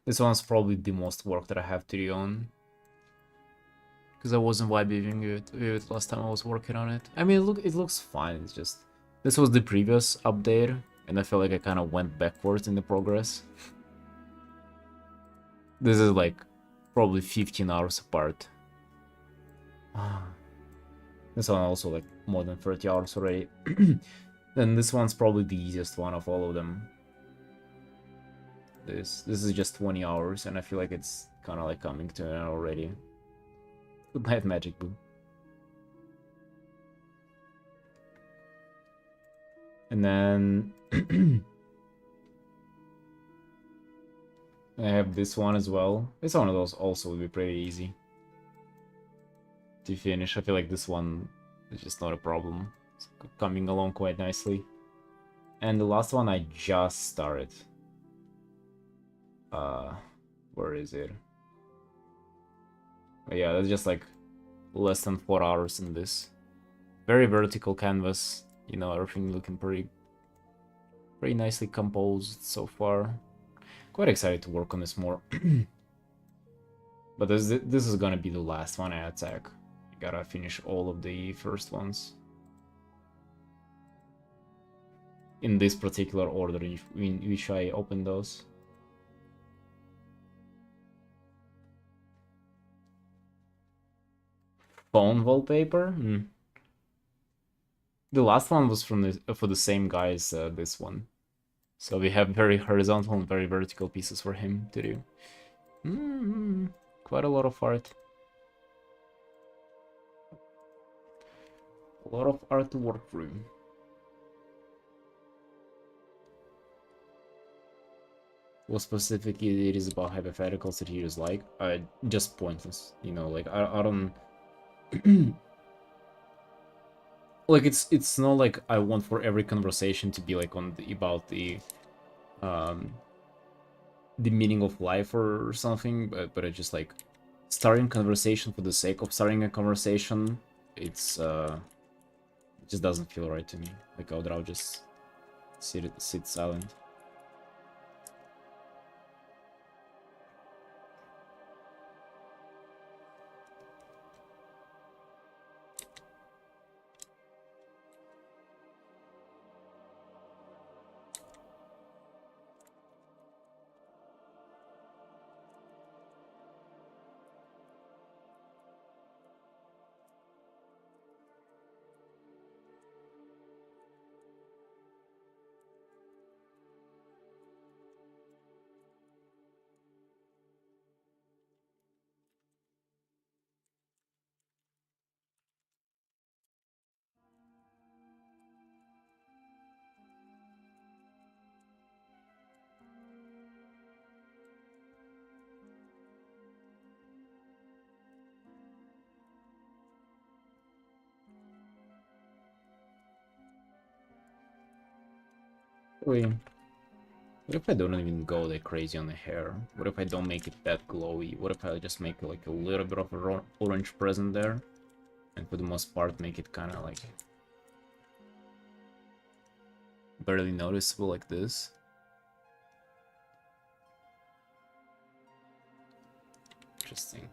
This one's probably the most work that I have to do on. Because I wasn't vibing with it last time I was working on it. I mean, it looks fine, it's just... This was the previous update, and I feel like I kind of went backwards in the progress. This is like probably 15 hours apart. This one also like more than 30 hours already. Then this one's probably the easiest one of all of them. This is just 20 hours, and I feel like it's kind of like coming to an end already. Good night, Magic Boo. And then I have this one as well. This one of those also would be pretty easy to finish. I feel like this one is just not a problem. It's coming along quite nicely. And the last one I just started. Where is it? But yeah, that's just like less than 4 hours in this. Very vertical canvas. You know, everything looking pretty nicely composed so far. Quite excited to work on this more. But this is gonna be the last one I attack. I gotta finish all of the first ones. In this particular order in which I open those. Phone wallpaper? The last one was from for the same guy as this one. So we have very horizontal and very vertical pieces for him to do. Quite a lot of art. A lot of art to work through. What specifically it is about hypotheticals that he is like? Just pointless. You know, like I don't like it's not like I want for every conversation to be like on about um the meaning of life or something, but I just like starting conversation for the sake of starting a conversation. It just doesn't feel right to me. Like I would rather just sit silent. Wait, what if I don't even go that crazy on the hair? What if I don't make it that glowy? What if I just make like a little bit of a orange present there? And for the most part make it kind of like barely noticeable like this? Interesting.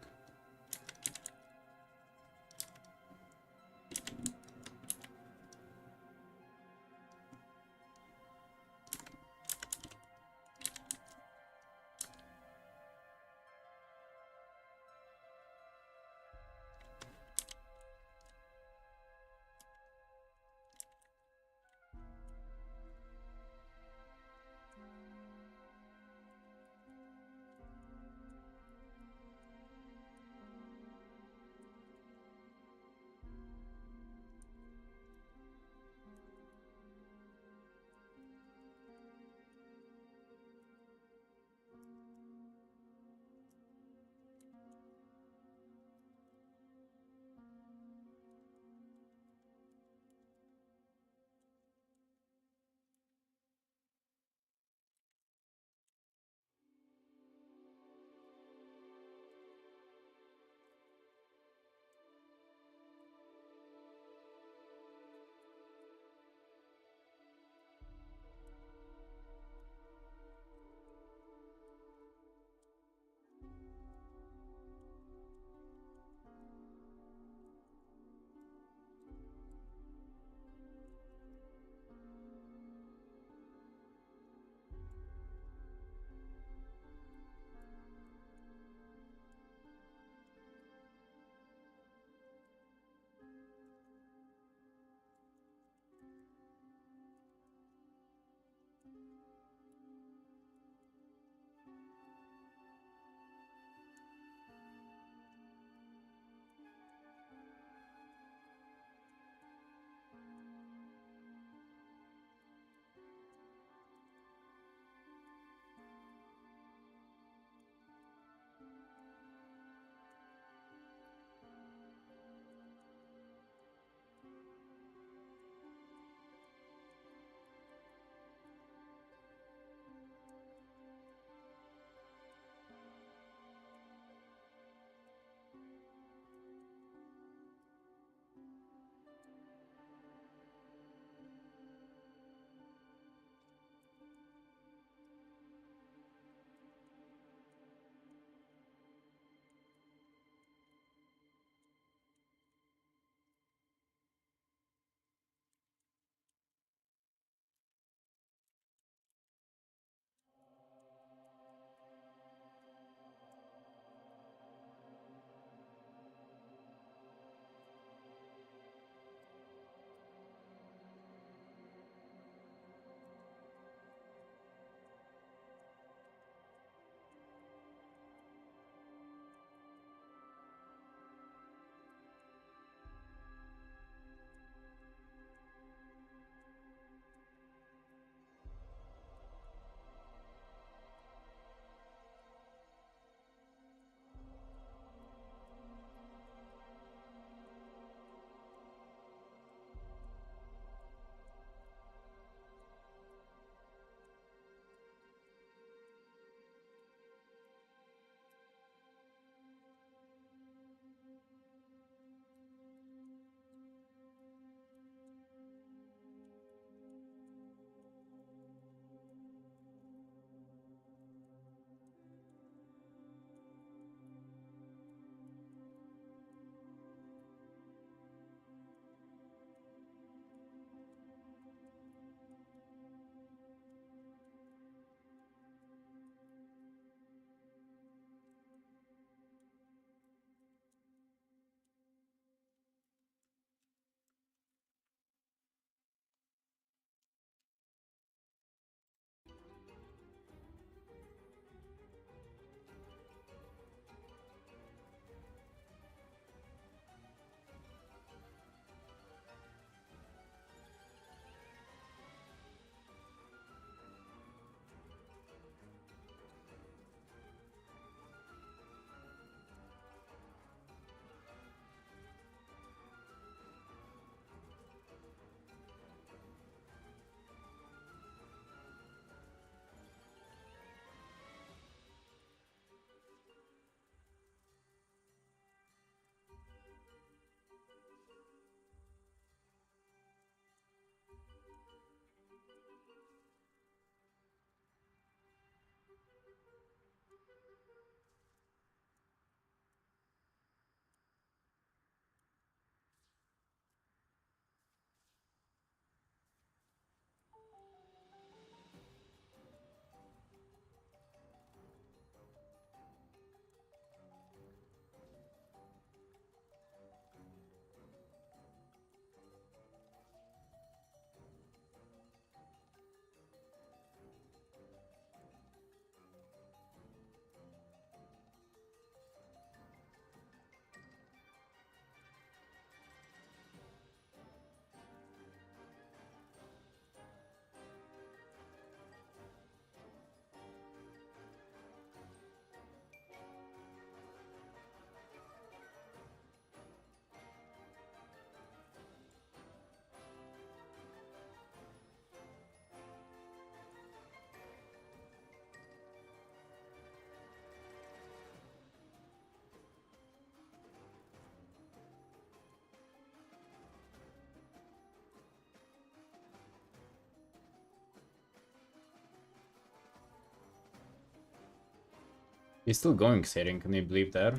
He's still going, Xating, can you believe that?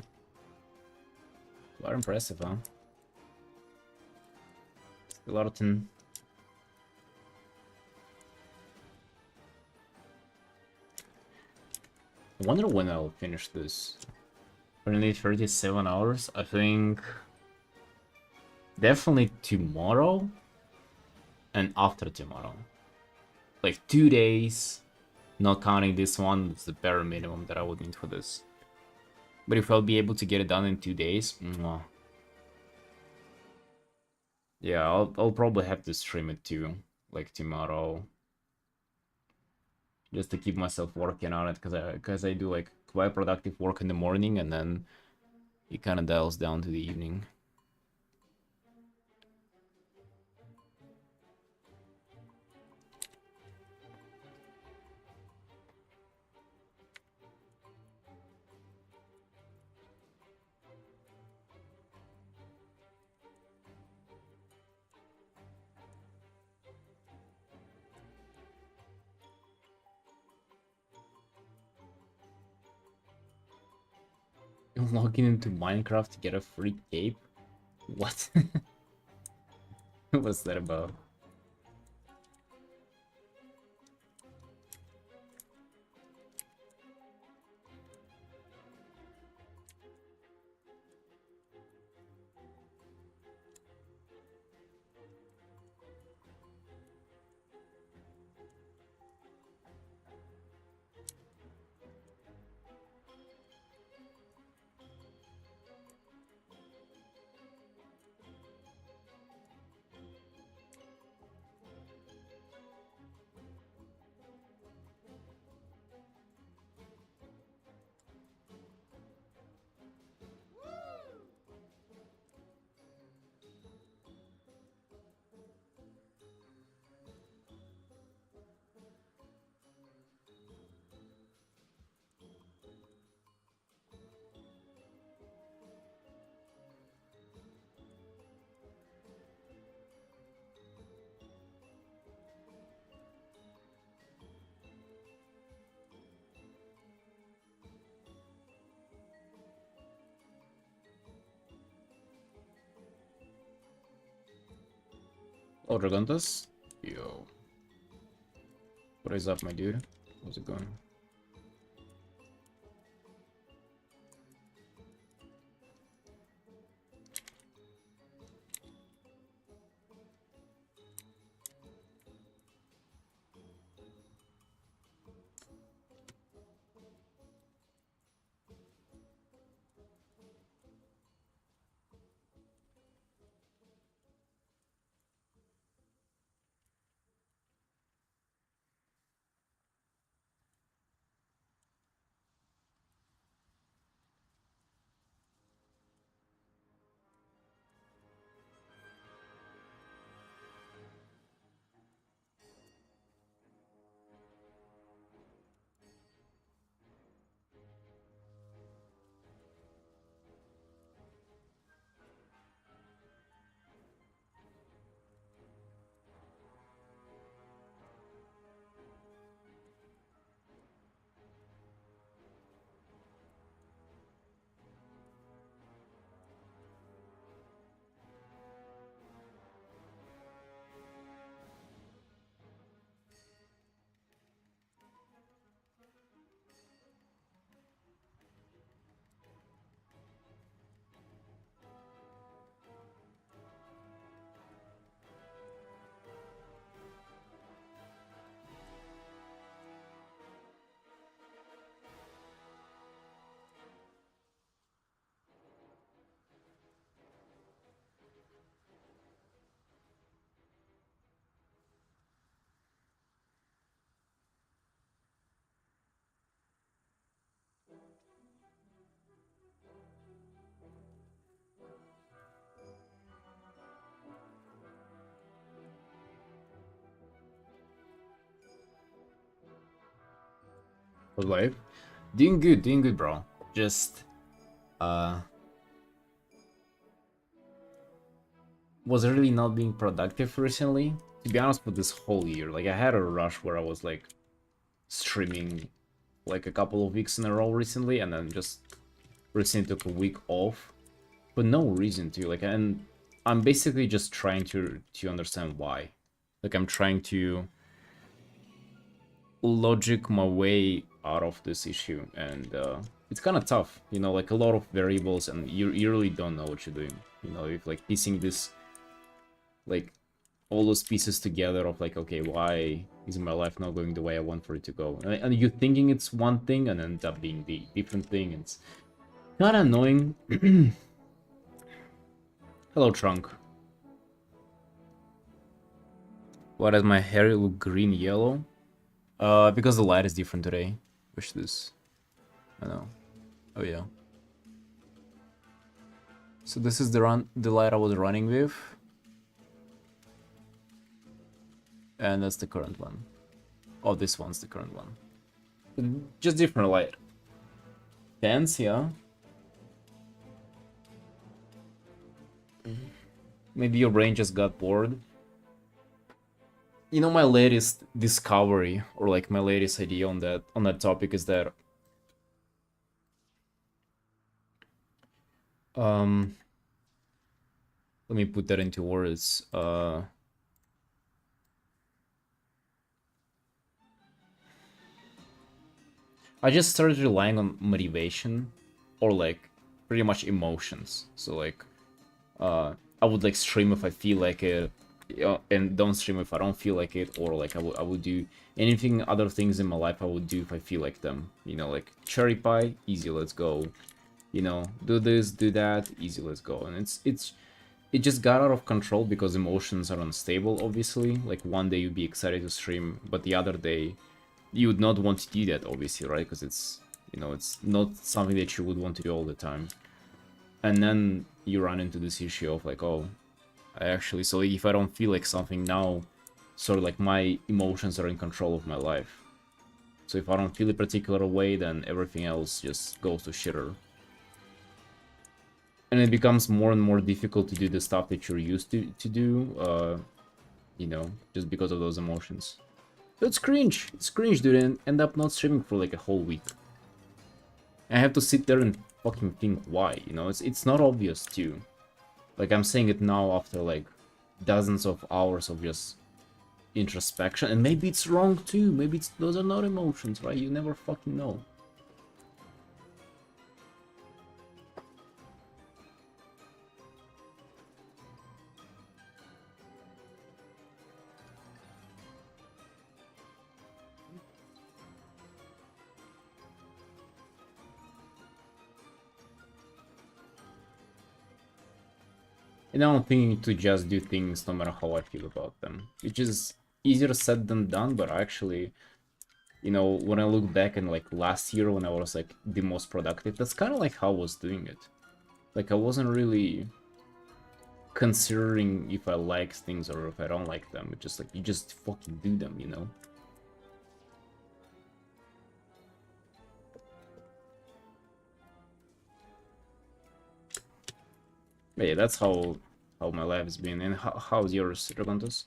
Quite impressive, huh? Still Artin. I wonder when I'll finish this. Currently 37 hours, I think... Definitely tomorrow and after tomorrow. Like 2 days, not counting this one, it's the bare minimum that I would need for this. But if I'll be able to get it done in 2 days, mwah. Yeah, I'll probably have to stream it too, like tomorrow. Just to keep myself working on it, because I do like quite productive work in the morning and then it kind of dials down to the evening. Logging into Minecraft to get a free cape? What? What's that about? Oh, Dragontas? Yo. What is up, my dude? How's it going? For life? Doing good, bro. Just, uh... was really not being productive recently. To be honest, with this whole year, like, I had a rush where I was, like, streaming like a couple of weeks in a row recently, and then just recently took a week off, but no reason to. Like, and I'm basically just trying to understand why. Like, I'm trying to logic my way out of this issue, and it's kind of tough, you know, like a lot of variables, and you really don't know what you're doing, you know, if like piecing this, like all those pieces together of like, okay, why is my life not going the way I want for it to go, and you're thinking it's one thing and end up being the different thing. It's kind of annoying. Hello, Trunk. Why does my hair look green yellow? Because the light is different today. Wish this. I know. Oh yeah. So this is the light I was running with. And that's the current one. Oh, this one's the current one. Just different light. Dance, yeah. Maybe your brain just got bored. You know, my latest discovery, or like my latest idea on that topic is that let me put that into words. I just started relying on motivation, or like pretty much emotions. So like I would like stream if I feel like it, and don't stream if I don't feel like it, or like I would do anything, other things in my life I would do if I feel like them. You know, like cherry pie, easy, let's go. You know, do this, do that, easy, let's go. And it just got out of control because emotions are unstable, obviously. Like one day you'd be excited to stream, but the other day you would not want to do that, obviously, right? Because it's, you know, it's not something that you would want to do all the time. And then you run into this issue of like, oh, I actually, so if I don't feel like something now, sort of like my emotions are in control of my life. So if I don't feel a particular way, then everything else just goes to shitter. And it becomes more and more difficult to do the stuff that you're used to do, you know, just because of those emotions. So it's cringe. It's cringe, dude, and end up not streaming for like a whole week. I have to sit there and fucking think why, you know? It's not obvious too. Like, I'm saying it now after like dozens of hours of just introspection, and maybe it's wrong too. Maybe those are not emotions, right? You never fucking know. And now I'm thinking to just do things no matter how I feel about them, which is easier said than done, but actually, you know, when I look back and like last year when I was like the most productive, that's kind of like how I was doing it. Like I wasn't really considering if I like things or if I don't like them. It's just like you just fucking do them, you know? But yeah, that's how my life has been. And how's yours, Dragontos?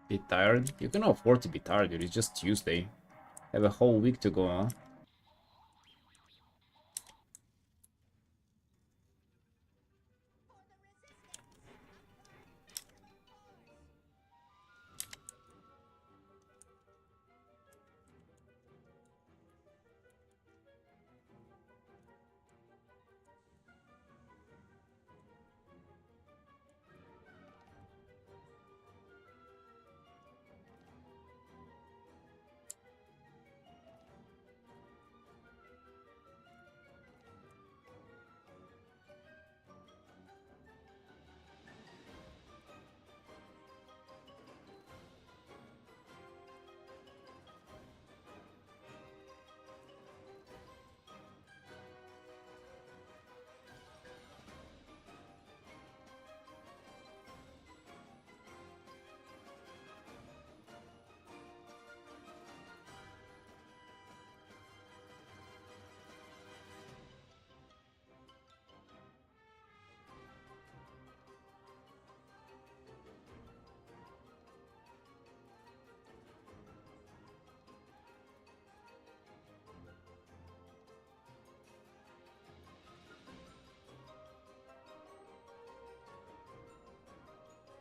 Be tired? You can afford to be tired, dude. It's just Tuesday. Have a whole week to go on.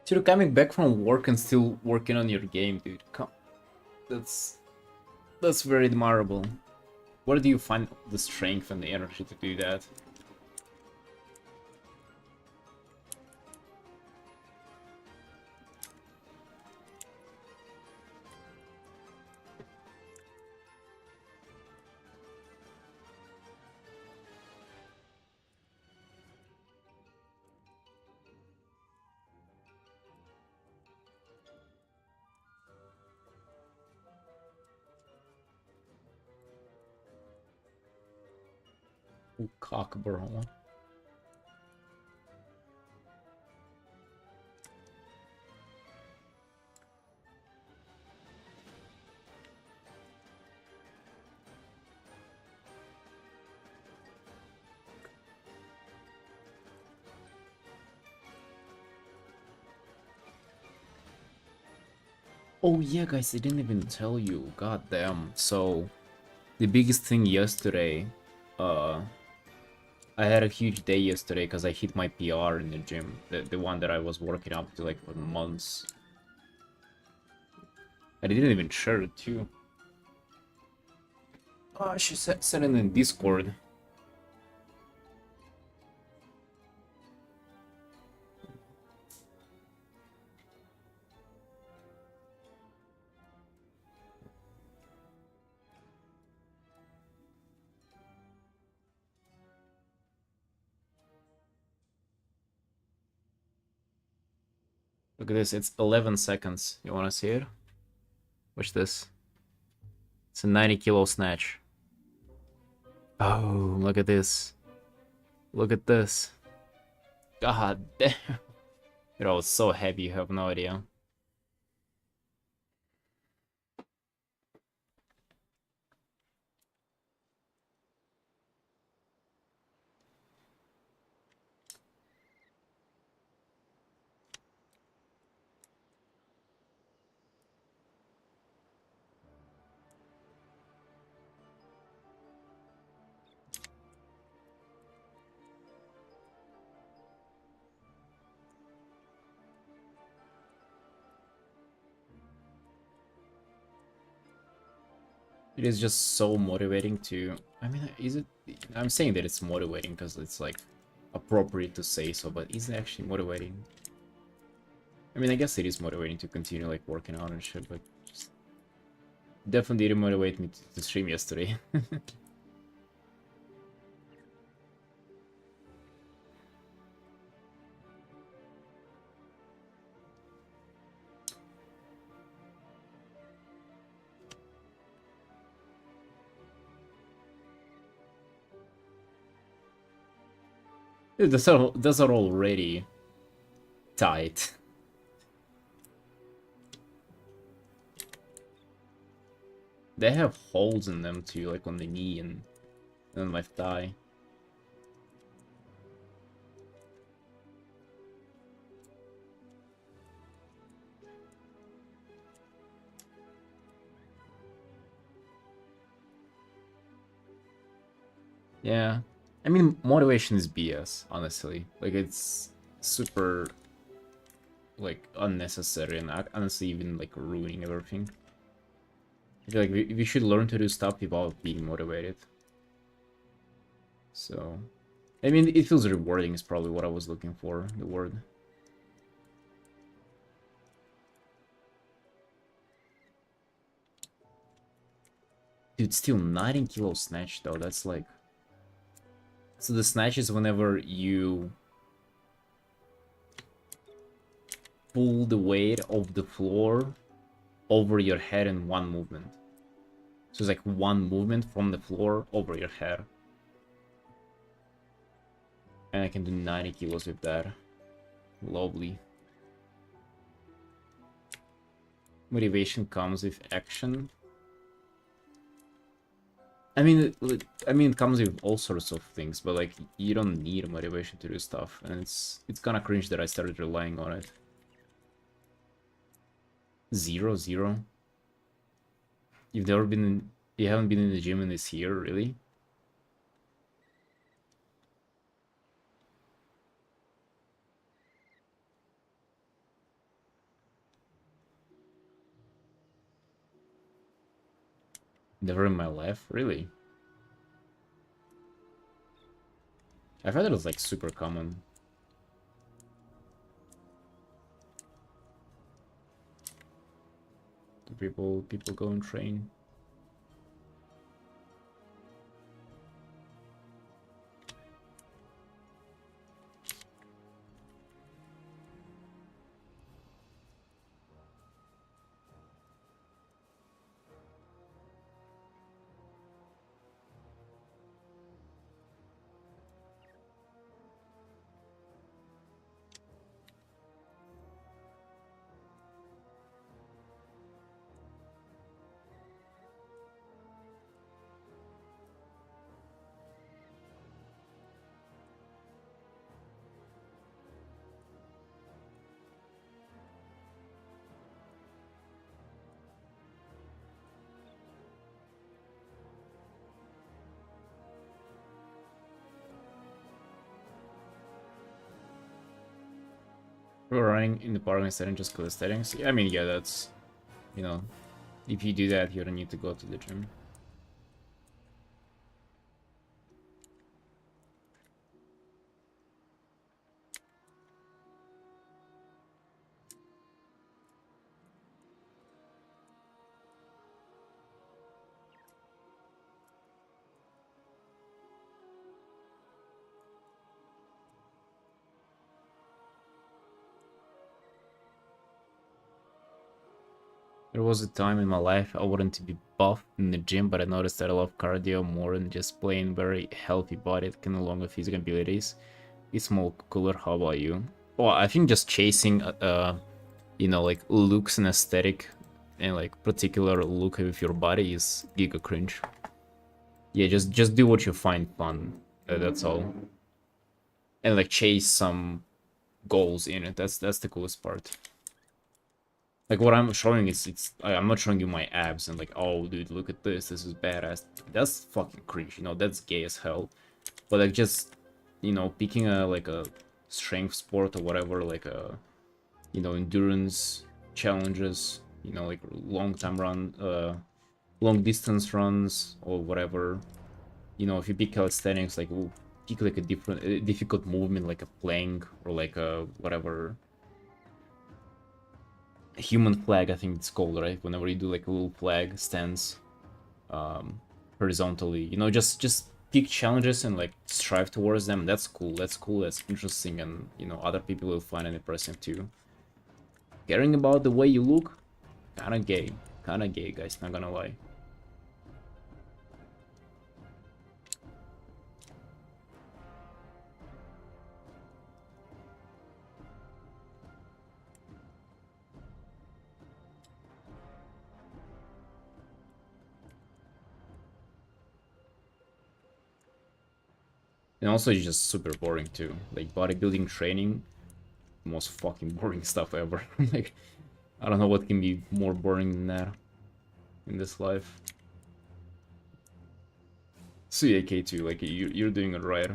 So you're coming back from work and still working on your game, dude. That's that's very admirable. Where do you find the strength and the energy to do that? Oh, cock, bro. Oh yeah, guys, I didn't even tell you. God damn. So, the biggest thing yesterday, uh, I had a huge day yesterday because I hit my PR in the gym. The one that I was working up to like for months. I didn't even share it too. She said it in Discord. Look at this, it's 11 seconds. You wanna see it? Watch this. It's a 90 kilo snatch. Oh, look at this. Look at this. God damn. It was so heavy, you have no idea. It is just so motivating to... I mean, is it... I'm saying that it's motivating because it's, like, appropriate to say so, but is it actually motivating? I mean, I guess it is motivating to continue, like, working out and shit, but just definitely didn't motivate me to stream yesterday. Dude, those are already tight. They have holes in them too, like on the knee and on my thigh. Yeah. I mean, motivation is BS, honestly. Like, it's super, like, unnecessary and honestly even, like, ruining everything. I feel like we should learn to do stuff without being motivated. So, I mean, it feels rewarding is probably what I was looking for, the word. Dude, still 19 kilo snatch though, that's like... So the snatch is whenever you pull the weight of the floor over your head in one movement. So it's like one movement from the floor over your head. And I can do 90 kilos with that. Lovely. Motivation comes with action. I mean, it comes with all sorts of things, but like, you don't need motivation to do stuff, and it's kind of cringe that I started relying on it. 0-0. You've never been in, you haven't been in the gym in this year, really? Never in my life, really. I thought it was like super common. Do people go and train? We're running in the park instead of just calisthenics. Yeah, I mean, yeah, that's, you know, if you do that, you don't need to go to the gym. There was a time in my life I wanted to be buff in the gym, but I noticed that I love cardio more than just playing very healthy body that can along with physical abilities. It's more cooler. How about you? Well, I think just chasing, you know, like looks and aesthetic and like particular look with your body is giga cringe. Yeah, just do what you find fun. That's all. And like chase some goals in it. That's the coolest part. Like what I'm showing is I'm not showing you my abs and like, oh dude, look at this is badass. That's fucking cringe, you know, that's gay as hell. But like just, you know, picking a like a strength sport or whatever, like a, you know, endurance challenges, you know, like long distance runs or whatever. You know, if you pick calisthenics, like we'll pick like a difficult movement like a plank or like a whatever human flag, I think it's called, right? Whenever you do like a little flag stance horizontally, you know, just pick challenges and like strive towards them. That's cool, that's interesting, and you know, other people will find it impressive too. Caring about the way you look, kinda gay, guys, not gonna lie. And also, it's just super boring too. Like bodybuilding training, most fucking boring stuff ever. Like, I don't know what can be more boring than that in this life. CAK2, like you're doing it right.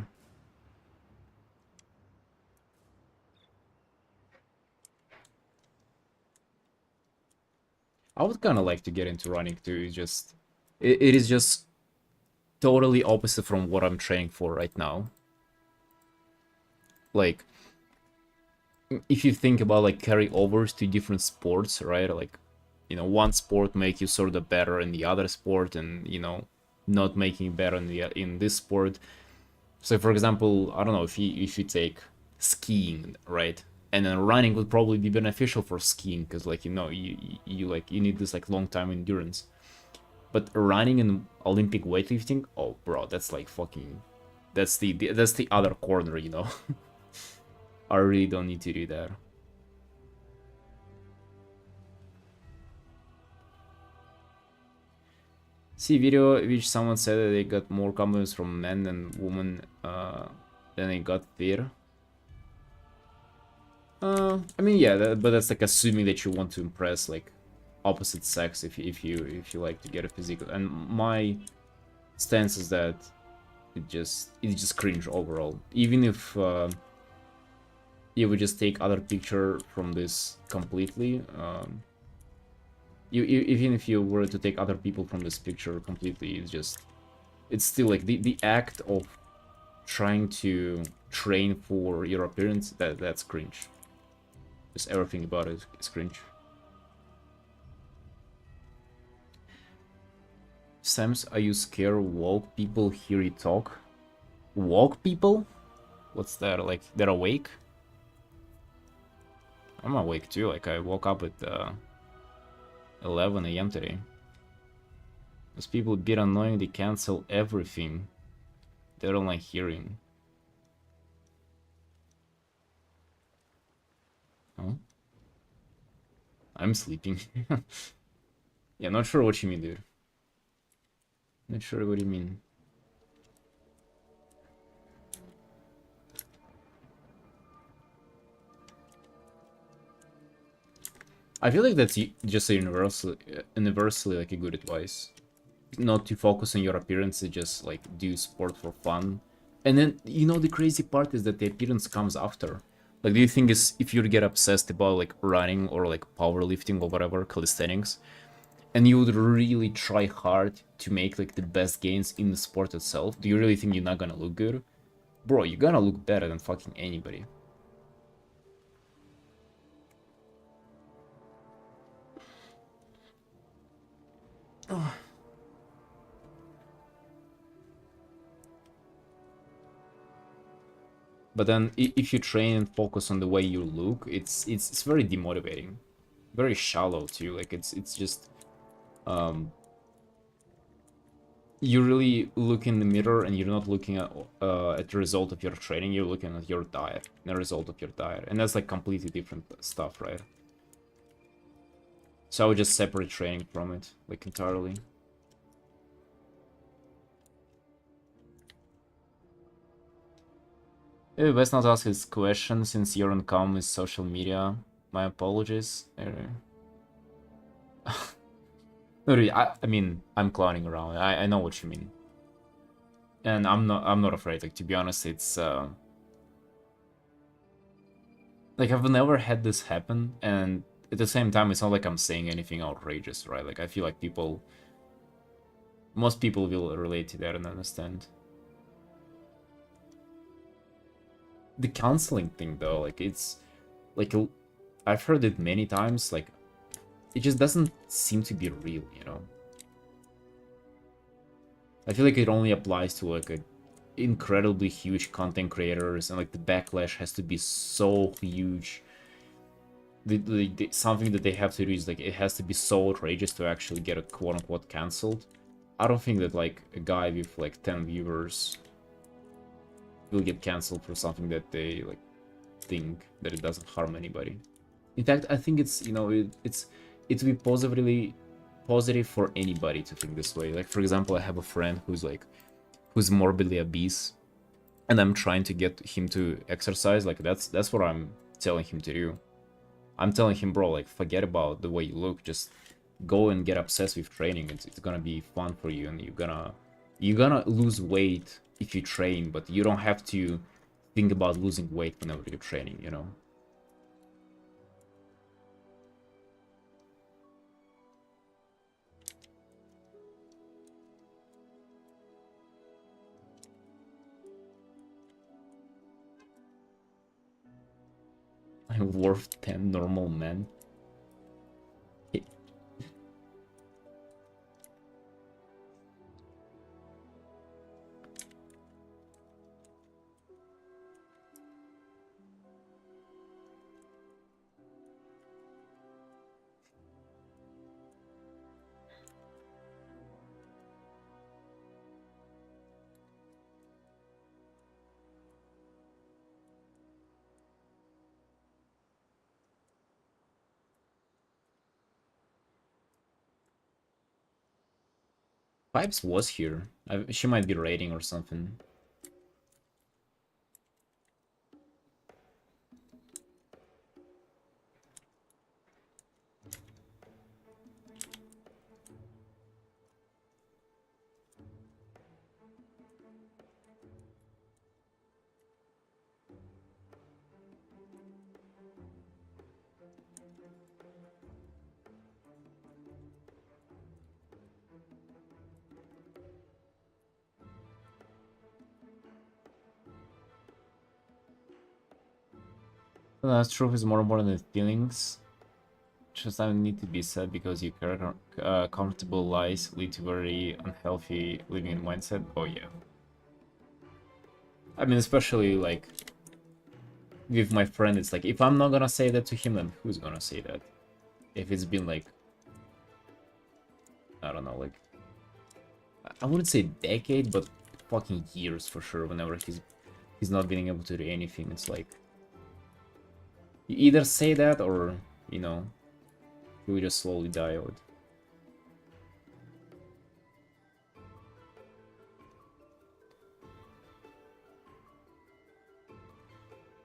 I would kind of like to get into running too. It's just, it is just totally opposite from what I'm training for right now. Like, if you think about like carryovers to different sports, right? Like, you know, one sport make you sort of better in the other sport, and you know, not making better in this sport. So, for example, I don't know, if you take skiing, right? And then running would probably be beneficial for skiing because, like, you know, you need this like long time endurance. But running and Olympic weightlifting, oh, bro, that's like fucking, that's the other corner, you know. I really don't need to do that. See video which someone said that they got more compliments from men than women than they got there. I mean, yeah, but that's like assuming that you want to impress like opposite sex if you like to get a physical. And my stance is that it's just cringe overall. Even if you would just take other picture from this completely, Even if you were to take other people from this picture completely, it's still like the act of trying to train for your appearance, that's cringe. Just everything about it is cringe. Sometimes are you scared woke people hear you talk? Woke people? What's that? Like they're awake? I'm awake too. Like I woke up at 11 a.m. today. Those people a bit annoying. They cancel everything. They don't like hearing. Oh, I'm sleeping. Yeah, not sure what you mean, dude. Not sure what you mean. I feel like that's just a universally like a good advice. Not to focus on your appearance, just like do sport for fun. And then the crazy part is that the appearance comes after. Like, do you think is if you get obsessed about like running or like powerlifting or whatever calisthenics, and you would really try hard to make like the best gains in the sport itself, do you really think you're not gonna look good? Bro, you're gonna look better than fucking anybody. But then if you train and focus on the way you look, it's very demotivating, very shallow too. Like it's just you really look in the mirror and you're not looking at the result of your training. You're looking at your diet, the result of your diet, and that's like completely different stuff, right? So I would just separate training from it, like entirely. Best not to ask this question since your income is social media. My apologies. No, really, I mean, I'm clowning around. I know what you mean. And I'm not afraid. Like, to be honest, it's like I've never had this happen, and at the same time, it's not like I'm saying anything outrageous, right? Like I feel like most people will relate to that and understand. The counseling thing though, like it's like I've heard it many times, like it just doesn't seem to be real, you know? I feel like it only applies to like a incredibly huge content creators, and like the backlash has to be so huge. Something that they have to do is like it has to be so outrageous to actually get a quote-unquote cancelled. I don't think that like a guy with like 10 viewers will get cancelled for something that they like think that it doesn't harm anybody. In fact, I think it's it's be positive for anybody to think this way. Like for example, I have a friend who's morbidly obese, and I'm trying to get him to exercise. Like that's what I'm telling him to do. I'm telling him, bro, like forget about the way you look, just go and get obsessed with training. It's gonna be fun for you, and you're gonna lose weight if you train, but you don't have to think about losing weight whenever you're training, you know? I'm worth 10 normal men. Pipes was here. She might be raiding or something. Truth is more important than feelings. Just I need to be said because you care. Comfortable lies lead to very unhealthy living mindset. Oh yeah. I mean, especially like with my friend, it's like if I'm not gonna say that to him, then who's gonna say that? If it's been like, I don't know, like I wouldn't say decade, but fucking years for sure. Whenever he's not being able to do anything, it's like you either say that or you know you will just slowly die out.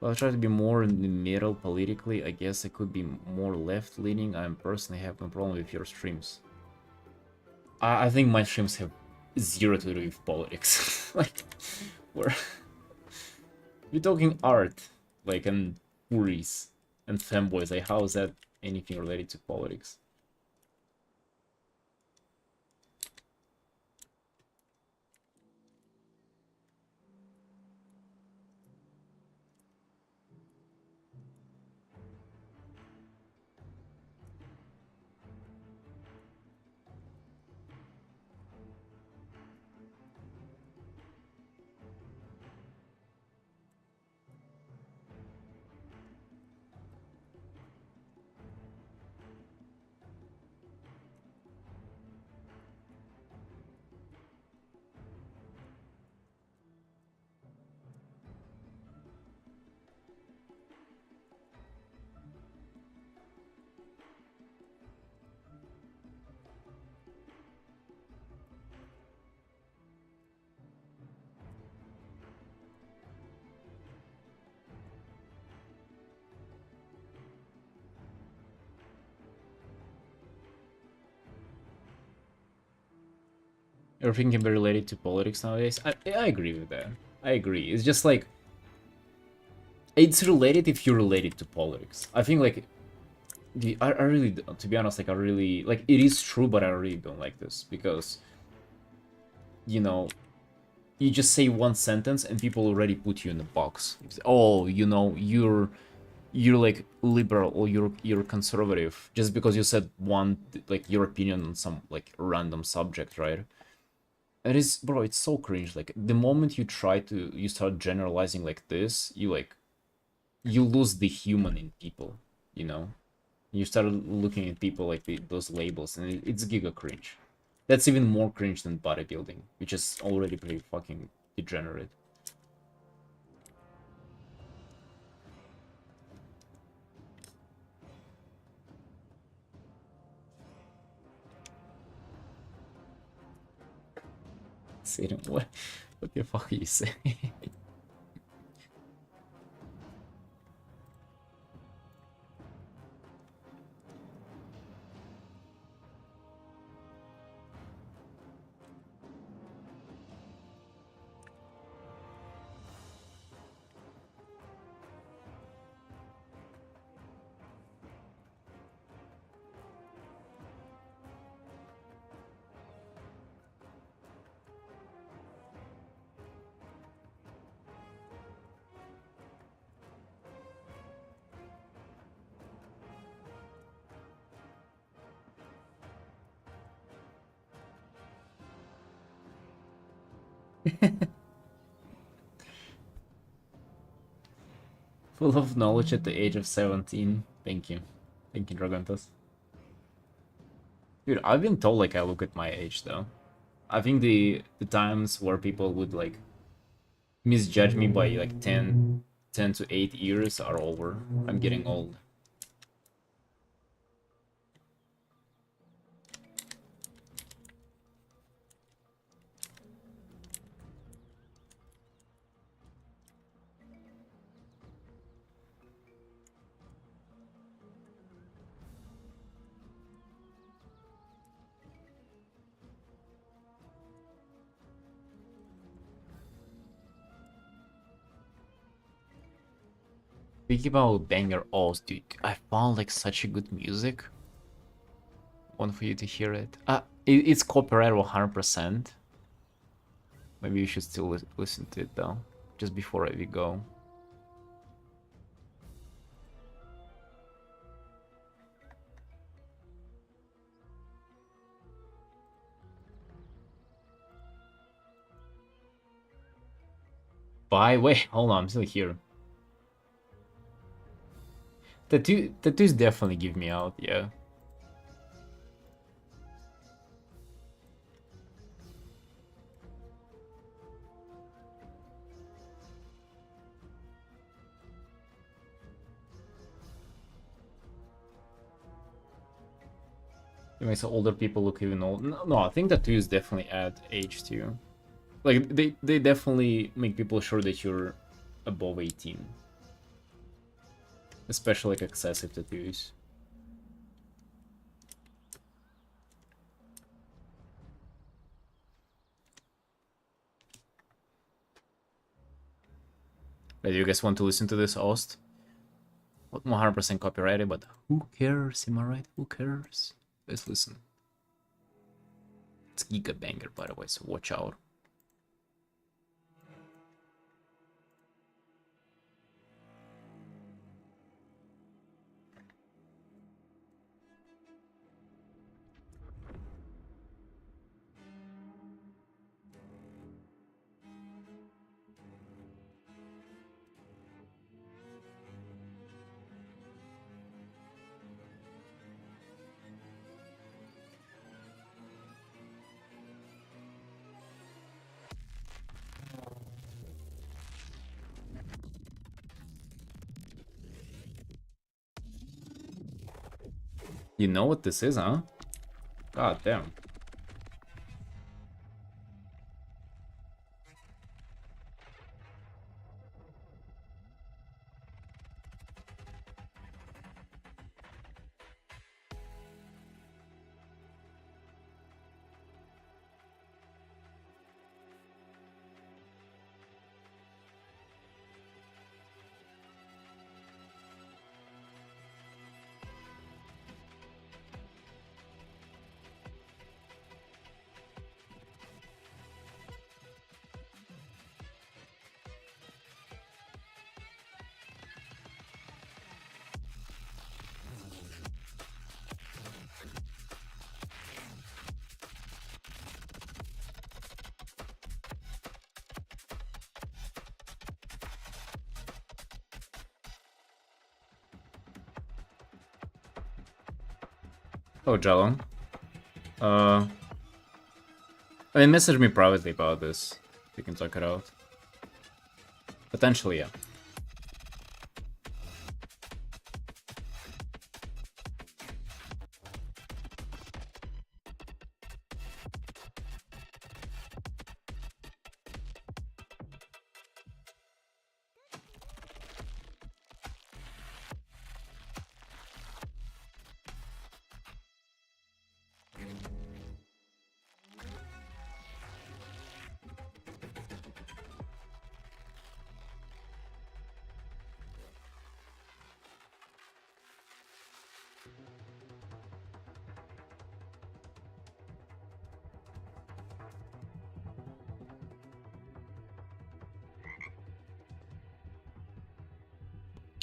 Well, I try to be more in the middle politically. I guess I could be more left-leaning. I personally have no problem with your streams. I think my streams have zero to do with politics. Like, we're talking art, like, and furries and femboys. Like, how is that anything related to politics? Everything can be related to politics nowadays. I agree with that. I agree. It's just like it's related if you're related to politics. I think like I really, to be honest, like I really like it is true, but I really don't like this because you know you just say one sentence and people already put you in a box. Oh, you know, you're like liberal or you're conservative just because you said one like your opinion on some like random subject, right? It is, bro, it's so cringe. Like the moment you start generalizing like this, you lose the human in people, you know? You start looking at people like those labels, and it's giga cringe. That's even more cringe than bodybuilding, which is already pretty fucking degenerate. Satan, what the fuck are you saying? Full of knowledge at the age of 17. Thank you. Thank you, Dragontas. Dude, I've been told like I look at my age though. I think the times where people would like misjudge me by like 10 to 8 years are over. I'm getting old. Speaking about banger alls, dude, I found like such a good music. Want for you to hear it. It's copyright 100%. Maybe you should still listen to it though, just before we go. Wait, hold on, I'm still here. Tattoos definitely give me out, yeah. It makes older people look even old. No, I think tattoos definitely add age to you. Like, they definitely make people sure that you're above 18. Especially like excessive tattoos. Do you guys want to listen to this host? 100% copyrighted, but who cares? Am I right? Who cares? Let's listen. It's Giga Banger, by the way, so watch out. You know what this is, huh? God damn. Oh, Jello. I mean, message me privately about this. We can talk it out. Potentially, yeah.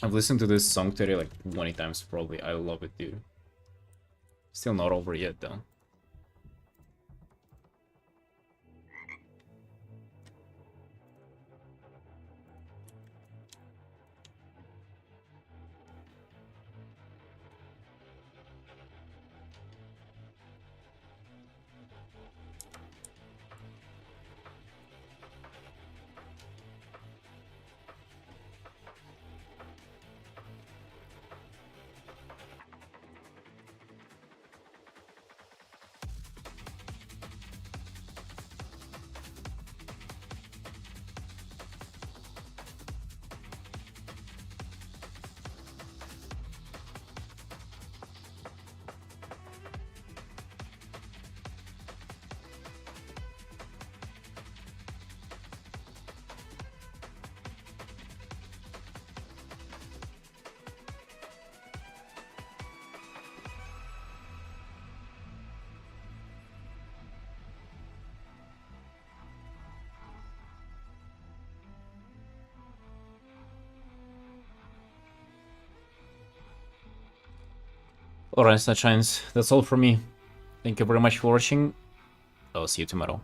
I've listened to this song today like 20 times probably. I love it, dude. Still not over yet, though. Alright, Sunshines, that's all for me. Thank you very much for watching. I'll see you tomorrow.